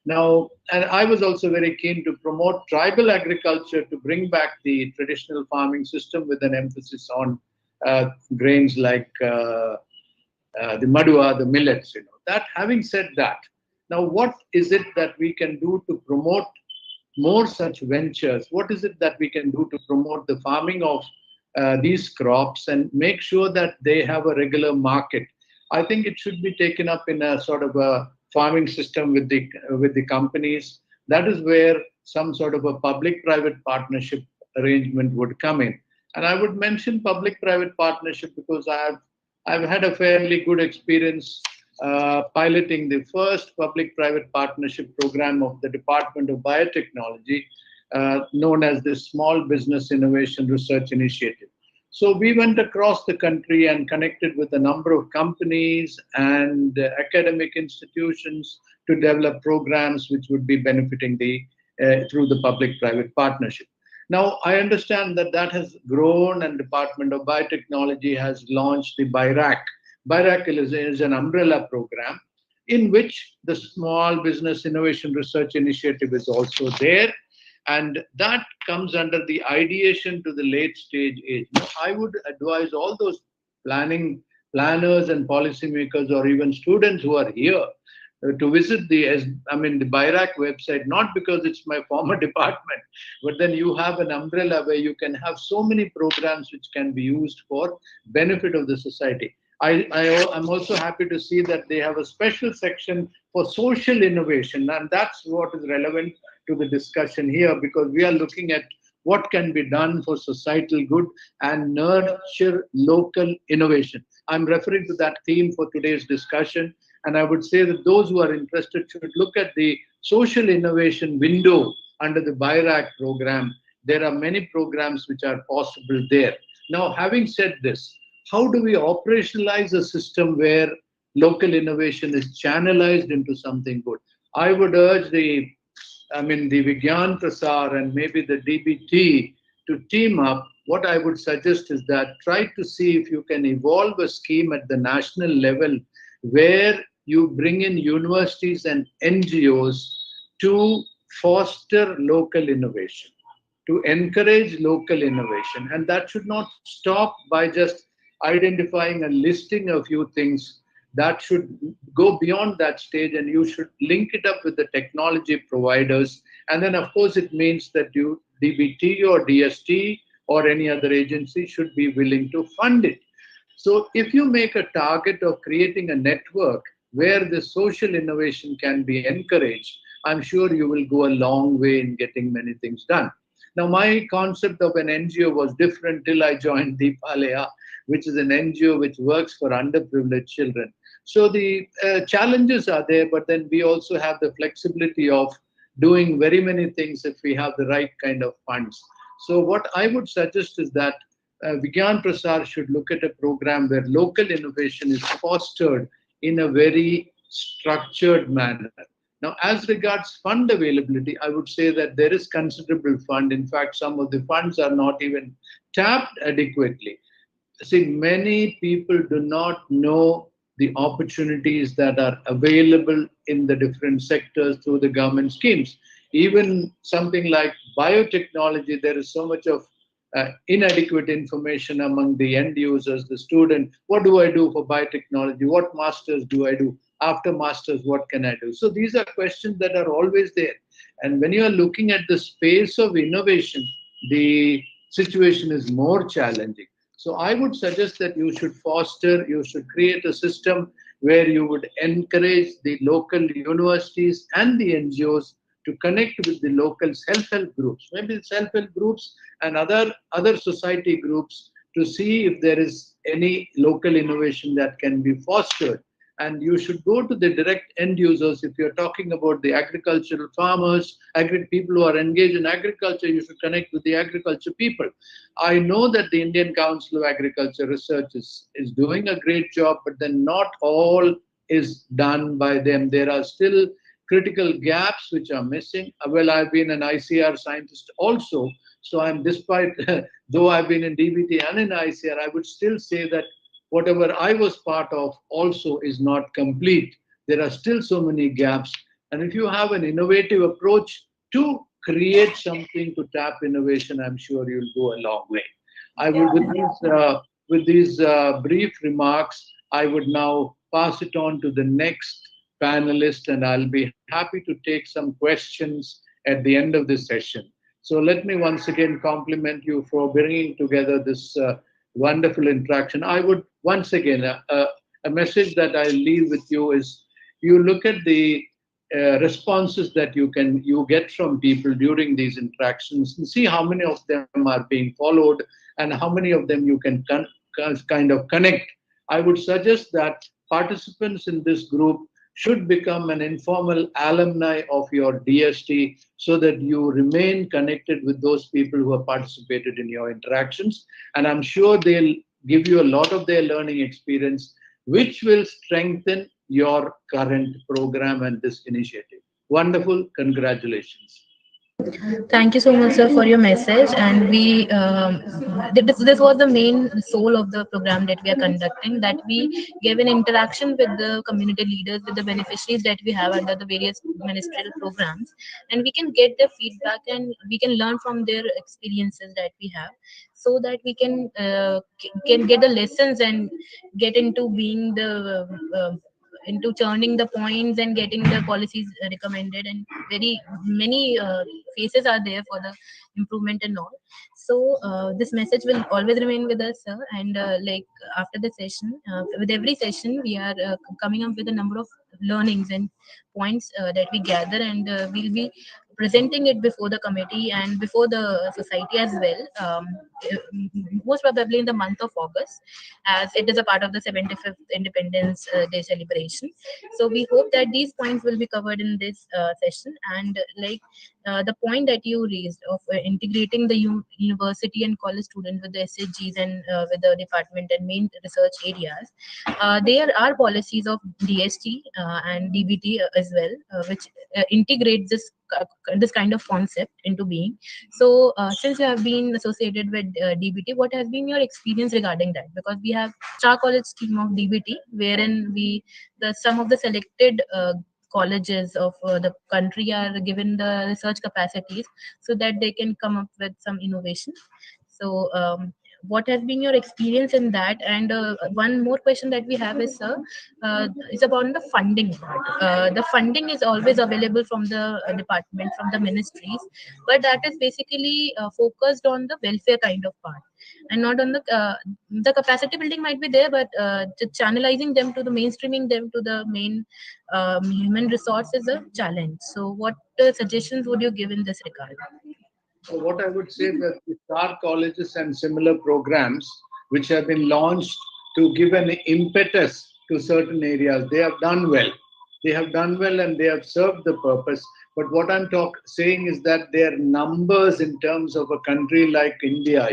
Now, and I was also very keen to promote tribal agriculture to bring back the traditional farming system with an emphasis on grains like the madua, the millets. That having said that, now what is it that we can do to promote more such ventures? What is it that we can do to promote the farming of these crops and make sure that they have a regular market? I think it should be taken up in a sort of a farming system with the companies. That is where some sort of a public-private partnership arrangement would come in. And I would mention public-private partnership because I've had a fairly good experience piloting the first public-private partnership program of the Department of Biotechnology, known as the Small Business Innovation Research Initiative. So we went across the country and connected with a number of companies and academic institutions to develop programs which would be benefiting through the public-private partnership. Now, I understand that has grown, and Department of Biotechnology has launched the BIRAC. BIRAC is an umbrella program in which the Small Business Innovation Research Initiative is also there. And that comes under the ideation to the late stage age. Now, I would advise all those planners and policymakers, or even students who are here, to visit the BIRAC website, not because it's my former department, but then you have an umbrella where you can have so many programs which can be used for benefit of the society. I'm also happy to see that they have a special section for social innovation, and that's what is relevant to the discussion here, because we are looking at what can be done for societal good and nurture local innovation. I'm referring to that theme for today's discussion, and I would say that those who are interested should look at the social innovation window under the BIRAC program. There are many programs which are possible there. Now, having said this, how do we operationalize a system where local innovation is channelized into something good? I would urge the Vigyan Prasar and maybe the DBT to team up. What I would suggest is that try to see if you can evolve a scheme at the national level where you bring in universities and NGOs to foster local innovation, to encourage local innovation. And that should not stop by just identifying and listing a few things. That should go beyond that stage, and you should link it up with the technology providers. And then, of course, it means that you, DBT or DST or any other agency, should be willing to fund it. So if you make a target of creating a network where the social innovation can be encouraged, I'm sure you will go a long way in getting many things done. Now, my concept of an NGO was different till I joined Deepalaya, which is an NGO which works for underprivileged children. So the challenges are there, but then we also have the flexibility of doing very many things if we have the right kind of funds. So what I would suggest is that Vigyan Prasar should look at a program where local innovation is fostered in a very structured manner. Now, as regards fund availability, I would say that there is considerable fund. In fact, some of the funds are not even tapped adequately. See, many people do not know the opportunities that are available in the different sectors through the government schemes. Even something like biotechnology, there is so much of inadequate information among the end users, the student. What do I do for biotechnology? What masters do I do? After masters, what can I do? So these are questions that are always there. And when you are looking at the space of innovation, the situation is more challenging. So I would suggest that you should create a system where you would encourage the local universities and the NGOs to connect with the local self-help groups, maybe self-help groups and other society groups, to see if there is any local innovation that can be fostered. And you should go to the direct end users. If you're talking about the agricultural farmers, people who are engaged in agriculture, you should connect with the agriculture people. I know that the Indian Council of Agriculture Research is doing a great job, but then not all is done by them. There are still critical gaps which are missing. Well, I've been an ICR scientist also, so I'm, despite though I've been in DBT and in ICR, I would still say that whatever I was part of also is not complete. There are still so many gaps. And if you have an innovative approach to create something to tap innovation, I'm sure you'll go a long way. I would, with these brief remarks, I would now pass it on to the next panelist, and I'll be happy to take some questions at the end of this session. So let me once again compliment you for bringing together this wonderful interaction. I would once again, a message that I leave with you is, you look at the responses that you get from people during these interactions and see how many of them are being followed and how many of them you can kind of connect. I would suggest that participants in this group should become an informal alumni of your DST, so that you remain connected with those people who have participated in your interactions. And I'm sure they'll give you a lot of their learning experience, which will strengthen your current program and this initiative. Wonderful. Congratulations. Thank you so much, sir, for your message. And this was the main soul of the program that we are conducting. That we give an interaction with the community leaders, with the beneficiaries that we have under the various ministerial programs, and we can get their feedback and we can learn from their experiences that we have, so that we can get the lessons and get into being the into churning the points and getting the policies recommended, and very many faces are there for the improvement and all. So this message will always remain with us, sir. And like after the session, with every session we are coming up with a number of learnings and points that we gather, and we'll be presenting it before the committee and before the society as well, most probably in the month of August, as it is a part of the 75th Independence Day celebration. So we hope that these points will be covered in this session. And like the point that you raised of integrating the university and college students with the SHGs and with the department and main research areas, there are policies of DST and DBT as well, which integrate this kind of concept into being. So since you have been associated with DBT, what has been your experience regarding that? Because we have Star College scheme of DBT, wherein some of the selected colleges of the country are given the research capacities so that they can come up with some innovation. So what has been your experience in that? And one more question that we have is, sir, is about the funding part. The funding is always available from the department, from the ministries, but that is basically focused on the welfare kind of part, and not on the capacity building might be there, but the channelizing them to the mainstreaming them to the main human resource is a challenge. So what suggestions would you give in this regard? So what I would say that the star colleges and similar programs which have been launched to give an impetus to certain areas, they have done well. They have done well and they have served the purpose. But what I'm saying is that their numbers in terms of a country like India,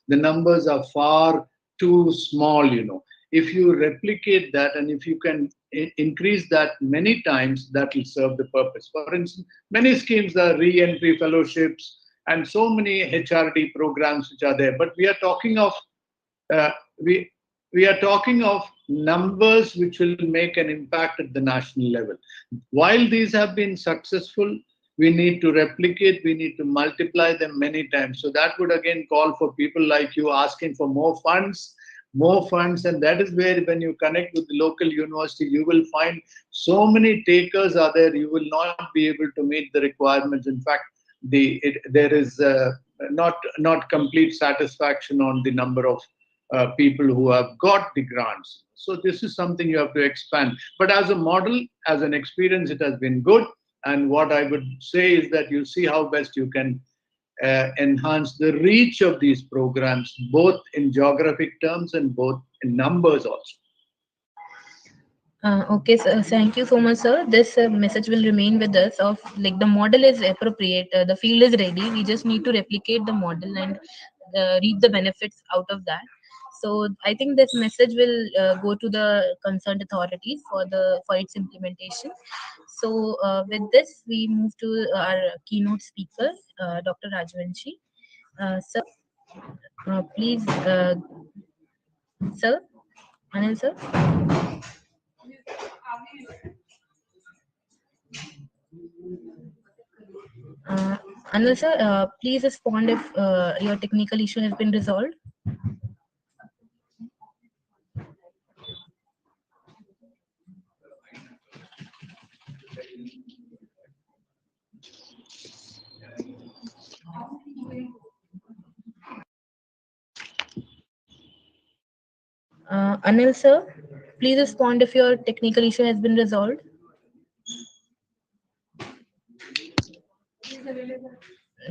the numbers are far too small, If you replicate that and if you can increase that many times, that will serve the purpose. For instance, many schemes are re-entry fellowships, and so many HRD programs which are there. But we are talking of uh, we are talking of numbers which will make an impact at the national level. While these have been successful, we need to replicate, we need to multiply them many times. So that would again call for people like you asking for more funds, and that is where when you connect with the local university, you will find so many takers are there, you will not be able to meet the requirements. In fact, there is not complete satisfaction on the number of people who have got the grants. So this is something you have to expand. But as a model, as an experience, it has been good. And what I would say is that you see how best you can enhance the reach of these programs, both in geographic terms and both in numbers also. Okay, sir. Thank you so much, sir. This message will remain with us. Of like the model is appropriate, the field is ready. We just need to replicate the model and reap the benefits out of that. So I think this message will go to the concerned authorities for its implementation. So with this, we move to our keynote speaker, Dr. Rajvanshi. Sir, please, sir, Anil, sir. Anil sir, please respond if your technical issue has been resolved. Anil sir, please respond if your technical issue has been resolved.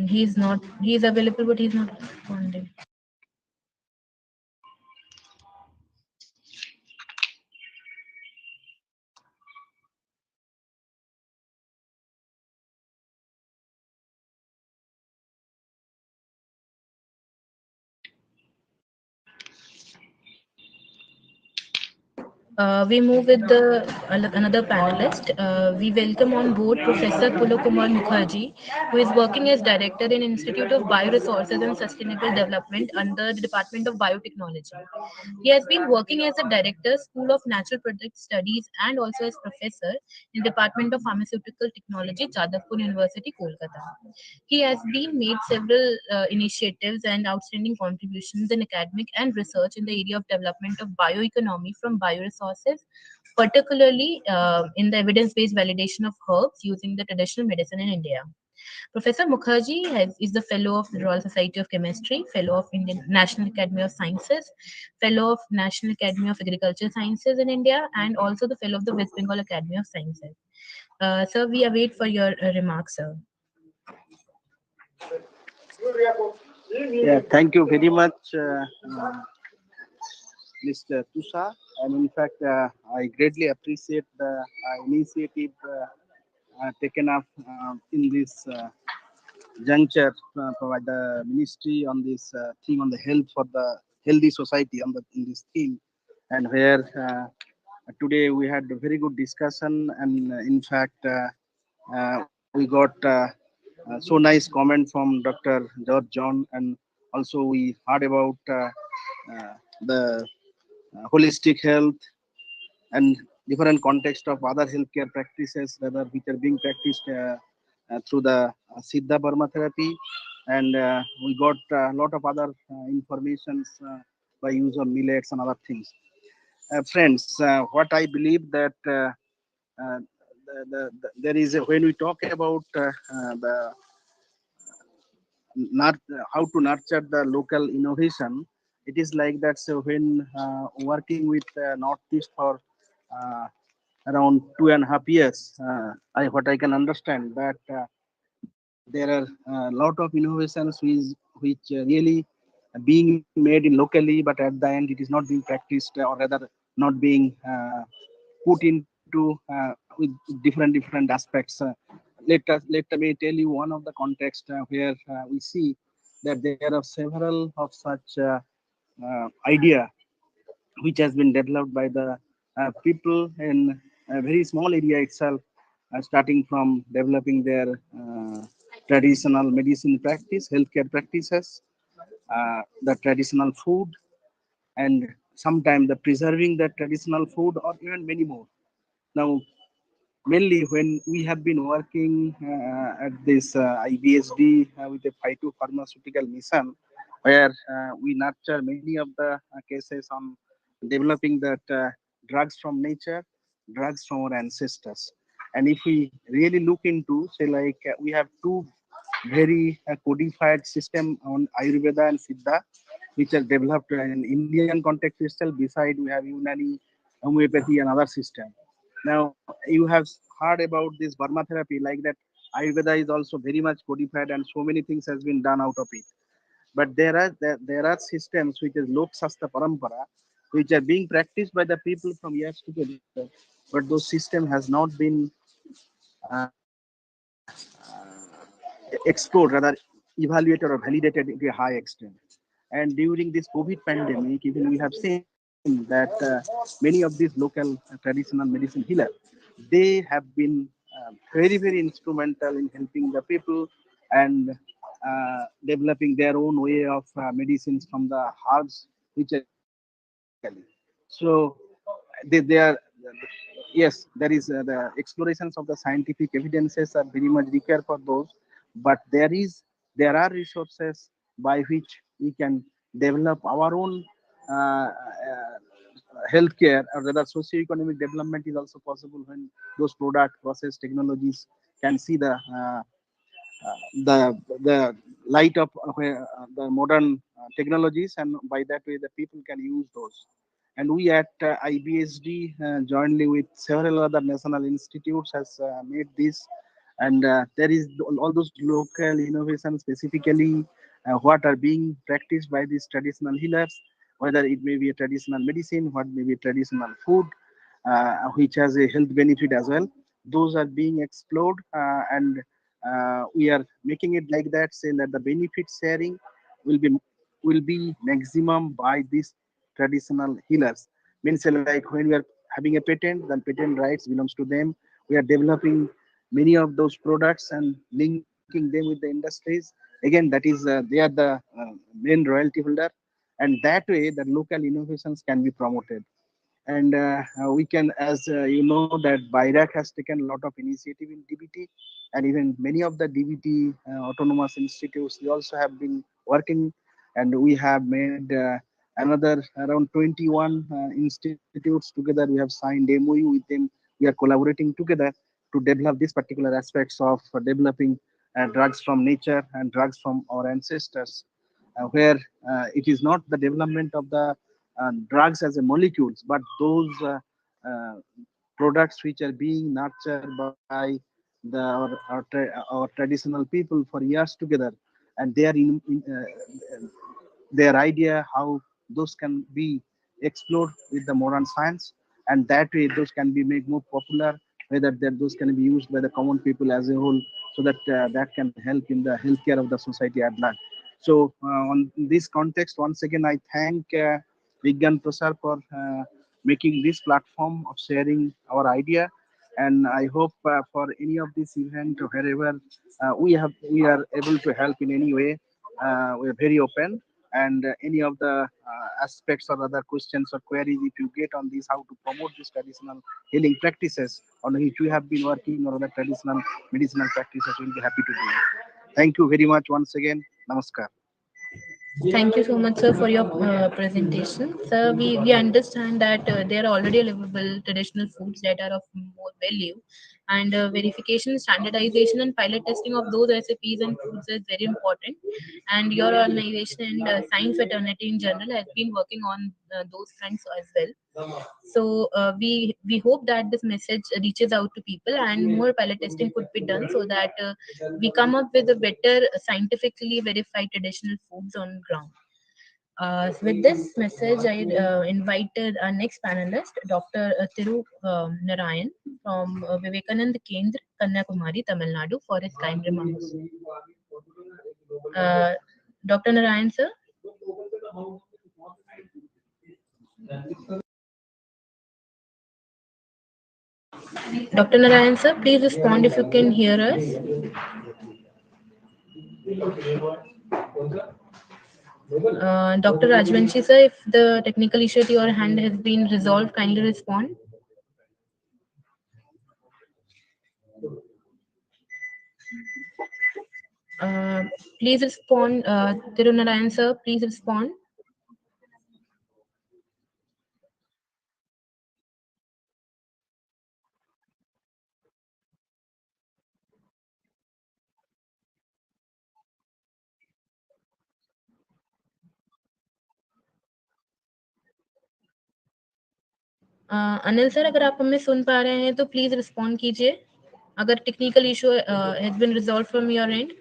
He's not. He is available, but he's not responding. We move with the another panelist. We welcome on board Professor Pulokumar Mukherjee, who is working as director in Institute of Bioresources and Sustainable Development under the Department of Biotechnology. He has been working as a director, School of Natural Product Studies, and also as professor in Department of Pharmaceutical Technology, Jadavpur University, Kolkata. He has been made several initiatives and outstanding contributions in academic and research in the area of development of bioeconomy from bioresources, particularly in the evidence-based validation of herbs using the traditional medicine in India. Professor Mukherjee is the Fellow of the Royal Society of Chemistry, Fellow of Indian National Academy of Sciences, Fellow of National Academy of Agricultural Sciences in India, and also the Fellow of the West Bengal Academy of Sciences. Sir, we await for your remarks, sir. Yeah, thank you very much, Mr. Tusha. And in fact, I greatly appreciate the initiative taken up in this juncture by the ministry on this theme on the health for the healthy society in this theme, and where today we had a very good discussion, and in fact we got so nice comment from Dr. George John, and also we heard about the holistic health and different context of other healthcare practices whether which are being practiced through the Siddha Burma therapy, and we got a lot of other informations by use of millets and other things. Friends, what I believe that uh, there is when we talk about the how to nurture the local innovation, it is like that. So when working with Northeast for uh, around 2.5 years, what I can understand that there are a lot of innovations which really being made in locally, but at the end it is not being practiced, or rather not being put into with different aspects. Let me tell you one of the context where we see that there are several of such idea which has been developed by the people in a very small area itself, starting from developing their traditional medicine practice, healthcare practices, the traditional food, and sometimes the preserving the traditional food, or even many more. Now, mainly when we have been working at this IBSD with a phytopharmaceutical mission, where we nurture many of the cases on developing that drugs from nature, drugs from our ancestors. And if we really look into, say, like we have two very codified system on Ayurveda and Siddha, which are developed in Indian context itself. Beside, we have Unani, homeopathy, and other system. Now, you have heard about this Burma therapy, like that. Ayurveda is also very much codified, and so many things has been done out of it. But there are systems which is Lok Sasta Parampara, which are being practiced by the people from years together. But those system has not been explored, rather evaluated or validated to a high extent. And during this COVID pandemic, even we have seen that many of these local traditional medicine healers, they have been very instrumental in helping the people and developing their own way of medicines from the herbs, which are so they are. Yes, there is the explorations of the scientific evidences are very much required for those, but there are resources by which we can develop our own healthcare, or rather socio-economic development is also possible when those product process technologies can see the light of the modern technologies, and by that way the people can use those. And we at IBSD, jointly with several other national institutes, has made this. And there is all those local innovations, specifically what are being practiced by these traditional healers, whether it may be a traditional medicine, what may be traditional food, which has a health benefit as well. Those are being explored, and we are making it like that, saying that the benefit sharing will be maximum by these traditional healers. Means like when we are having a patent, then patent rights belongs to them. We are developing many of those products and linking them with the industries. Again, that is they are the main royalty holder, and that way the local innovations can be promoted. And we can, as you know, that BIRAC has taken a lot of initiative in DBT, and even many of the DBT autonomous institutes, they also have been working, and we have made another around 21 institutes together. We have signed MOU with them. We are collaborating together to develop these particular aspects of developing drugs from nature and drugs from our ancestors, where it is not the development of the drugs as a molecules, but those products which are being nurtured by our traditional people for years together, and they are their idea how those can be explored with the modern science, and that way those can be made more popular, whether that those can be used by the common people as a whole, so that that can help in the healthcare of the society at large. So on this context, once again I thank Vigyan Prasar for making this platform of sharing our idea, and I hope for any of this event or wherever we are able to help in any way. We are very open, and any of the aspects or other questions or queries if you get on this, how to promote these traditional healing practices on which we have been working, or other traditional medicinal practices, we'll be happy to do it. Thank you very much once again. Namaskar. Thank you so much, sir, for your presentation. Sir, we understand that there are already available traditional foods that are of more value, and verification, standardization, and pilot testing of those recipes and foods is very important. And your organization and science fraternity in general has been working on those fronts as well. So we hope that this message reaches out to people, and more pilot testing could be done so that we come up with a better scientifically verified traditional foods on ground. So with this message, I invited our next panelist, Dr. Thiru Narayan from Vivekananda Kendra, Kanyakumari, Tamil Nadu, for his kind remarks. Dr. Narayan, sir. Dr. Narayan, sir, please respond if you can hear us. Dr. Rajvanshi, sir, if the technical issue at your hand has been resolved, kindly respond. Please respond, Tirunarayan, sir, please respond. Anil sir, अगर आप हमें सुन पा रहे हैं तो please respond कीजिए अगर technical issue has been resolve from your end.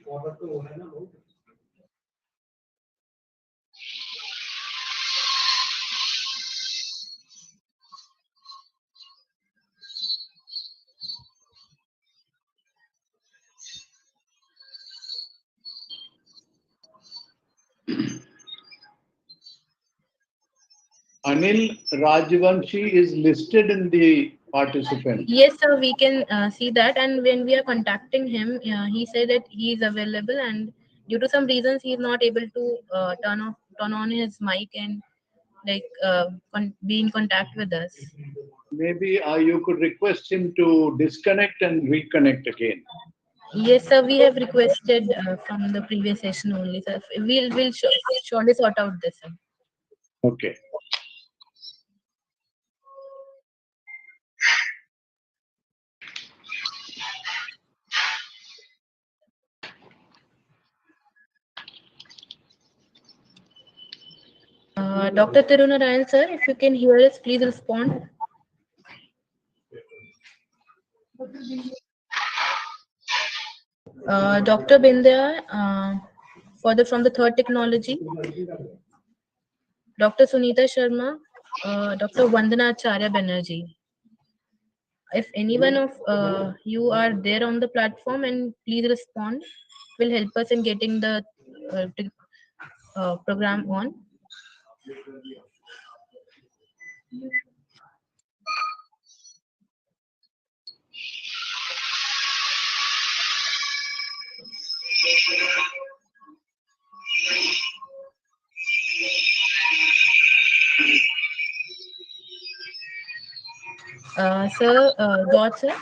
Anil Rajvanshi is listed in the participant. Yes, sir, we can see that, and when we are contacting him, he said that he is available, and due to some reasons, he is not able to turn on his mic and like be in contact with us. Maybe you could request him to disconnect and reconnect again. Yes, sir, we have requested from the previous session only, sir. We'll surely sort out this, sir. Okay. Dr. Tirunarayan, sir, if you can hear us, please respond. Dr. Bindya, from the third technology. Dr. Sunita Sharma, Dr. Vandana Acharya Banerjee. If anyone of you are there on the platform, and please respond, will help us in getting the program on. George, sir.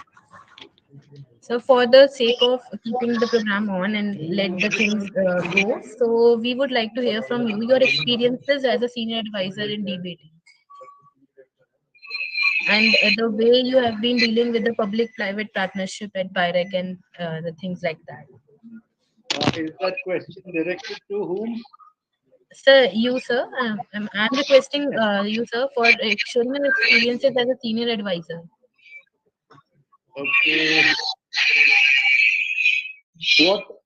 So for the sake of keeping the program on and let the things go, so we would like to hear from you your experiences as a senior advisor in DBT and the way you have been dealing with the public-private partnership at BIREC and the things like that. Is that question directed to whom? Sir, you, sir, I'm requesting you, sir, for sharing your experiences as a senior advisor. Okay.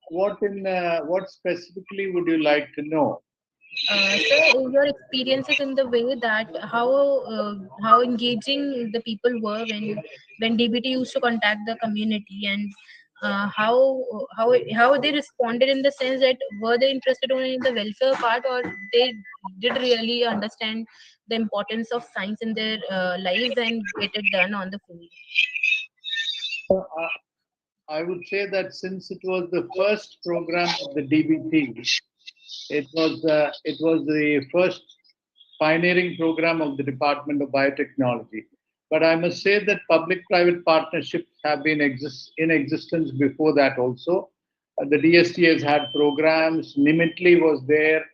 What specifically would you like to know? Sir, your experiences in the way that how engaging the people were when DBT used to contact the community and how they responded in the sense that were they interested only in the welfare part or they did really understand the importance of science in their lives and get it done on the field. I would say that since it was the first program of the DBT, it was the first pioneering program of the Department of Biotechnology. But I must say that public-private partnerships have been in existence before that also. The DST has had programs, Nimitli was there,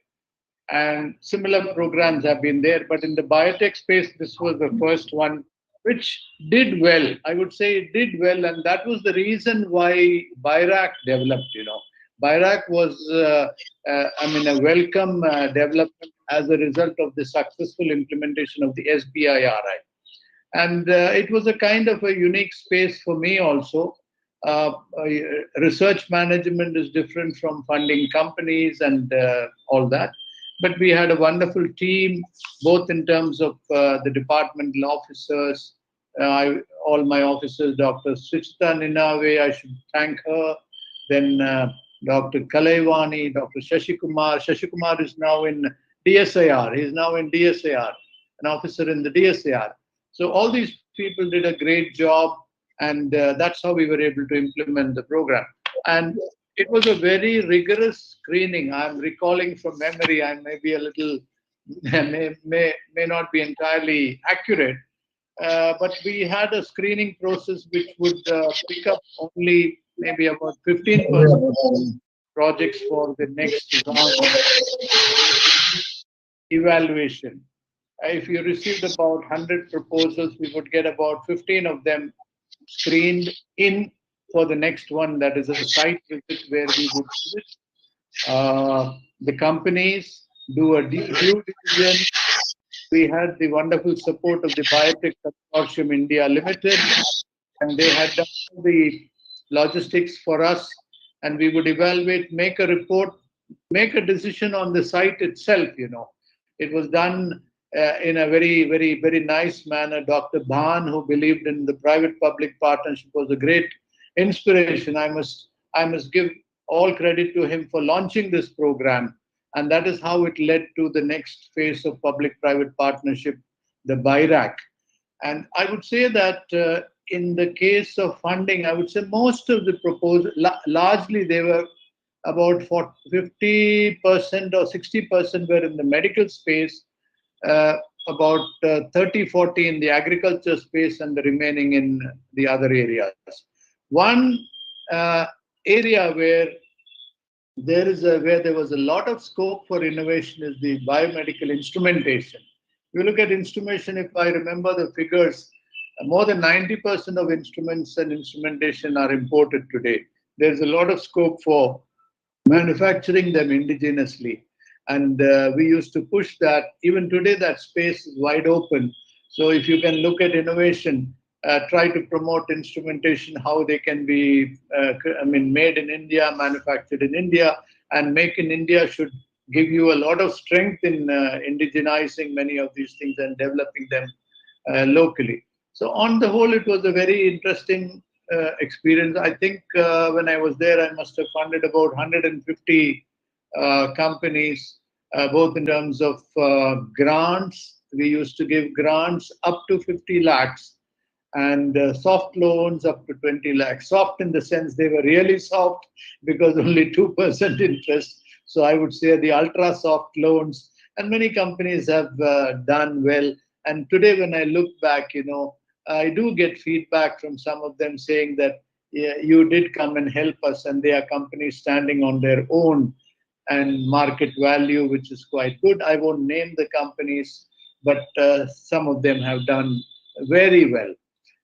and similar programs have been there. But in the biotech space, this was the first one which did well. I would say it did well, and that was the reason why BIRAC developed. BIRAC was, a welcome development as a result of the successful implementation of the SBIRI. And it was a kind of a unique space for me also. Research management is different from funding companies and all that. But we had a wonderful team, both in terms of the departmental officers, all my officers, Dr. Suchita Ninave, I should thank her. Then Dr. Kalaivani, Dr. Shashikumar. Shashikumar is now in DSIR. He's now in DSIR, an officer in the DSIR. So all these people did a great job, and that's how we were able to implement the program. And it was a very rigorous screening. I'm recalling from memory. I may be a little, may not be entirely accurate, but we had a screening process which would pick up only maybe about 15% projects for the next round evaluation. If you received about 100 proposals, we would get about 15 of them screened in for the next one, that is a site visit where we would visit the companies, do a due diligence. We had the wonderful support of the Biotech Consortium India Limited, and they had done the logistics for us, and we would evaluate, make a report, make a decision on the site itself. It was done in a very, very, very nice manner. Dr. Bhan, who believed in the private-public partnership, was a great inspiration. I must give all credit to him for launching this program, and that is how it led to the next phase of public-private partnership, the BIRAC. And I would say that in the case of funding, I would say most of the proposals, largely they were about 50% or 60% were in the medical space, about 30-40 in the agriculture space, and the remaining in the other areas. One area where there was a lot of scope for innovation is the biomedical instrumentation. You look at instrumentation, if I remember the figures, more than 90% of instruments and instrumentation are imported today. There's a lot of scope for manufacturing them indigenously. And we used to push that. Even today, that space is wide open. So if you can look at innovation, try to promote instrumentation, how they can be, made in India, manufactured in India, and make in India should give you a lot of strength in indigenizing many of these things and developing them locally. So on the whole, it was a very interesting experience. I think when I was there, I must have funded about 150 companies, both in terms of grants. We used to give grants up to 50 lakhs. and soft loans up to 20 lakhs. Soft in the sense they were really soft because only 2% interest. So I would say the ultra soft loans, and many companies have done well. And today, when I look back, I do get feedback from some of them saying that, yeah, you did come and help us, and they are companies standing on their own and market value, which is quite good. I won't name the companies, but some of them have done very well.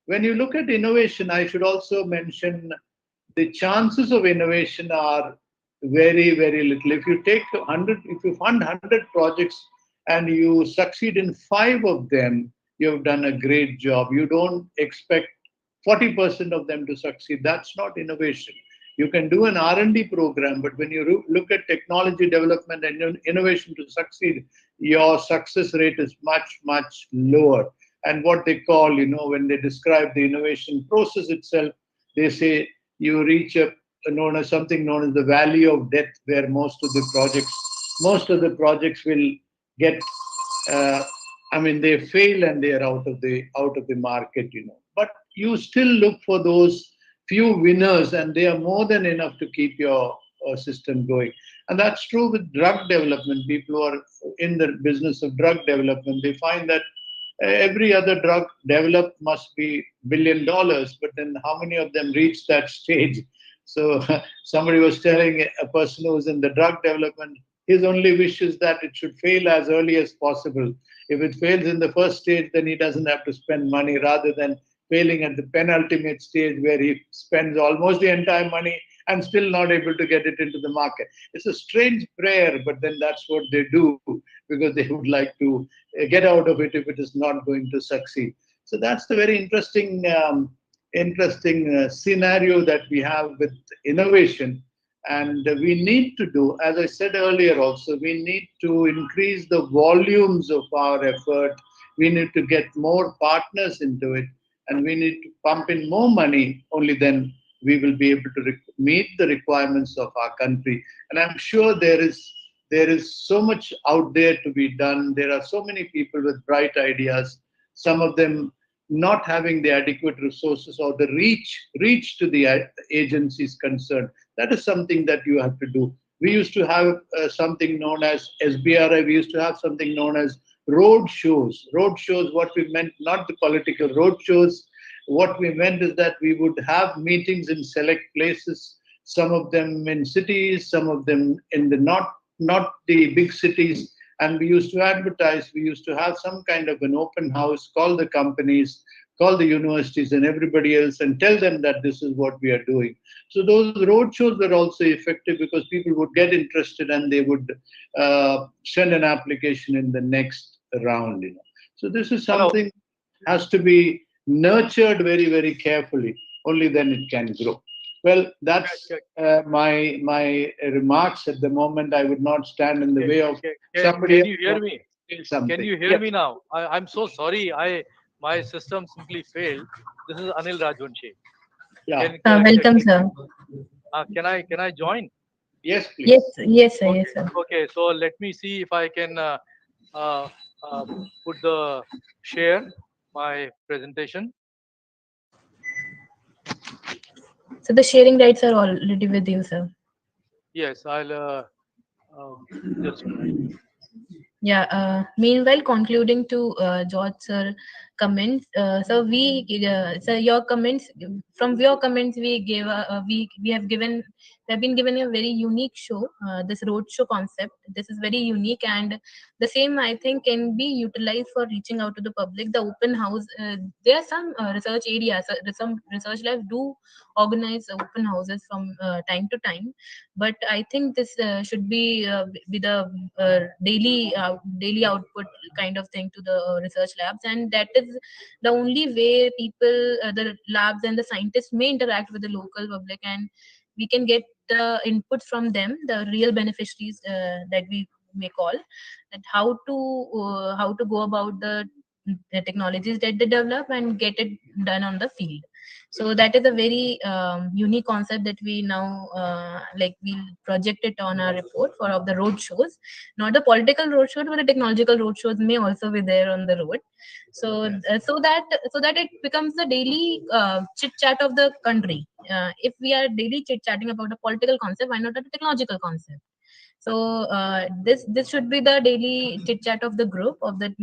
When you look at innovation, I should also mention the chances of innovation are very, very little. If you take 100, if you fund 100 projects and you succeed in 5 of them, you have done a great job. You don't expect 40% of them to succeed. That's not innovation. You can do an R&D program, but when you look at technology development and innovation to succeed, your success rate is much, much lower. And what they call, when they describe the innovation process itself, they say you reach a something known as the valley of death, where most of the projects will get, they fail and they are out of the market. But you still look for those few winners, and they are more than enough to keep your system going. And that's true with drug development. People who are in the business of drug development, they find that every other drug developed must be $1 billion, but then how many of them reach that stage? So somebody was telling a person who's in the drug development, his only wish is that it should fail as early as possible. If it fails in the first stage, then he doesn't have to spend money, rather than failing at the penultimate stage where he spends almost the entire money and still not able to get it into the market. It's a strange prayer, but then that's what they do, because they would like to get out of it if it is not going to succeed. So that's the very interesting scenario that we have with innovation. And we need to do, as I said earlier also, we need to increase the volumes of our effort. We need to get more partners into it, and we need to pump in more money. Only then we will be able to meet the requirements of our country. And I'm sure there is so much out there to be done. There are so many people with bright ideas, some of them not having the adequate resources or the reach to the agencies concerned. That is something that you have to do. We used to have something known as SBRI. We used to have something known as road shows. Road shows, what we meant, not the political road shows. What we meant is that we would have meetings in select places, some of them in cities, some of them in the not the big cities. And we used to advertise. We used to have some kind of an open house, call the companies, call the universities and everybody else, and tell them that this is what we are doing. So those road shows were also effective, because people would get interested and they would send an application in the next round. So this is something has to be nurtured very, very carefully. Only then it can grow. Well, that's my remarks at the moment. I would not stand in the way of somebody. Can you hear me? Can you hear me now? I'm so sorry. My system simply failed. This is Anil Rajvanshi. Yeah. Welcome, sir. Can I join? Yes, please. Yes, sir. Yes, sir. Okay, so let me see if I can put the share my presentation. So the sharing rights are already with you, sir. Yes, I'll just. Yeah. Meanwhile, concluding to George sir comments. So your comments, from your comments we gave we have been given a very unique show. This roadshow concept. This is very unique, and the same I think can be utilized for reaching out to the public. The open house. There are some research areas. Some research labs do organize open houses from time to time, but I think this should be with a daily output kind of thing to the research labs, and that is the only way people, the labs and the scientists may interact with the local public, and we can get the input from them, the real beneficiaries that we may call, that how to go about the technologies that they develop and get it done on the field. So that is a very unique concept that we now we project it on our report for of the road shows, not the political road shows, but the technological road shows may also be there on the road. So so that it becomes the daily chit chat of the country. If we are daily chit chatting about a political concept, why not a technological concept? So this should be the daily chit chat of the group of the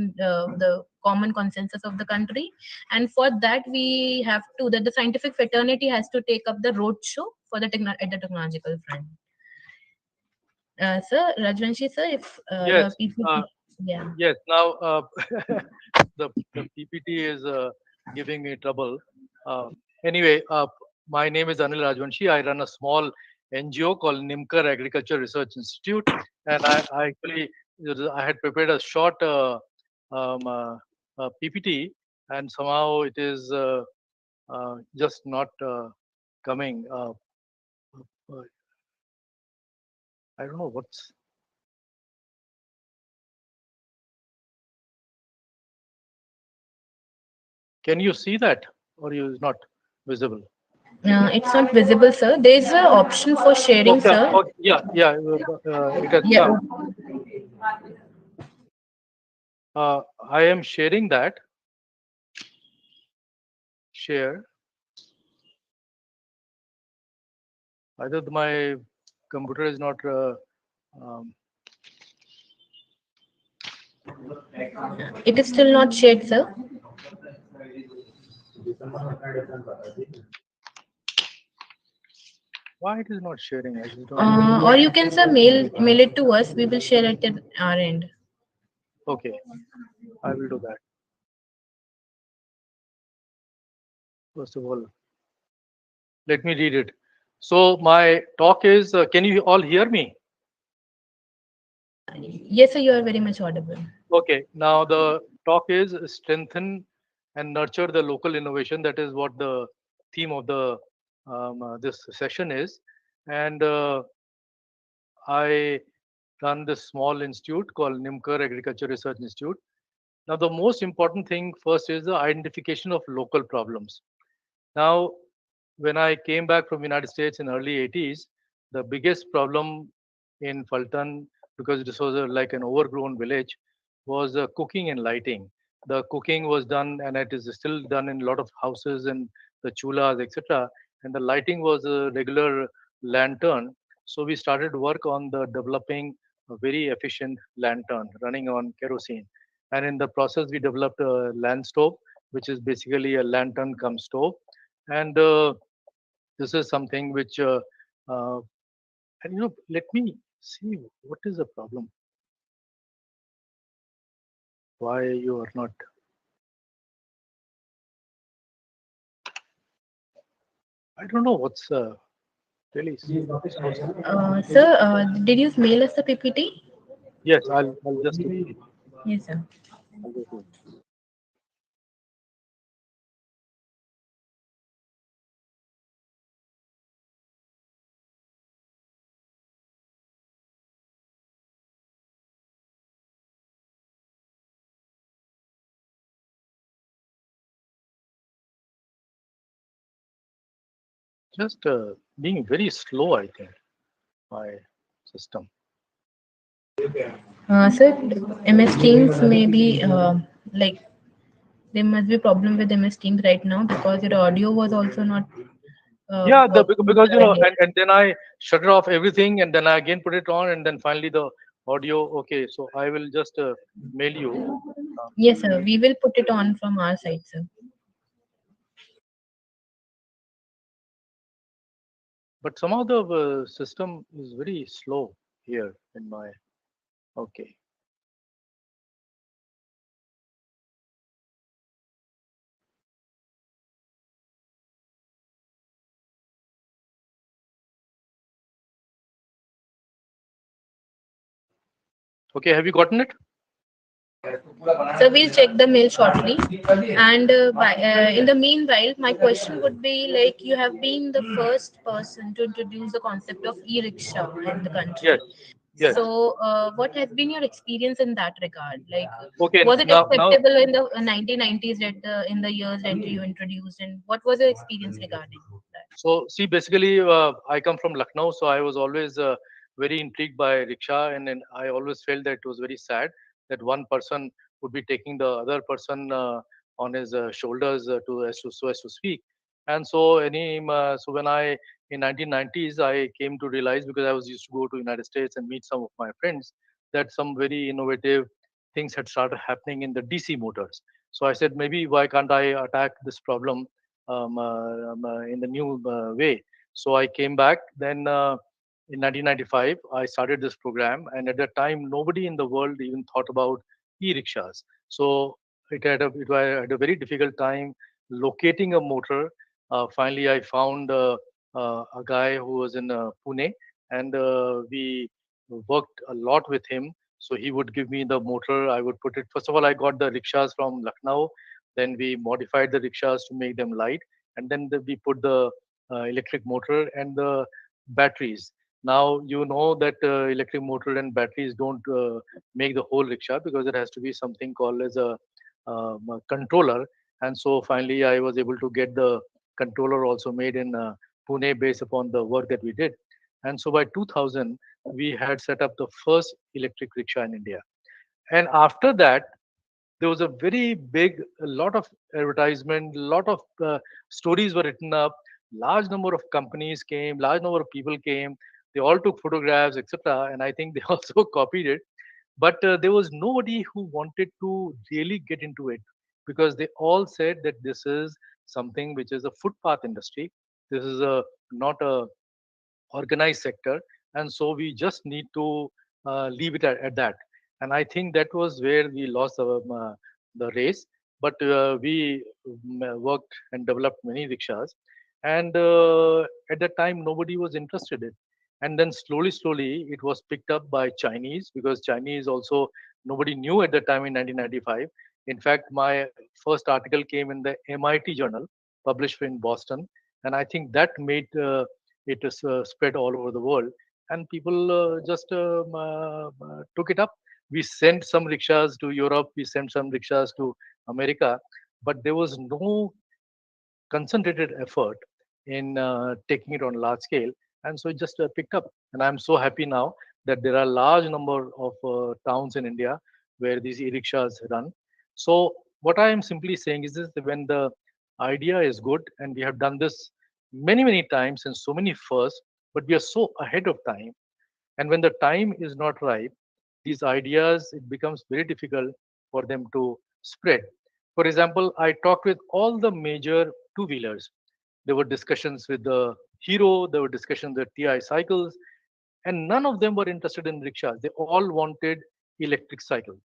common consensus of the country, and for that we have to that the scientific fraternity has to take up the road show for the at the technological front. Sir Rajvanshi sir, if your Yes. PPT, yeah. Yes. Now the PPT is giving me trouble. Anyway, my name is Anil Rajvanshi. I run a small NGO called Nimkar Agriculture Research Institute, and I actually I had prepared a short PPT, and somehow it is just not coming. I don't know what's. Can you see that, or is not visible? It's not visible, sir. There is an option for sharing, Okay, sir. okay, yeah, yeah, it has Yeah. come. I am sharing that. Share. Either my computer is not. It is still not shared, sir. Why it is not sharing? I just don't Or you can, sir, mail it to us. We will share it at our end. Okay, I will do that. First of all, let me read it. So my talk is. Can you all hear me? Yes, sir. You are very much audible. Okay. Now the talk is strengthen and nurture the local innovation. That is what the theme of the this session is, and I run this small institute called Nimkar Agriculture Research Institute. Now, the most important thing first is the identification of local problems. Now, when I came back from United States in early 80s, the biggest problem in Fulton, because this was like an overgrown village, was cooking and lighting. The cooking was done, and it is still done in a lot of houses and the chulas, etc. And the lighting was a regular lantern. So we started work on the developing a very efficient lantern running on kerosene. And in the process, we developed a land stove, which is basically a lantern cum stove. And this is something which, and let me see what is the problem. Why you are not? I don't know what's really. Sir, did you mail us the PPT? Yes, I'll just. Yes, sir. Just being very slow, I think, my system. Sir, MS Teams may be like there must be problem with MS Teams right now because your audio was also not. Yeah, because and then I shut it off everything, and then I again put it on, and then finally the audio. Okay, so I will just mail you. Yes, sir. We will put it on from our side, sir. But somehow the system is very slow here in my. Okay. Okay, have you gotten it? So we'll check the mail shortly. And in the meanwhile, my question would be like you have been the first person to introduce the concept of e-rickshaw in the country. Yes. Yes. So, what has been your experience in that regard? Like, Okay. was it Now, acceptable in the 1990s that in the years that you introduced, and what was your experience regarding that? so see, basically, I come from Lucknow, so I was always very intrigued by rickshaw, and then I always felt that it was very sad that one person would be taking the other person on his shoulders so as to speak. And so so when I in 1990s I came to realize, because I was used to go to United States and meet some of my friends, that some very innovative things had started happening in the DC motors. So I said, maybe why can't I attack this problem in the new way? So I came back. Then in 1995, I started this program, and at that time, nobody in the world even thought about e-rickshaws. So it had a very difficult time locating a motor. Finally, I found a guy who was in Pune, and we worked a lot with him. So he would give me the motor. I would put it. First of all, I got the rickshaws from Lucknow. Then we modified the rickshaws to make them light, and then we put the electric motor and the batteries. Now you know that electric motor and batteries don't make the whole rickshaw, because there has to be something called as a controller. And so finally, I was able to get the controller also made in Pune based upon the work that we did. And so by 2000, we had set up the first electric rickshaw in India. And after that, there was a very big, a lot of advertisement, a lot of stories were written up, large number of companies came, large number of people came, they all took photographs, etc. And I think they also copied it. But there was nobody who wanted to really get into it, because they all said that this is something which is a footpath industry. This is a not a organized sector, and so we just need to leave it at that. And I think that was where we lost the race. But we worked and developed many rickshaws, and at that time nobody was interested in. And then slowly it was picked up by Chinese, because Chinese also nobody knew at the time in 1995. In fact, my first article came in the MIT journal, published in Boston, and I think that made it is spread all over the world, and people just took it up. We sent some rickshaws to Europe, we sent some rickshaws to America, but there was no concentrated effort in taking it on large scale, and so it just picked up. And I'm so happy now that there are large number of towns in India where these e-rickshaws run. So what I am simply saying is this: that when the idea is good, and we have done this many times and so many firsts, but we are so ahead of time, and when the time is not right, these ideas, it becomes very difficult for them to spread. For example, I talked with all the major two-wheelers. There were discussions with the Hero, there were discussions with TI cycles, and none of them were interested in rickshaws. They all wanted electric cycles.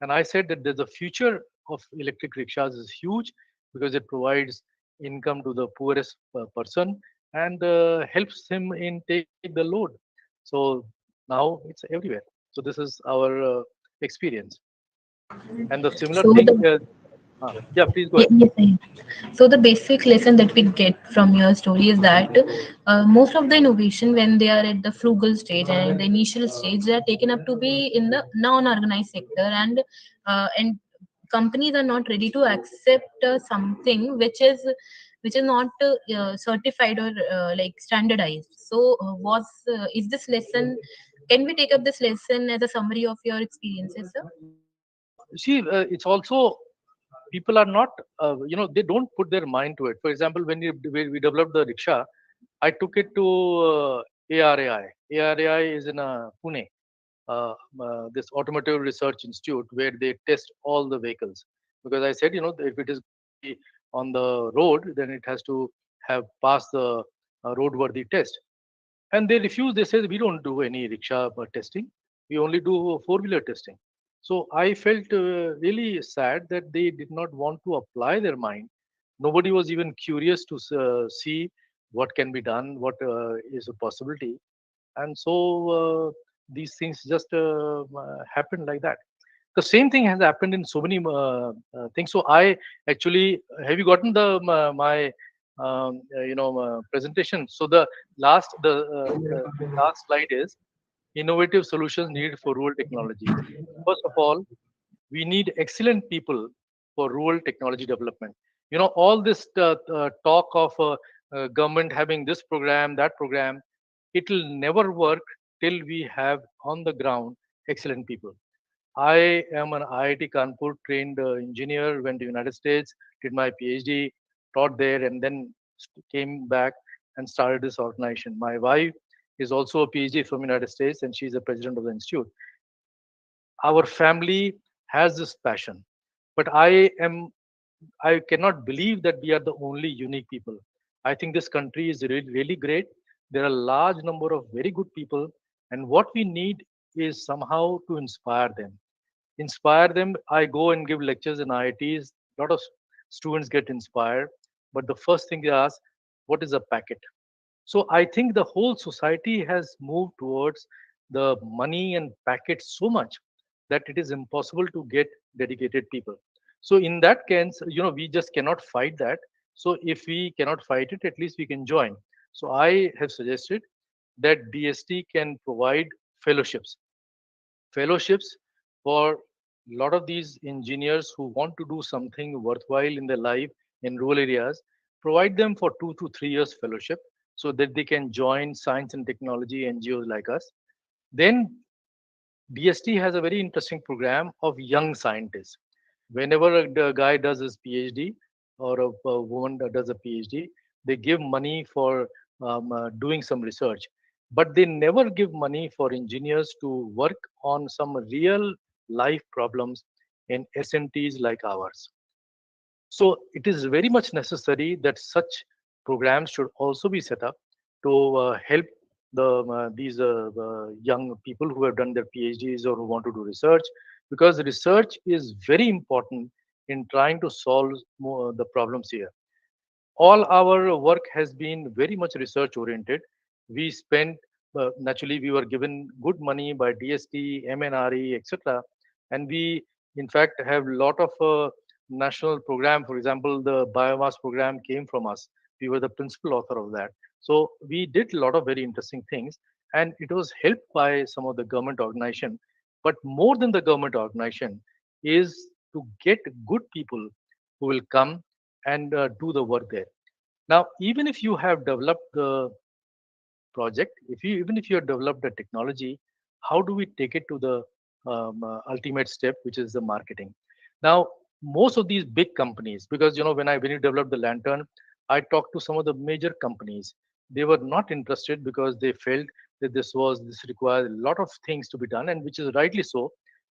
And I said that there's a future of electric rickshaws is huge, because it provides income to the poorest person, and helps him in take the load. So now it's everywhere. So this is our experience. And the similar So thing, the yeah, please go ahead. Yes, so the basic lesson that we get from your story is that most of the innovation, when they are at the frugal stage and the initial stage, they are taken up to be in the non-organized sector, and companies are not ready to accept something which is not certified or like standardized. So was is this lesson? Can we take up this lesson as a summary of your experiences, sir? See, it's also people are not, they don't put their mind to it. For example, when we developed the rickshaw, I took it to ARAI. ARAI is in Pune, this automotive research institute where they test all the vehicles. Because I said, if it is on the road, then it has to have passed the roadworthy test. And they refuse. They say we don't do any rickshaw testing. We only do four-wheeler testing. So I felt really sad that they did not want to apply their mind. Nobody was even curious to see what can be done, what is a possibility. And so these things just happened like that. The same thing has happened in so many things. So I actually, have you gotten my presentation? So the last slide is innovative solutions needed for rural technology. First of all, we need excellent people for rural technology development. All this talk of government having this program, that program, it will never work till we have on the ground excellent people. I am an IIT Kanpur trained engineer, went to United States, did my PhD, taught there, and then came back and started this organization. My wife is also a PhD from United States, and she's the president of the institute. Our family has this passion, but I cannot believe that we are the only unique people. I think this country is really, really great. There are a large number of very good people, and what we need is somehow to inspire them. Inspire them. I go and give lectures in IITs. A lot of students get inspired, but the first thing they ask, what is a packet? So I think the whole society has moved towards the money and packets so much that it is impossible to get dedicated people. So in that case, we just cannot fight that. So if we cannot fight it, at least we can join. So I have suggested that DST can provide fellowships. Fellowships for a lot of these engineers who want to do something worthwhile in their life in rural areas, provide them for 2 to 3 years fellowship so that they can join science and technology NGOs like us. Then DST has a very interesting program of young scientists. Whenever a guy does his PhD or a woman does a PhD, they give money for doing some research, but they never give money for engineers to work on some real life problems in SMTs like ours. So it is very much necessary that such programs should also be set up to help these young people who have done their PhDs or who want to do research, because research is very important in trying to solve the problems here. All our work has been very much research oriented. We spent, naturally, we were given good money by DST, MNRE, etc. And we, in fact, have a lot of national program. For example, the biomass program came from us. We were the principal author of that. So we did a lot of very interesting things, and it was helped by some of the government organization. But more than the government organization is to get good people who will come and do the work there. Now, even if you have developed the project, even if you have developed the technology, how do we take it to the ultimate step, which is the marketing? Now, most of these big companies, because when you developed the lantern, I talked to some of the major companies. They were not interested because they felt that this required a lot of things to be done, and which is rightly so,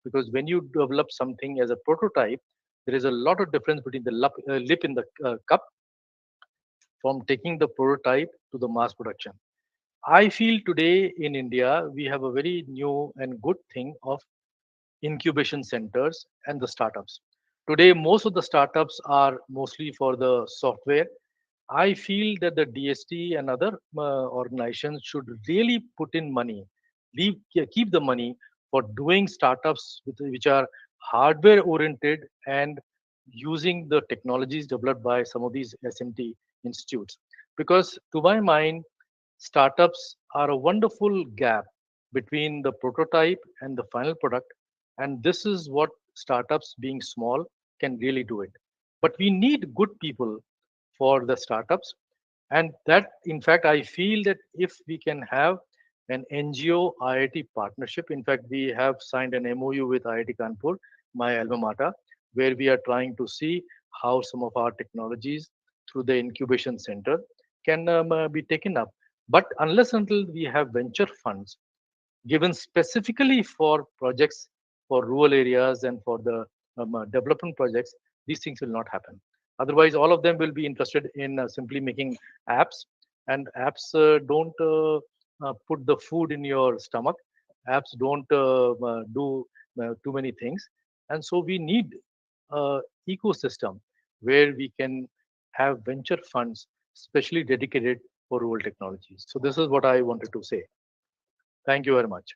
because when you develop something as a prototype, there is a lot of difference between the lip in the cup from taking the prototype to the mass production. I feel today in India, we have a very new and good thing of incubation centers and the startups. Today, most of the startups are mostly for the software. I feel that the DST and other organizations should really put in money, keep the money for doing startups which are hardware oriented and using the technologies developed by some of these SMT institutes. Because to my mind, startups are a wonderful gap between the prototype and the final product. And this is what startups, being small, can really do it. But we need good people for the startups. And that, in fact, I feel that if we can have an NGO IIT partnership, in fact, we have signed an MOU with IIT Kanpur, my alma mater, where we are trying to see how some of our technologies through the incubation center can be taken up. But unless until we have venture funds given specifically for projects for rural areas and for the development projects, these things will not happen. Otherwise, all of them will be interested in simply making apps, and apps don't put the food in your stomach. Apps don't do too many things. And so we need an ecosystem where we can have venture funds specially dedicated for rural technologies. So this is what I wanted to say. Thank you very much.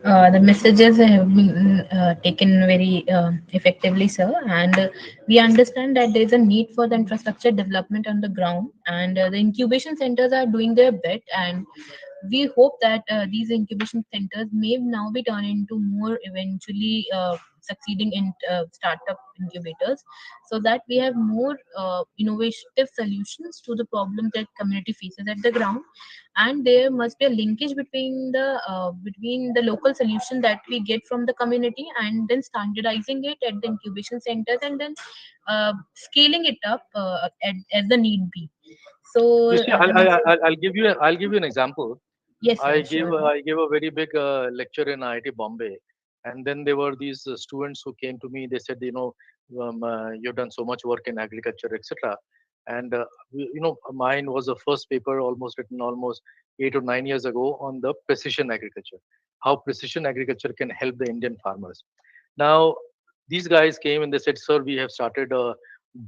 The messages have been taken very effectively, sir, and we understand that there is a need for the infrastructure development on the ground, and the incubation centers are doing their bit, and we hope that these incubation centers may now be turned into more eventually succeeding in startup incubators, so that we have more innovative solutions to the problems that community faces at the ground. And there must be a linkage between the local solution that we get from the community, and then standardizing it at the incubation centers, and then scaling it up as the need be. So You see, the next, I'll give you an example. yes, sir, sure. I gave a very big lecture in IIT Bombay, and then there were these students who came to me. They said, you've done so much work in agriculture, etc. And mine was the first paper, almost written almost 8 or 9 years ago, on the precision agriculture, how precision agriculture can help the Indian farmers. Now, these guys came and they said, "Sir, we have started a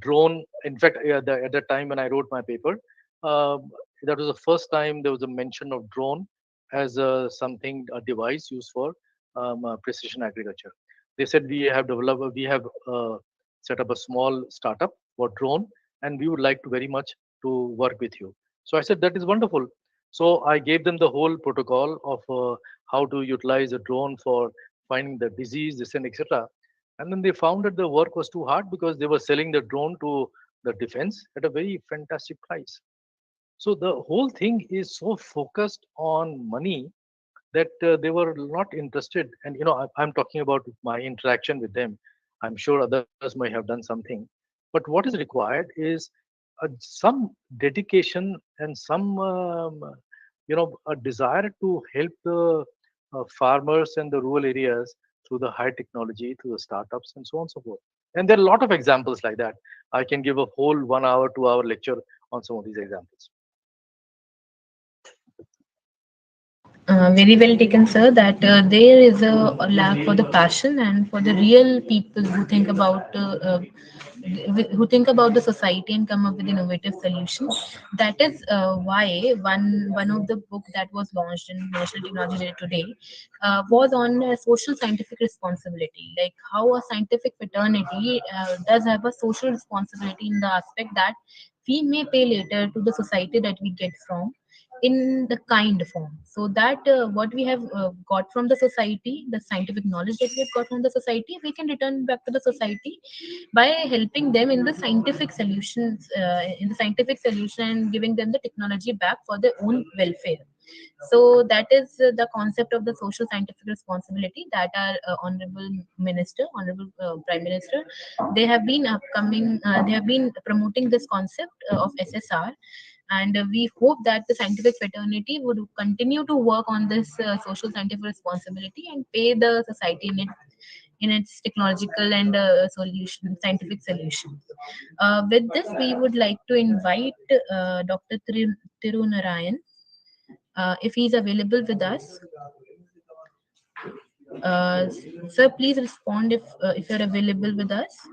drone." In fact, at the time when I wrote my paper, um, that was the first time there was a mention of drone as a device used for precision agriculture. They said we have set up a small startup for drone, and we would like to very much to work with you. So I said that is wonderful. So I gave them the whole protocol of how to utilize a drone for finding the disease, this and etc. And then they found that the work was too hard because they were selling the drone to the defense at a very fantastic price. So the whole thing is so focused on money that they were not interested. And I'm talking about my interaction with them. I'm sure others may have done something, but what is required is some dedication and some a desire to help the farmers and the rural areas through the high technology, through the startups, and so on and so forth. And there are a lot of examples like that. I can give a whole 1 hour, 2 hour lecture on some of these examples. Very well taken, sir. That there is a lack for the passion and for the real people who think about the society and come up with innovative solutions. That is why one of the book that was launched in National Technology Day today was on social scientific responsibility, like how a scientific fraternity does have a social responsibility in the aspect that we may pay later to the society that we get from in the kind form, so that what we have got from the society, the scientific knowledge that we have got from the society, we can return back to the society by helping them in the scientific solution, and giving them the technology back for their own welfare. So that is the concept of the social scientific responsibility that our honorable prime minister, they have been promoting this concept of SSR. And we hope that the scientific fraternity would continue to work on this social scientific responsibility and pay the society in its technological and scientific solutions. With this, we would like to invite Dr. Tirunarayan, if he is available with us. Uh, Sir, please respond if you're available with us.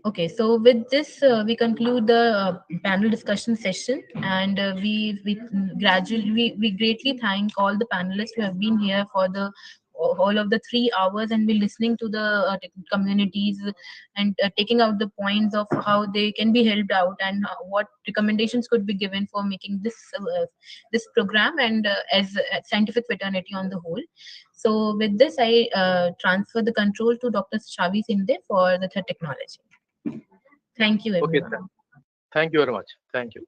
Okay, so with this, we conclude the panel discussion session, and we greatly thank all the panelists who have been here for the all of the 3 hours, and be listening to the communities, and taking out the points of how they can be helped out, and what recommendations could be given for making this program, and as a scientific fraternity on the whole. So with this, I transfer the control to Dr. Shavi Sinde for the third technology. Thank you, Okay, everyone. thank you very much. Thank you.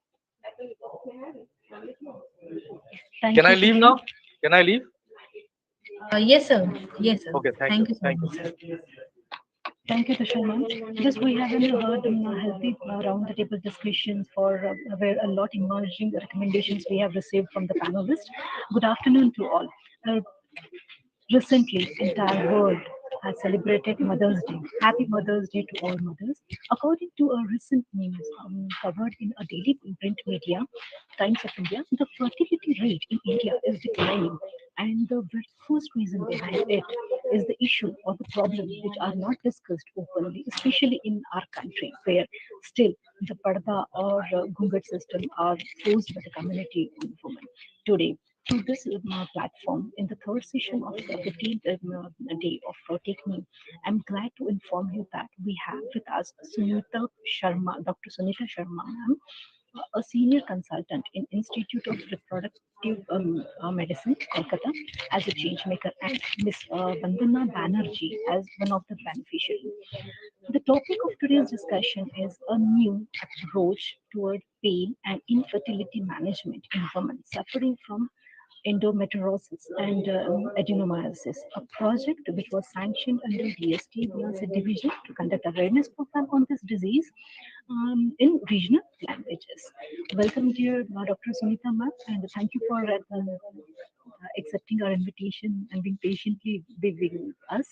Thank Can I you, leave Tushar. now? Can I leave? Yes, sir. Yes, sir. Okay, thank Thank you. you so Thank much, you. sir. Thank you, Tushar much. Just we have heard healthy round the table discussions for where a lot emerging recommendations we have received from the panelists. Good afternoon to all. Recently, entire world has celebrated Mother's Day. Happy Mother's Day to all mothers. According to a recent news covered in a daily print media, Times of India, the fertility rate in India is declining, and the first reason behind it is the issue or the problem which are not discussed openly, especially in our country, where still the parda or gungat system are posed by the community women. Today, through this platform, in the third session of the 15th day of Techneev, I'm glad to inform you that we have with us Sunita Sharma, Dr. Sunita Sharma, ma'am, a senior consultant in Institute of Reproductive Medicine, Kolkata, as a change maker, and Ms. Vandana Banerjee as one of the beneficiaries. The topic of today's discussion is a new approach toward pain and infertility management in women suffering from endometriosis and adenomyosis, a project which was sanctioned under DST India division to conduct awareness program on this disease in regional languages. Welcome, dear Dr. Sunita ma'am, and thank you for accepting our invitation and being patiently with us.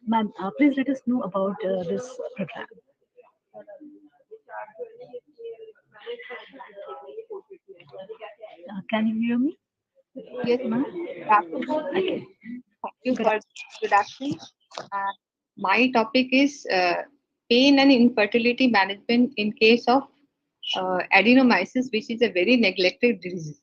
Ma'am, please let us know about this program. Can you hear me? Yes, ma'am. Okay. Thank you for the introduction. My topic is pain and infertility management in case of adenomyosis, which is a very neglected disease.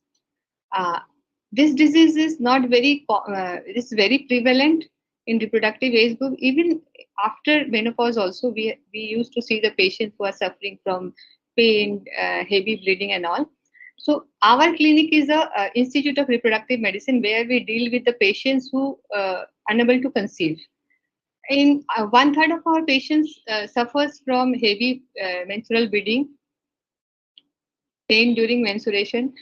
This disease is not very, it is very prevalent in reproductive age group. Even after menopause also, we used to see the patients who are suffering from pain, heavy bleeding and all. So our clinic is a Institute of Reproductive Medicine where we deal with the patients who are unable to conceive. In 1/3 of our patients suffers from heavy menstrual bleeding, pain during menstruation.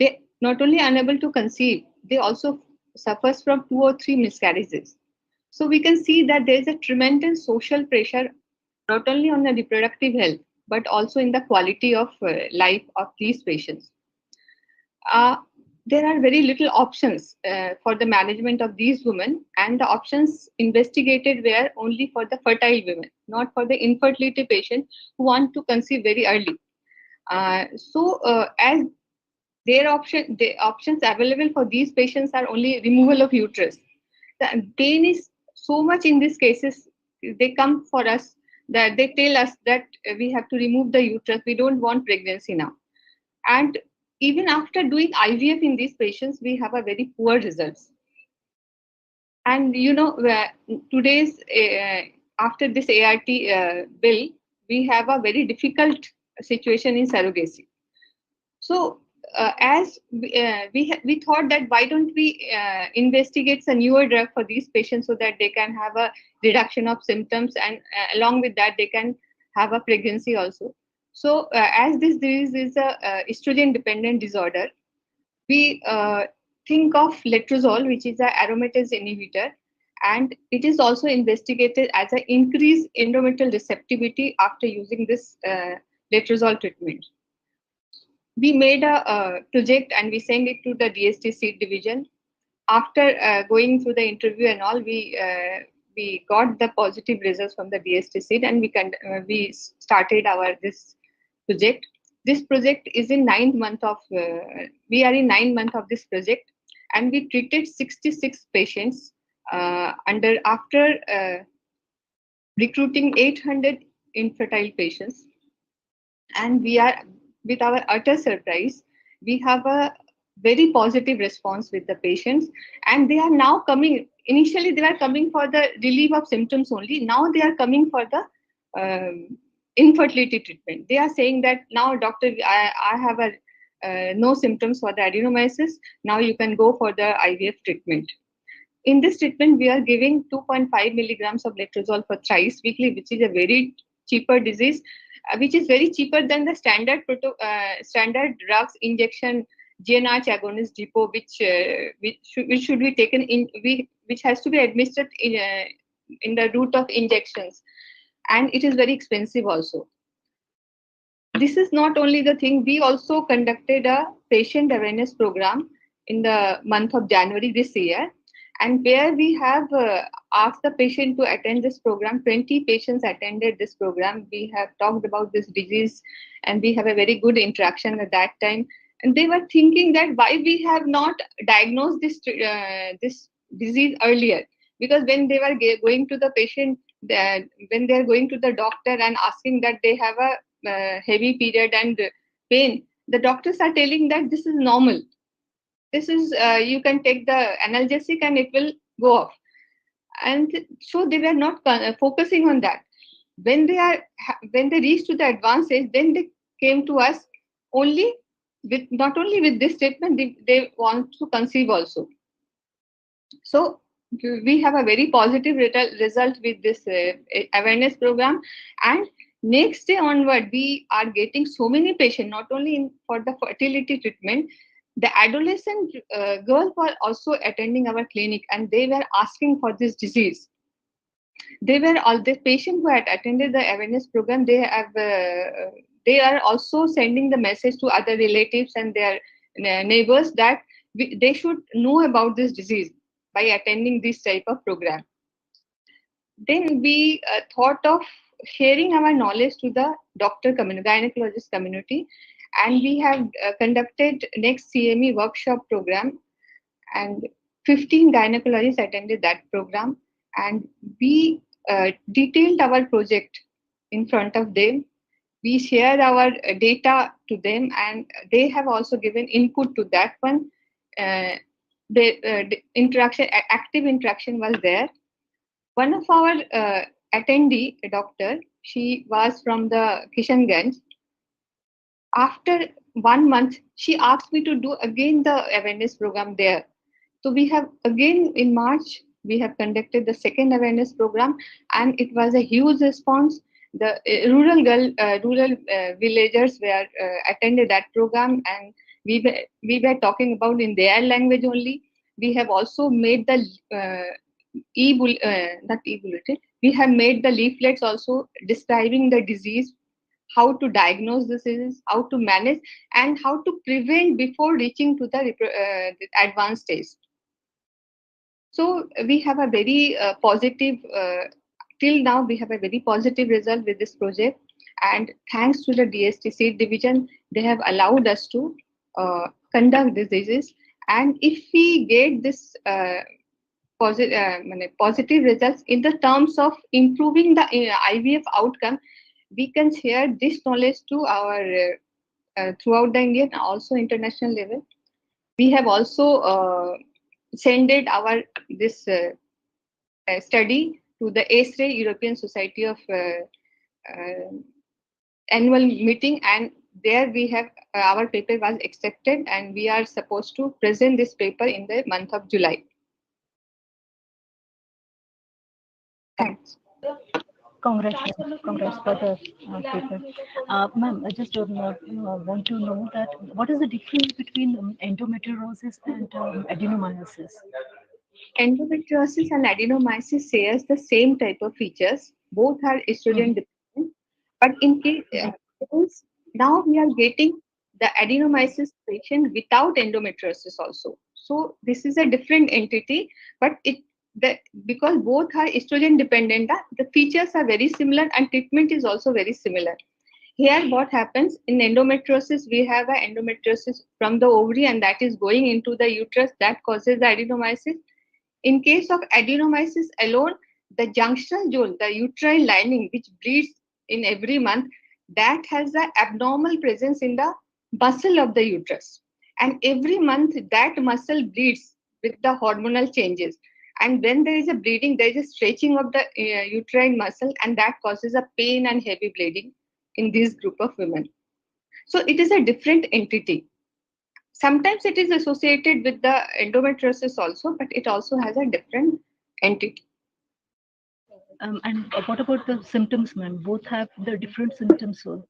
They not only unable to conceive, they also suffers from 2 or 3 miscarriages. So we can see that there is a tremendous social pressure not only on the reproductive health but also in the quality of life of these patients. There are very little options for the management of these women, and the options investigated were only for the fertile women, not for the infertility patient who want to conceive very early. As the options available for these patients are only removal of uterus. The pain is so much in these cases. They come for us that they tell us that we have to remove the uterus. We don't want pregnancy now. And even after doing IVF in these patients, we have a very poor results. And you know, today's after this ART bill, we have a very difficult situation in surrogacy. So as we thought that why don't we investigate a newer drug for these patients so that they can have a reduction of symptoms, and along with that they can have a pregnancy also. So as this disease is a estrogen dependent disorder, we think of letrozole, which is an aromatase inhibitor, and it is also investigated as an increased endometrial receptivity after using this letrozole treatment. We made a project and we sent it to the DST seed division. After going through the interview and all, we got the positive results from the DST seed, and we started this project. This project is in 9th month of we are in 9th month of this project, and we treated 66 patients after recruiting 800 infertile patients, and we are, with our utter surprise, we have a very positive response with the patients, and they are now coming. Initially they were coming for the relief of symptoms only. Now they are coming for the infertility treatment. They are saying that now, doctor, I have no symptoms for the adenomyosis. Now you can go for the IVF treatment. In this treatment, we are giving 2.5 milligrams of letrozole for thrice weekly, which is a very cheaper disease, which is very cheaper than the standard drugs injection GnRH agonist depot, which should be taken in, which has to be administered in the route of injections, and it is very expensive also. This is not only the thing. We also conducted a patient awareness program in the month of January this year, and where we have asked the patient to attend this program. 20 patients attended this program. We have talked about this disease, and we have a very good interaction at that time. And they were thinking that why we have not diagnosed this disease earlier, because when they were going to the patient, when they are going to the doctor and asking that they have a heavy period and pain, the doctors are telling that this is normal. This is you can take the analgesic and it will go off. And so they were not focusing on that. When they reached to the advanced age, then they came to us only with not only with this treatment, they want to conceive also. So we have a very positive result with this awareness program, and next day onward we are getting so many patients, not only for the fertility treatment. The adolescent girls were also attending our clinic, and they were asking for this disease. They were all the patients who had attended the awareness program. They are also sending the message to other relatives and their neighbors that they should know about this disease by attending this type of program. Then we thought of sharing our knowledge to the doctor community, gynecologist community, and we have conducted next CME workshop program, and 15 gynecologists attended that program, and we detailed our project in front of them. We shared our data to them, and they have also given input to that one. The interaction, active interaction was there. One of our attendee, a doctor, she was from the Kishanganj. After 1 month, she asked me to do again the awareness program there. So we have again in March, we have conducted the second awareness program, and it was a huge response. The rural villagers were attended that program, and we were talking about in their language only. We have also made the not e-bulletin. We have made the leaflets also describing the disease, how to diagnose this disease, how to manage, and how to prevent before reaching to the advanced stage. So we have a very positive, till now we have a very positive result with this project, and thanks to the DST seed division, they have allowed us to conduct this disease. And if we get this positive results in the terms of improving the IVF outcome, we can share this knowledge to our throughout the India and also international level. We have also sent our this study to the STI European Society of annual meeting, and there we have our paper was accepted, and we are supposed to present this paper in the month of July. Thanks. Congrats for the paper. Ma'am, I just want to know that what is the difference between endometriosis and adenomyosis? Endometriosis and adenomyosis shares the same type of features. Both are estrogen dependent, but in case now we are getting the adenomyosis patient without endometriosis also. So this is a different entity, but because both are estrogen dependent, the features are very similar and treatment is also very similar. Here what happens in endometriosis, we have an endometriosis from the ovary, and that is going into the uterus, that causes the adenomyosis. In case of adenomyosis alone, the junctional zone, the uterine lining, which bleeds in every month, that has the abnormal presence in the muscle of the uterus. And every month that muscle bleeds with the hormonal changes. And when there is a bleeding, there is a stretching of the uterine muscle, and that causes a pain and heavy bleeding in this group of women. So it is a different entity. Sometimes it is associated with the endometriosis also, but it also has a different entity. And what about the symptoms, ma'am? Both have the different symptoms. So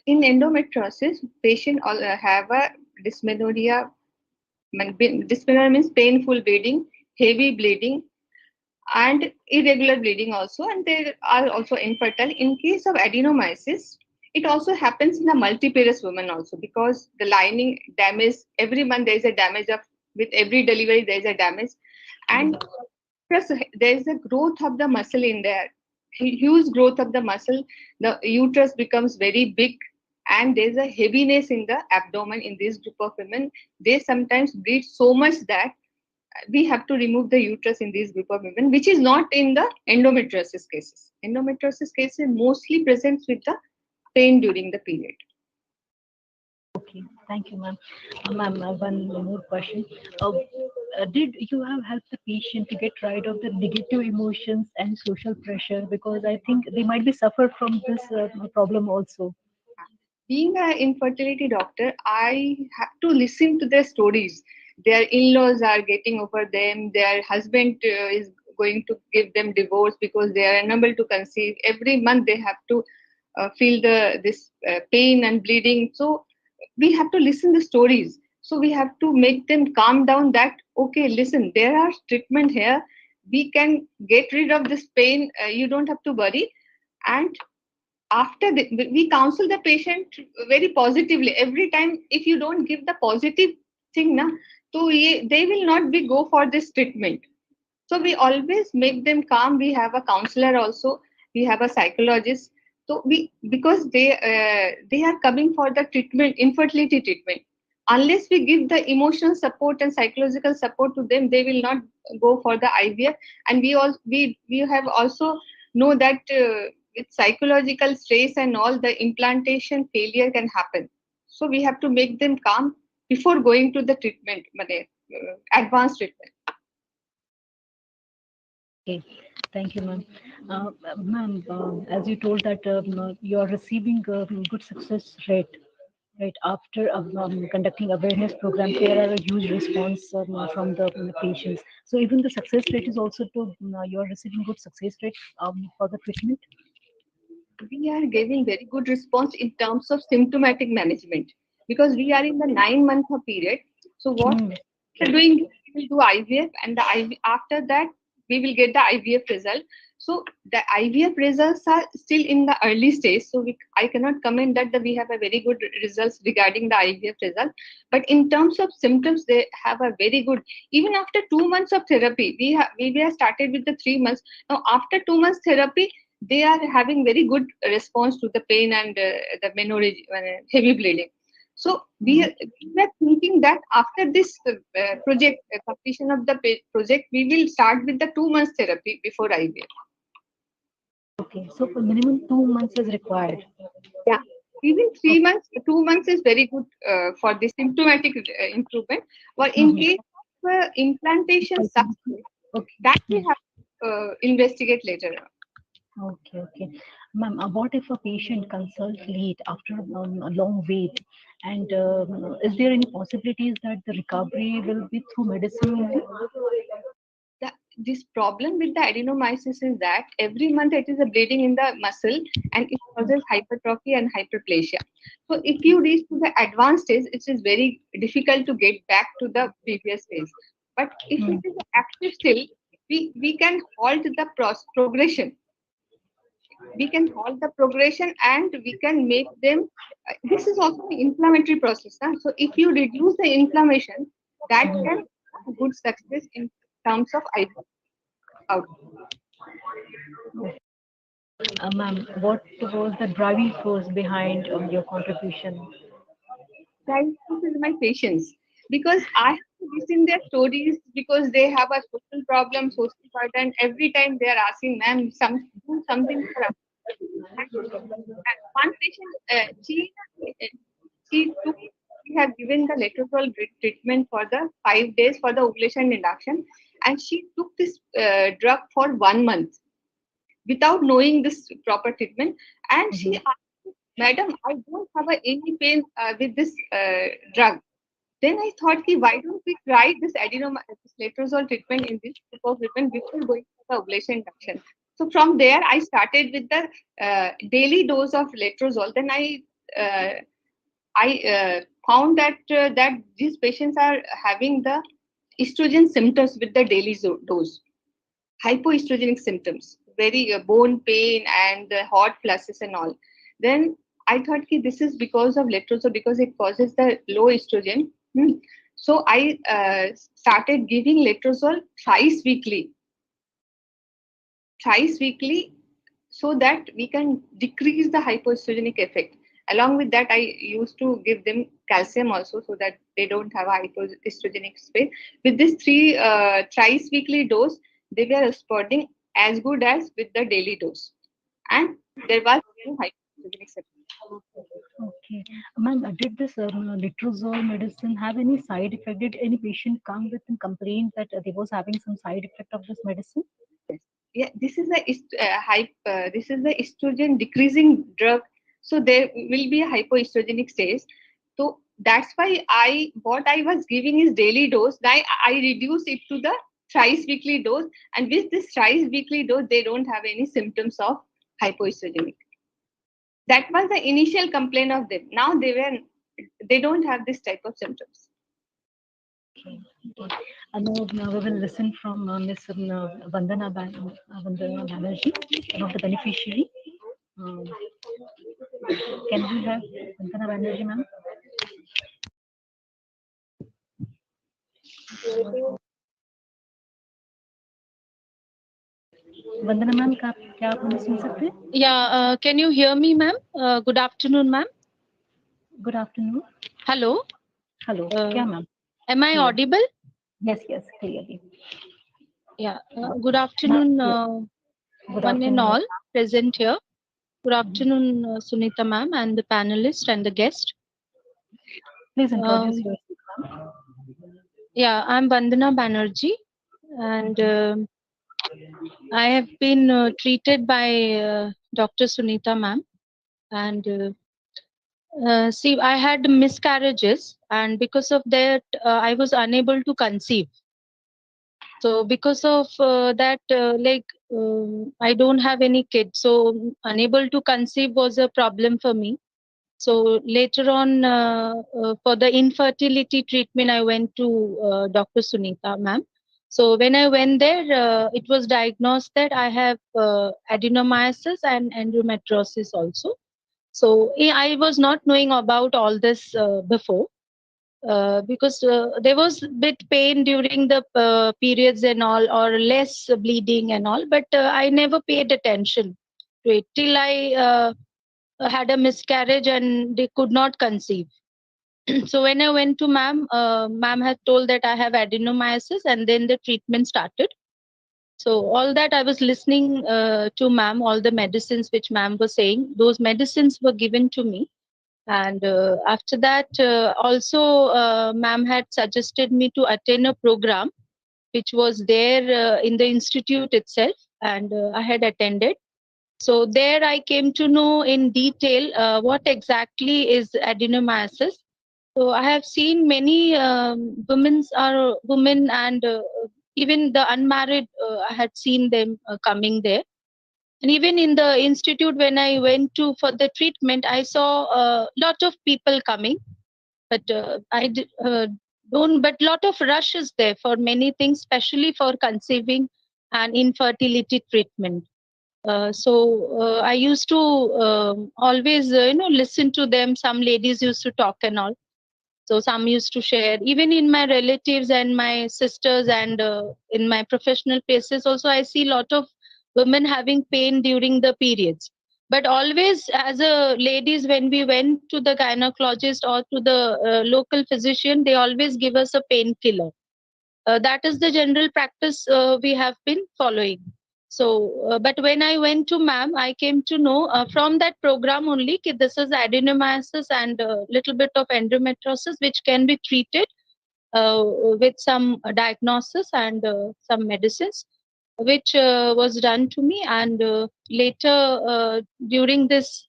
in endometriosis, patient have a dysmenorrhea. Dysmenorrhea means painful bleeding, heavy bleeding, and irregular bleeding also, and they are also infertile. In case of adenomyosis, it also happens in a multiparous woman also, because the lining damage, every month there is a damage of, with every delivery there is a damage, and plus there is a growth of the muscle in there, huge growth of the muscle. The uterus becomes very big, and there is a heaviness in the abdomen in this group of women. They sometimes bleed so much that we have to remove the uterus in this group of women, which is not in the endometriosis cases. Endometriosis cases mostly presents with the pain during the period. okay, thank you, ma'am. Ma'am, one more question. Did you have helped the patient to get rid of the negative emotions and social pressure? Because I think they might be suffer from this problem also. being an infertility doctor, I have to listen to their stories. Their in-laws are getting over them. Their husband is going to give them divorce because they are unable to conceive. Every month they have to feel this pain and bleeding. So we have to listen the stories. So we have to make them calm down. That okay, listen, there are treatment here. We can get rid of this pain. You don't have to worry. And after we counsel the patient very positively every time. If you don't give the positive thing na, so they will not be go for this treatment. So we always make them calm. We have a counselor also, we have a psychologist. So we, because they are coming for the treatment, infertility treatment. Unless we give the emotional support and psychological support to them, they will not go for the IVF. And we have also know that with psychological stress and all, the implantation failure can happen. So we have to make them calm before going to the treatment, advanced treatment. Okay, thank you, ma'am. Ma'am, as you told that you are receiving good success rate, right? After conducting awareness programs, there are a huge response from the patients. So even the success rate is also to you are receiving good success rate for the treatment. We are giving very good response in terms of symptomatic management because we are in the 9 month period. So what we are doing, we will do IVF, and after that we will get the IVF result. So the IVF results are still in the early stage. So I cannot comment that we have a very good results regarding the IVF result. But in terms of symptoms, they have a very good. Even after 2 months of therapy, we have started with the 3 months. Now after 2 months therapy, they are having very good response to the pain and the menorrhagia, heavy bleeding. So we are thinking that after this project, completion of the project, we will start with the 2 months therapy before IVF. Okay, so for minimum 2 months is required. Yeah, even 3 months, 2 months is very good for the symptomatic improvement. Or in case of implantation success, that we have to investigate later on. Okay, okay. Ma'am, what if a patient consults late after a long wait? And is there any possibilities that the recovery will be through medicine only? This problem with the adenomyosis is that every month it is a bleeding in the muscle and it causes hypertrophy and hyperplasia. So if you reach to the advanced stage, it is very difficult to get back to the previous stage. But if it is active still, we can halt the progression. We can halt the progression and we can make them. This is also an inflammatory process. Huh? So if you reduce the inflammation, that can have good success in terms of outcome. Ma'am, what was the driving force behind your contribution? Driving force is my patients, because I have to listen their stories, because they have a social problem, social burden. Every time they are asking, ma'am, do something for us. And one patient, we have given the letrozole treatment for the 5 days for the ovulation induction, and she took this drug for 1 month without knowing this proper treatment. And she asked, madam, I don't have any pain with this drug. Then I thought, why don't we try this letrozole treatment in this type of treatment before going for the ovulation induction. So from there, I started with the daily dose of letrozole. Then I found that these patients are having the estrogen symptoms with the daily dose, hypoestrogenic symptoms, very bone pain and hot flushes and all. Then I thought this is because of letrozole, because it causes the low estrogen. So I started giving letrozole thrice weekly, so that we can decrease the hypoestrogenic effect. Along with that, I used to give them calcium also, so that they don't have a hypoestrogenic space. With this thrice weekly dose, they were responding as good as with the daily dose, and there was no hypoestrogenic symptoms. Okay, ma'am, did this letrozole medicine have any side effect? Did any patient come with and complain that they was having some side effect of this medicine? Yeah, this is the estrogen decreasing drug. So there will be a hypoestrogenic stage. So that's why what I was giving is daily dose. I reduce it to the thrice weekly dose, and with this thrice weekly dose, they don't have any symptoms of hypoestrogenic. That was the initial complaint of them. Now they don't have this type of symptoms. Now we will listen from Ms. Vandana Banerjee, one of the beneficiary. Can we have Vandana Banerjee, ma'am? Vandana ma'am क्या आप हमें सुन सकते हैं? Yeah, can you hear me, ma'am? Good afternoon, ma'am. Good afternoon. Hello. Hello. क्या ma'am? Am I audible? Yes, clearly. Yeah. Good afternoon, one and all present here. Good afternoon, Sunita ma'am, and the panelists and the guest. Please introduce yourself, ma'am. Yeah, I'm Vandana Banerjee, and I have been treated by Dr. Sunita ma'am, and see, I had miscarriages, and because of that, I was unable to conceive. So because of that, I don't have any kids, so unable to conceive was a problem for me. So later on, for the infertility treatment, I went to Dr. Sunita ma'am. So when I went there, it was diagnosed that I have adenomyosis and endometriosis also. So I was not knowing about all this before. Because there was bit pain during the periods and all, or less bleeding and all, but I never paid attention to it till I had a miscarriage and they could not conceive. So when I went to ma'am, ma'am had told that I have adenomyosis, and then the treatment started. So all that I was listening to ma'am, all the medicines which ma'am was saying, those medicines were given to me. And after that, also ma'am had suggested me to attend a program which was there in the institute itself, and I had attended. So there I came to know in detail what exactly is adenomyosis. So I have seen many women and even the unmarried, I had seen them coming there. And even in the institute, when I went to for the treatment, I saw a lot of people coming, but don't. But lot of rush is there for many things, especially for conceiving and infertility treatment. So I used to always, listen to them. Some ladies used to talk and all. So some used to share. Even in my relatives and my sisters and in my professional places also, I see a lot of women having pain during the periods. But always as a ladies, when we went to the gynecologist or to the local physician, they always give us a painkiller. That is the general practice we have been following. So, but when I went to ma'am, I came to know from that program only that this is adenomyosis and a little bit of endometriosis, which can be treated with some diagnosis and some medicines, which was done to me. And later, during this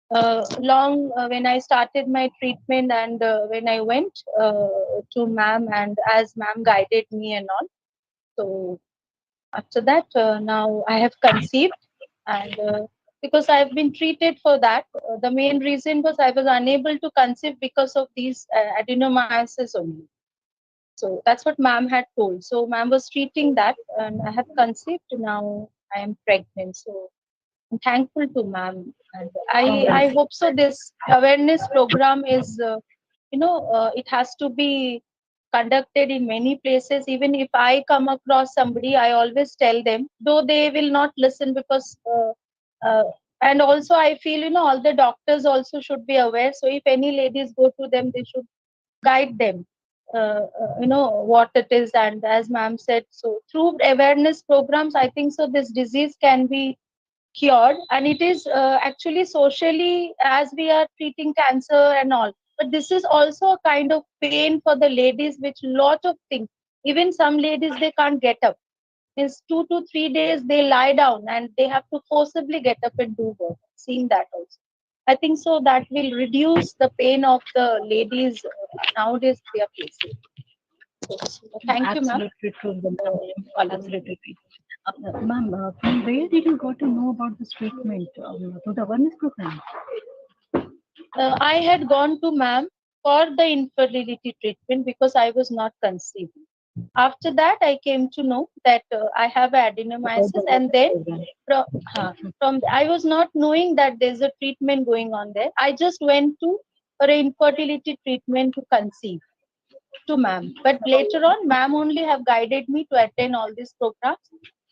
long, when I started my treatment and when I went to ma'am, and as ma'am guided me and all, so after that, now I have conceived, and because I've been treated for that, the main reason was I was unable to conceive because of these adenomyosis only. So that's what ma'am had told. So ma'am was treating that, and I have conceived. Now I am pregnant. So I'm thankful to ma'am, and I hope so. This awareness program is, it has to be conducted in many places. Even if I come across somebody, I always tell them, though they will not listen because. Uh, and also, I feel all the doctors also should be aware. So if any ladies go to them, they should guide them. What it is, and as ma'am said, so through awareness programs, I think so this disease can be cured, and it is actually socially, as we are treating cancer and all, but this is also a kind of pain for the ladies, which lot of things, even some ladies, they can't get up. Means 2 to 3 days they lie down and they have to forcibly get up and do work. Seen that also. I think so that will reduce the pain of the ladies nowadays they are facing. So, thank you, ma'am. Absolutely true, absolutely true. Ma'am, from where did you got to know about this treatment? Through the awareness program? I had gone to ma'am for the infertility treatment because I was not conceived. After that, I came to know that I have adenomyosis, and then from I was not knowing that there's a treatment going on there. I just went to for an infertility treatment to conceive to ma'am. But later on, ma'am only have guided me to attend all these programs,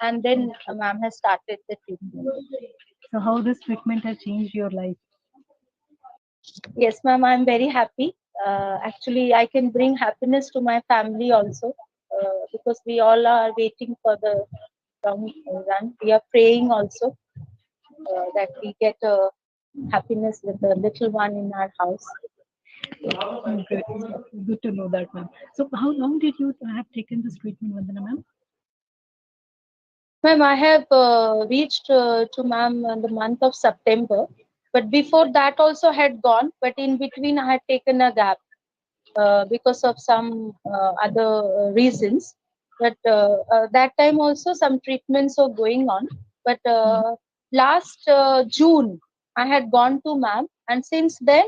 and then ma'am has started the treatment. So how this treatment has changed your life? Yes, ma'am, I'm very happy. Actually, I can bring happiness to my family also because we all are waiting for the run. We are praying also that we get happiness with the little one in our house. Good. Good to know that, ma'am. So how long did you have taken this treatment, Vandana, ma'am? Ma'am, I have reached to ma'am in the month of September, but before that also had gone, but in between I had taken a gap because of some other reasons. But that time also some treatments are going on. But last June I had gone to ma'am, and since then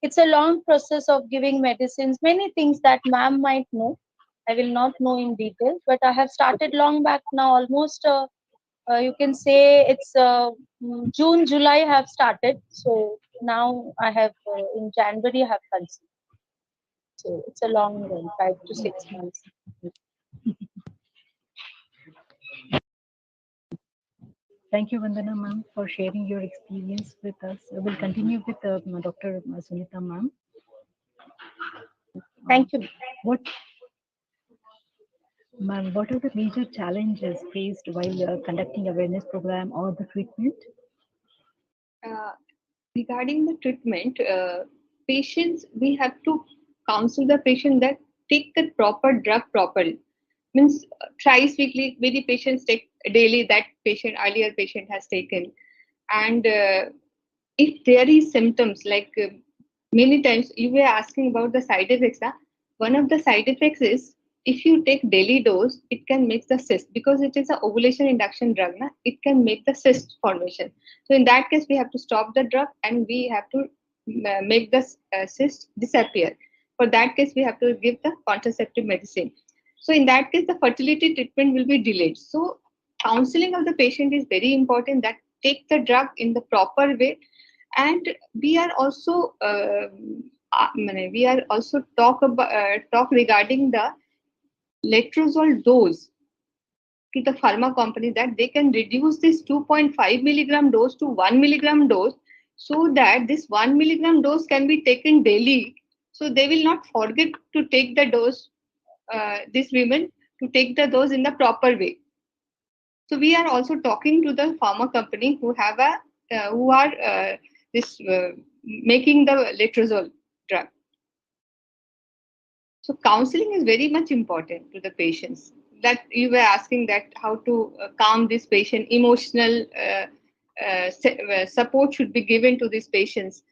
it's a long process of giving medicines, many things that ma'am might know. I will not know in detail, but I have started long back now, almost you can say it's June, July have started. So now I have in January I have conceived. So it's a long run, 5 to 6 months. Thank you, Vandana, ma'am, for sharing your experience with us. We'll continue with Dr. Sunita, ma'am. Thank you. Ma'am, what are the major challenges faced while conducting awareness program or the treatment? Regarding the treatment, patients, we have to counsel the patient that take the proper drug properly. Means thrice weekly, many patients take daily that earlier patient has taken. And if there is symptoms like many times you were asking about the side effects. One of the side effects is if you take daily dose, it can make the cyst because it is an ovulation induction drug. It can make the cyst formation. So in that case, we have to stop the drug and we have to make the cyst disappear. For that case, we have to give the contraceptive medicine. So in that case, the fertility treatment will be delayed. So counseling of the patient is very important, that take the drug in the proper way. And we are also talk regarding the letrozole dose to the pharma company, that they can reduce this 2.5 milligram dose to 1 milligram dose, so that this 1 milligram dose can be taken daily. So they will not forget to take the dose, these women, to take the dose in the proper way. So we are also talking to the pharma company who have making the letrozole drug. So counseling is very much important to the patients. That you were asking that how to calm this patient, emotional support should be given to these patients.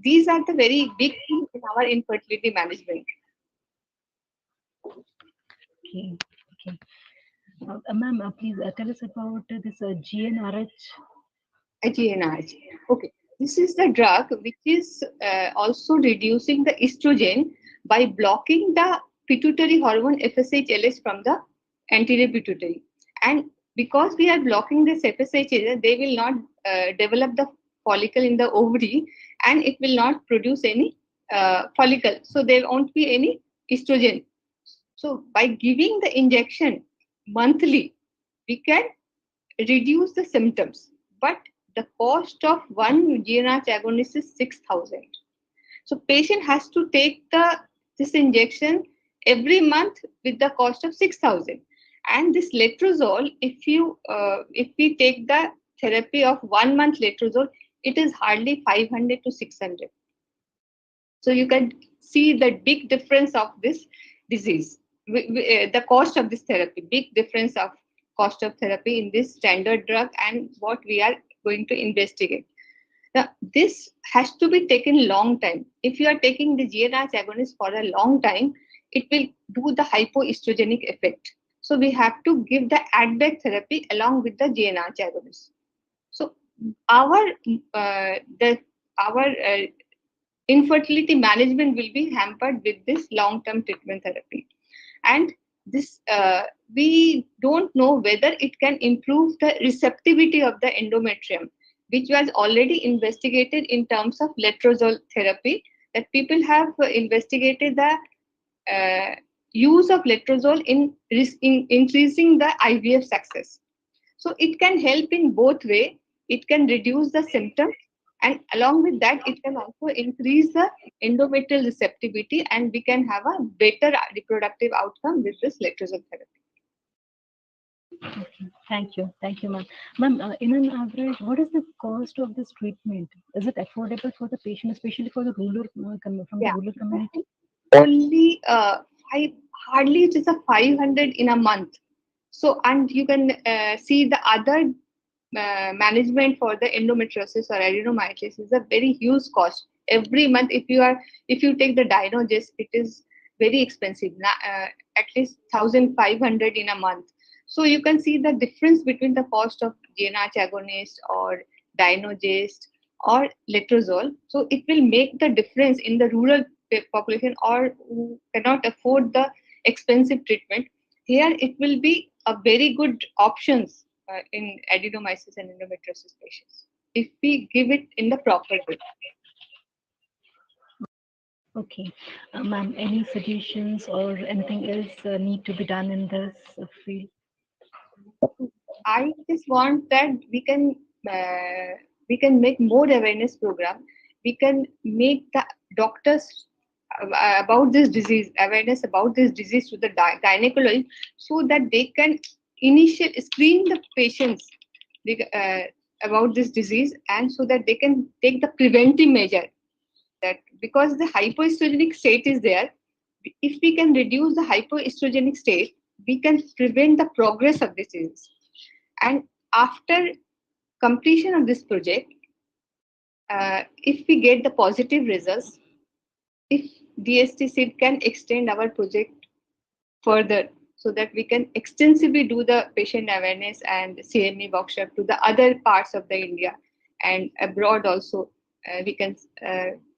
These are the very big things in our infertility management. Okay. Ma'am, please tell us about this GnRH. GnRH. Okay. This is the drug which is also reducing the estrogen by blocking the pituitary hormone FSH-LH from the anterior pituitary. And because we are blocking this FSH-LH, they will not develop the follicle in the ovary, and it will not produce any follicle. So there won't be any estrogen. So by giving the injection monthly, we can reduce the symptoms. But the cost of one GnRH agonist is 6,000. So patient has to take this injection every month with the cost of 6,000. And this letrozole, if we take the therapy of 1 month letrozole, it is hardly 500 to 600. So you can see the big difference of this disease, the cost of this therapy, big difference of cost of therapy in this standard drug and what we are going to investigate. this has to be taken long time. If you are taking the GnRH agonist for a long time, it will do the hypoestrogenic effect. So we have to give the add-back therapy along with the GnRH agonist. So our infertility management will be hampered with this long-term treatment therapy. And this we don't know whether it can improve the receptivity of the endometrium, which was already investigated in terms of letrozole therapy, that people have investigated the use of letrozole in increasing the IVF success. So it can help in both ways. It can reduce the symptoms, and along with that, it can also increase the endometrial receptivity, and we can have a better reproductive outcome with this letrozole therapy. Okay. Thank you, ma'am. Ma'am, in an average, what is the cost of this treatment? Is it affordable for the patient, especially for the rural from the rural community? Only hardly it is a 500 in a month. So, and you can see the other management for the endometriosis or adenomyosis is a very huge cost. Every month, if you take the Dynogest, it is very expensive. At least 1,500 in a month. So you can see the difference between the cost of GnRH agonist or Dynogest or letrozole. So it will make the difference in the rural population or who cannot afford the expensive treatment. Here it will be a very good options in adenomyosis and endometriosis patients if we give it in the proper way. Okay, ma'am, any suggestions or anything else need to be done in this field? I just want that we can make more awareness program. We can make the doctors about this disease, awareness about this disease to the gynecologist, so that they can screen the patients about this disease, and so that they can take the preventive measure. That because the hypoestrogenic state is there, if we can reduce the hypoestrogenic state, we can prevent the progress of this disease. And after completion of this project, if we get the positive results, if DST SID can extend our project further, so that we can extensively do the patient awareness and CME workshop to the other parts of the India and abroad also. We can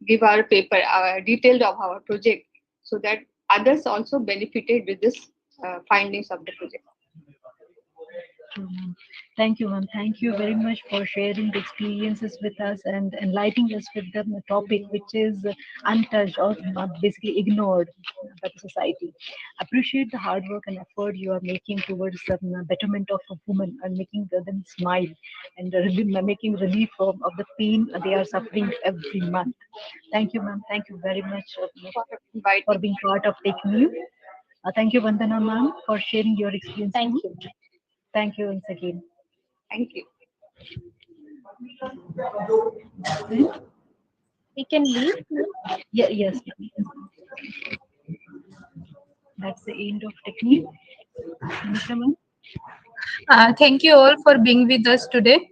give our paper, detailed of our project, so that others also benefited with this findings of the project. Thank you, ma'am. Thank you very much for sharing the experiences with us and enlightening us with the topic which is untouched or basically ignored by the society. Appreciate the hard work and effort you are making towards the betterment of a woman and making them smile and making relief of the pain they are suffering every month. Thank you, ma'am. Thank you very much for being part of Techneev. Thank you, Vandana ma'am, for sharing your experience. Thank you. Thank you once again. Thank you. We can leave. Yeah, yes. That's the end of Techneev. Thank you all for being with us today.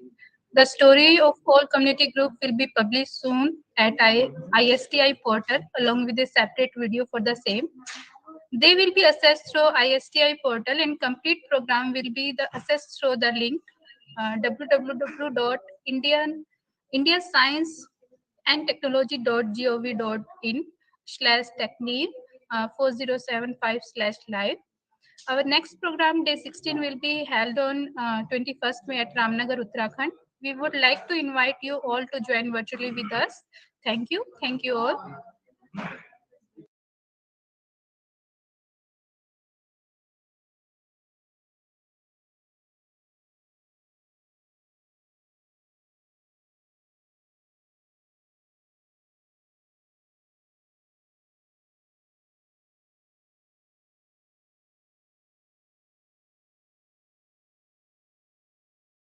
The story of all community group will be published soon at ISTI portal along with a separate video for the same. They will be assessed through ISTI portal, and complete program will be assessed through the link www.indiascienceandtechnology.gov.in/Techneev 4075/live. Our next program, day 16, will be held on 21st May at Ramnagar, Uttarakhand. We would like to invite you all to join virtually with us. Thank you. Thank you all.